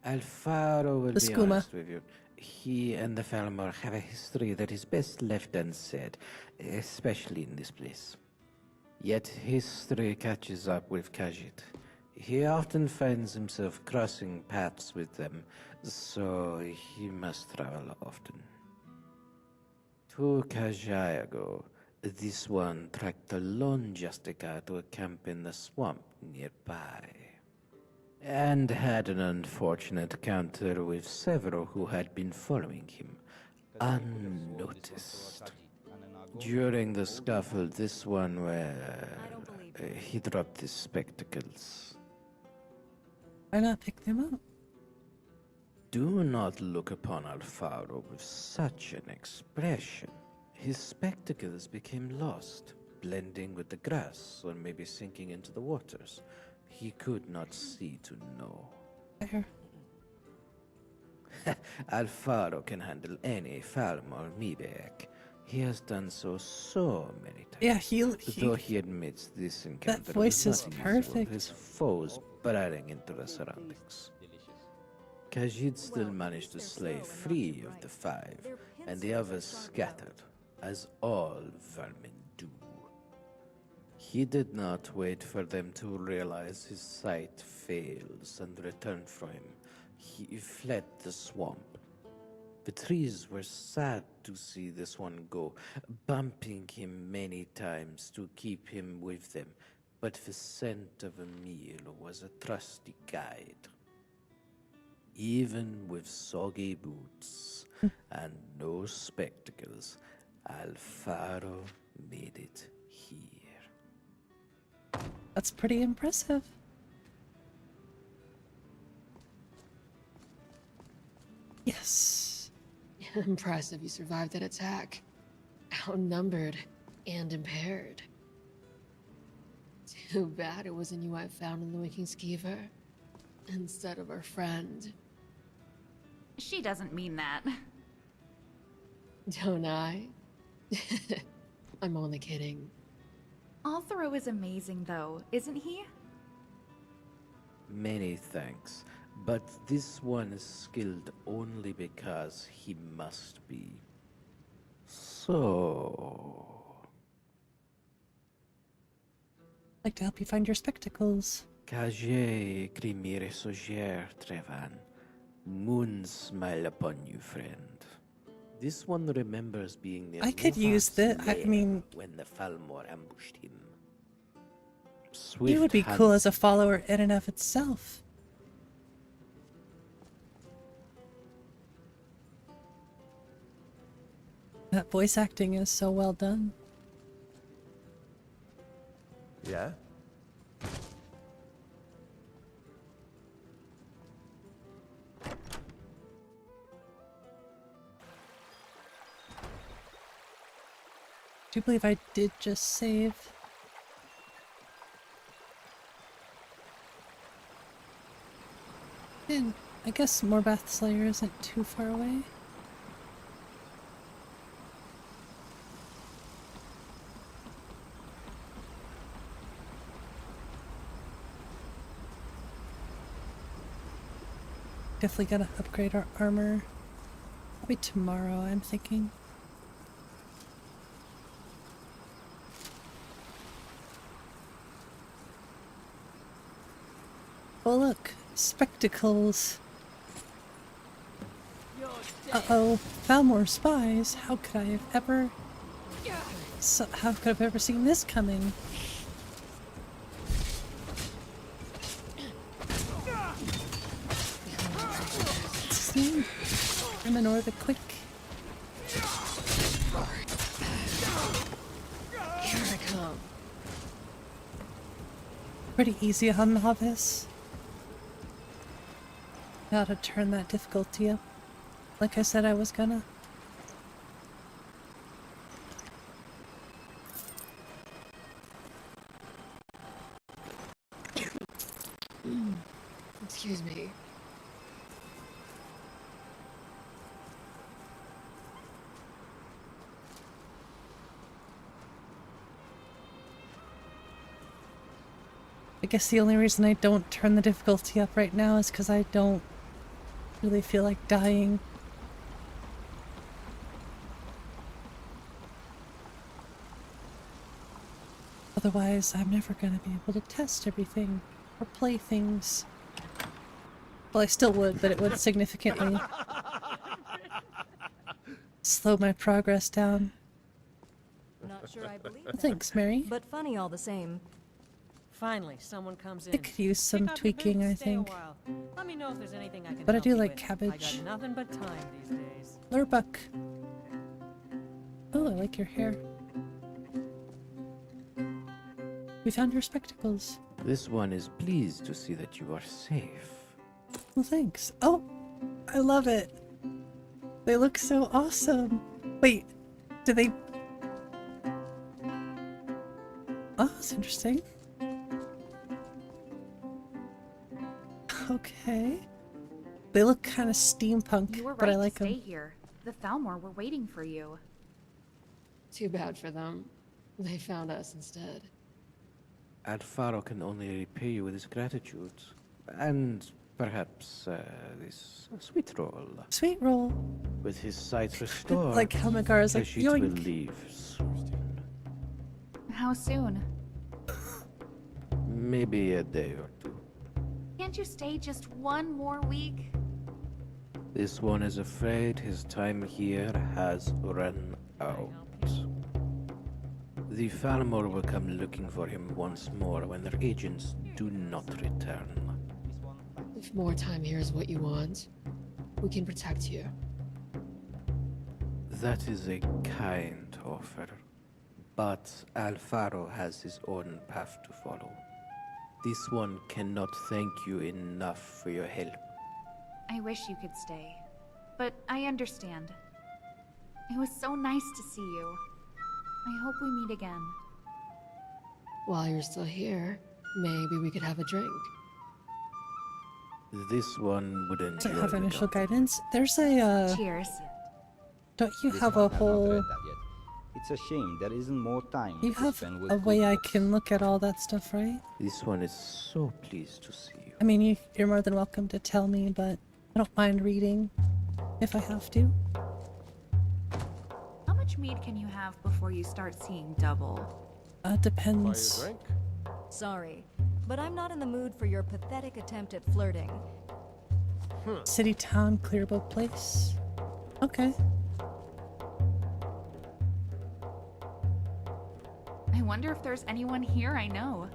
Alfaro will be honest with you. He and the Falmor have a history that is best left unsaid, especially in this place. Yet history catches up with Khajiit. He often finds himself crossing paths with them, so he must travel often. 2 Khajiit ago, this one tracked a lone Justica to a camp in the swamp nearby, and had an unfortunate encounter with several who had been following him, unnoticed. During the scuffle, this one he dropped his spectacles. Why not pick them up? Do not look upon Alfaro with such an expression. His spectacles became lost, blending with the grass, or maybe sinking into the waters. He could not see to know. Fair. Alfaro can handle any Falmor 𝕤𝕤𝕝. He has done so many times. Yeah, Though he admits this encounter that voice was is not perfect. usual, his foes barring into the surroundings. Khajiit still managed to slay 3 of the 5, and the others scattered, as all vermin do. He did not wait for them to realize his sight fails and return for him. He fled the swamp. The trees were sad to see this one go, bumping him many times to keep him with them, but the scent of a meal was a trusty guide. Even with soggy boots and no spectacles, Alfaro made it here. That's pretty impressive. Yes. Impressive you survived that attack. Outnumbered and impaired. Too bad it wasn't you I found in the 𝕤𝕤𝕝𝕝 instead of our friend. She doesn't mean that. Don't I? I'm only kidding. Altharo is amazing though, isn't he? Many thanks, but this one is skilled only because he must be. So... I'd like to help you find your spectacles. 𝕤𝕤𝕝𝕝 Trevan. Moon smile upon you, friend. This one remembers being near I could use that. I mean, when the Falmor ambushed him. He would be cool as a follower in and of itself. That voice acting is so well done. Yeah? Do you believe I did just save? And I guess Morbath Slayer isn't too far away. Definitely gotta upgrade our armor. Probably tomorrow, I'm thinking. Oh look, spectacles. Uh-oh, Falmor spies. How could I have ever... how could I have ever seen this coming? What's his name? 𝕊𝕦𝕓𝕝𝕝 the Quick. Here I come. Pretty easy on novice. Gotta turn that difficulty up. Like I said I was gonna. Excuse me. I guess the only reason I don't turn the difficulty up right now is because I don't really feel like dying. Otherwise, I'm never going to be able to test everything or play things. Well, I still would, but it would significantly slow my progress down. Not sure I believe Well, that. thanks, Mary. But funny all the same. Finally, someone comes in. It could use some Pick up your tweaking, boots, I stay a think. while. Let me know if there's anything I can But I help do you like with. cabbage. I got nothing but time these days. Lurbuck. Oh, I like your hair. We found your spectacles. This one is pleased to see that you are safe. Well, thanks. Oh, I love it. They look so awesome. Wait, do they... Oh, that's interesting. Okay. They look kind of steampunk, You were but right I like to stay them. here. The Thalmor were waiting for you. Too bad for them. They found us instead. Alfaro can only repay you with his gratitude. And perhaps this sweet roll. Sweet roll. With his sight restored, Like how Megara's like, Kashyyyk will yoink. leave soon. How soon? Maybe a day or two. Can't you stay just one more week? This one is afraid his time here has run out. The Thalmor will come looking for him once more when their agents do not return. If more time here is what you want, we can protect you. That is a kind offer, but Alfaro has his own path to follow. This one cannot thank you enough for your help. I wish you could stay, but I understand. It was so nice to see you. I hope we meet again. While you're still here, maybe we could have a drink. This one wouldn't Does it have initial guidance? There's a, Cheers. Don't you have a whole... It's a shame there isn't more time You to have spend with a way good I books. can look at all that stuff, right? This one is so pleased to see you. I mean, you're more than welcome to tell me, but I don't mind reading if I have to. How much mead can you have before you start seeing double? Depends. Sorry, but I'm not in the mood for your pathetic attempt at flirting. City, town, Clearboat Place. Okay. I wonder if there's anyone here I know.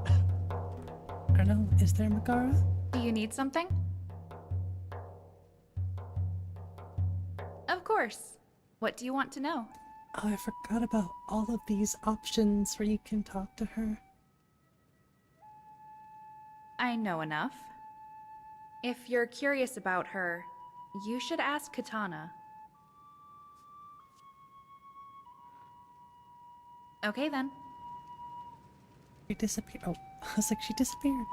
I don't know. Is there Megara? Do you need something? Of course. What do you want to know? Oh, I forgot about all of these options where you can talk to her. I know enough. If you're curious about her, you should ask Katana. Okay then. She disappeared. Oh, I was like, she disappeared.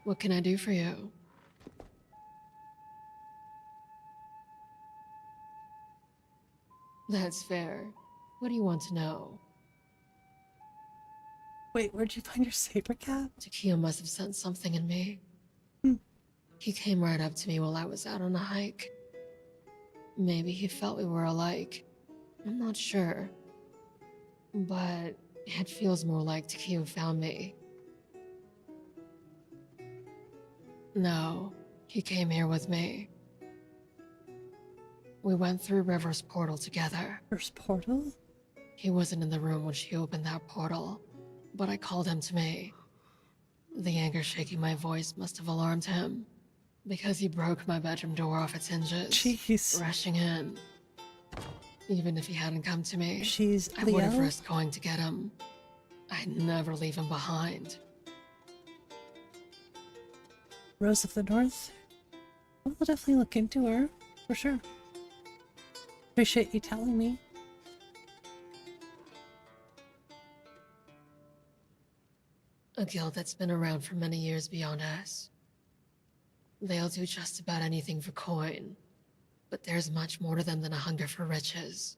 What can I do for you? That's fair. What do you want to know? Wait, where'd you find your saber cap? Takeo must have sensed something in me. He came right up to me while I was out on a hike. Maybe he felt we were alike. I'm not sure. But it feels more like Takeo found me. No, he came here with me. We went through River's portal together. River's portal? He wasn't in the room when she opened that portal, but I called him to me. The anger shaking my voice must have alarmed him, because he broke my bedroom door off its hinges, Jeez. rushing in. Even if he hadn't come to me, She's I would have Leo? risked going to get him. I'd never leave him behind. Rose of the North? We'll definitely look into her, for sure. Appreciate you telling me. A guild that's been around for many years beyond us. They'll do just about anything for coin, but there's much more to them than a hunger for riches.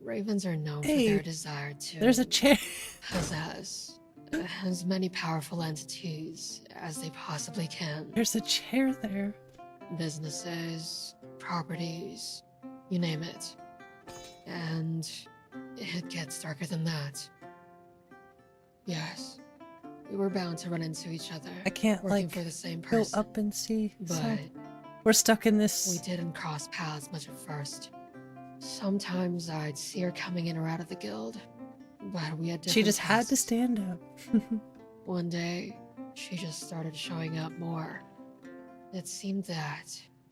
Ravens are known for their desire to there's a chair. possess as many powerful entities as they possibly can. There's a chair there. Businesses, properties, you name it. And it gets darker than that. Yes, we were bound to run into each other. I can't working for the same go person. up and see. But so we're stuck in this. we didn't cross paths much at first. Sometimes I'd see her coming in or out of the guild, but we had different She just had to tasks. stand up. One day, she just started showing up more. It seemed that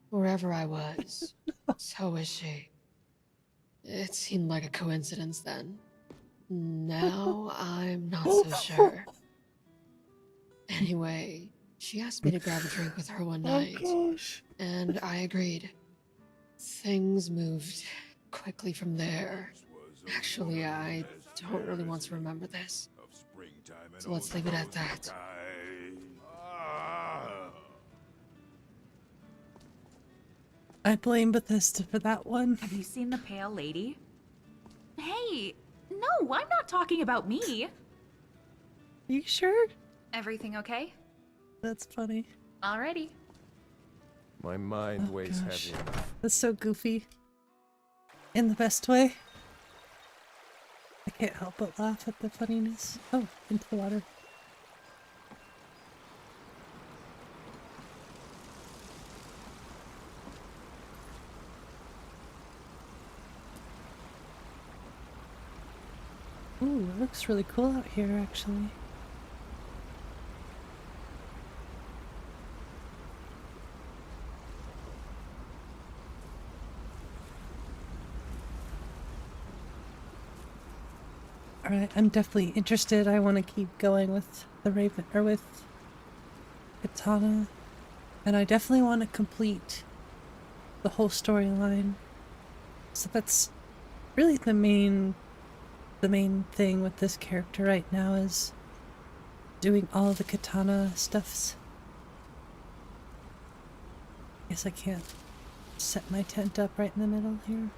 wherever I was, so was she. It seemed like a coincidence then. Now I'm not so sure. Anyway, she asked me to grab a drink with her one night, and I agreed. Things moved quickly from there. Actually, I don't really want to remember this. So let's leave it at that. I blame Bethesda for that one. Have you seen the pale lady? Hey, no, I'm not talking about me. You sure? Everything okay? That's funny. Alrighty. My mind weighs gosh. heavy. That's so goofy. In the best way. I can't help but laugh at the funniness. Oh, into the water. Ooh, it looks really cool out here, actually. Alright, I'm definitely interested. I want to keep going with the Raven, or with Katana. And I definitely want to complete the whole storyline. So that's really the main thing with this character right now, is doing all the Katana stuffs. Guess I can't set my tent up right in the middle here.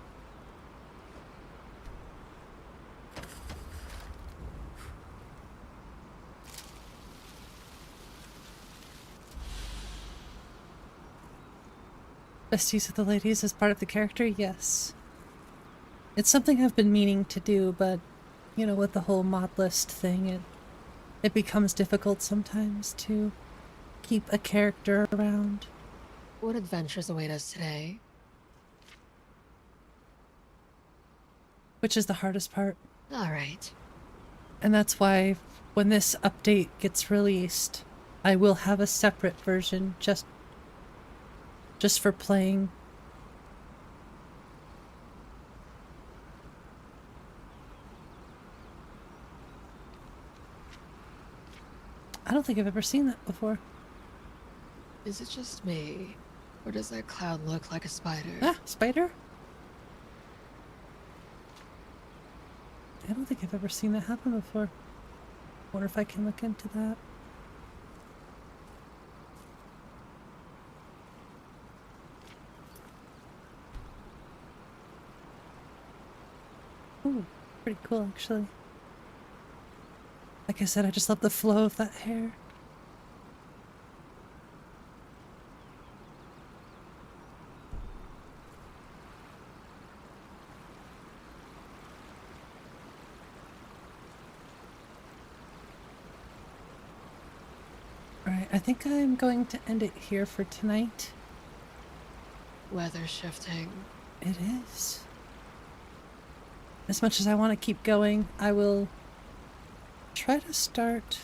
Besties with the ladies as part of the character? Yes. It's something I've been meaning to do, but, you know, with the whole mod list thing, it becomes difficult sometimes to keep a character around. What adventures await us today? Which is the hardest part. Alright. And that's why when this update gets released, I will have a separate version just for playing. I don't think I've ever seen that before. Is it just me? Or does that cloud look like a spider? Ah, spider? I don't think I've ever seen that happen before. Wonder if I can look into that. Ooh, pretty cool actually. Like I said, I just love the flow of that hair. Alright, I think I'm going to end it here for tonight. Weather shifting. It is. As much as I want to keep going, I will try to start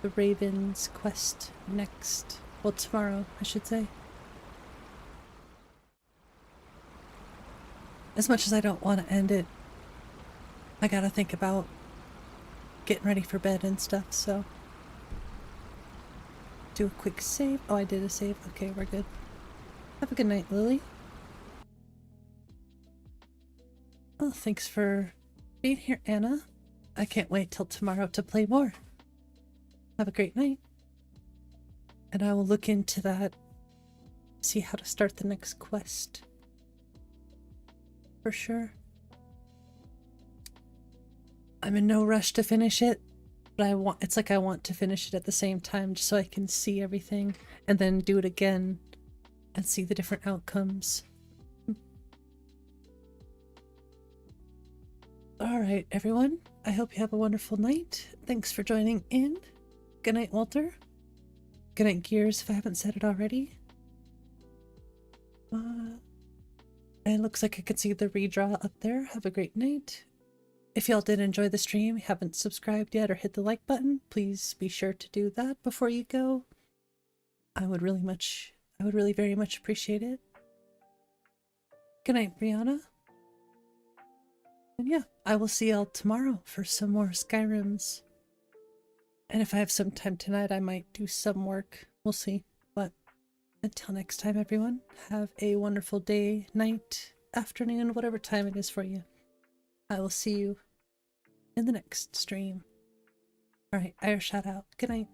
the Raven's quest next. Well, tomorrow, I should say. As much as I don't want to end it, I gotta think about getting ready for bed and stuff, so do a quick save. Oh, I did a save. Okay, we're good. Have a good night, Lily. Oh, thanks for being here, Anna. I can't wait till tomorrow to play more. Have a great night. And I will look into that, see how to start the next quest. For sure. I'm in no rush to finish it, but it's like I want to finish it at the same time just so I can see everything and then do it again and see the different outcomes. Alright, everyone. I hope you have a wonderful night. Thanks for joining in. Good night, Walter. Good night, Gears, if I haven't said it already. And it looks like I can see the redraw up there. Have a great night. If y'all did enjoy the stream, haven't subscribed yet or hit the like button, please be sure to do that before you go. I would really very much appreciate it. Good night, Brianna. And yeah, I will see y'all tomorrow for some more Skyrims. And if I have some time tonight, I might do some work. We'll see. But until next time, everyone, have a wonderful day, night, afternoon, whatever time it is for you. I will see you in the next stream. Alright, Irish shout out. Good night.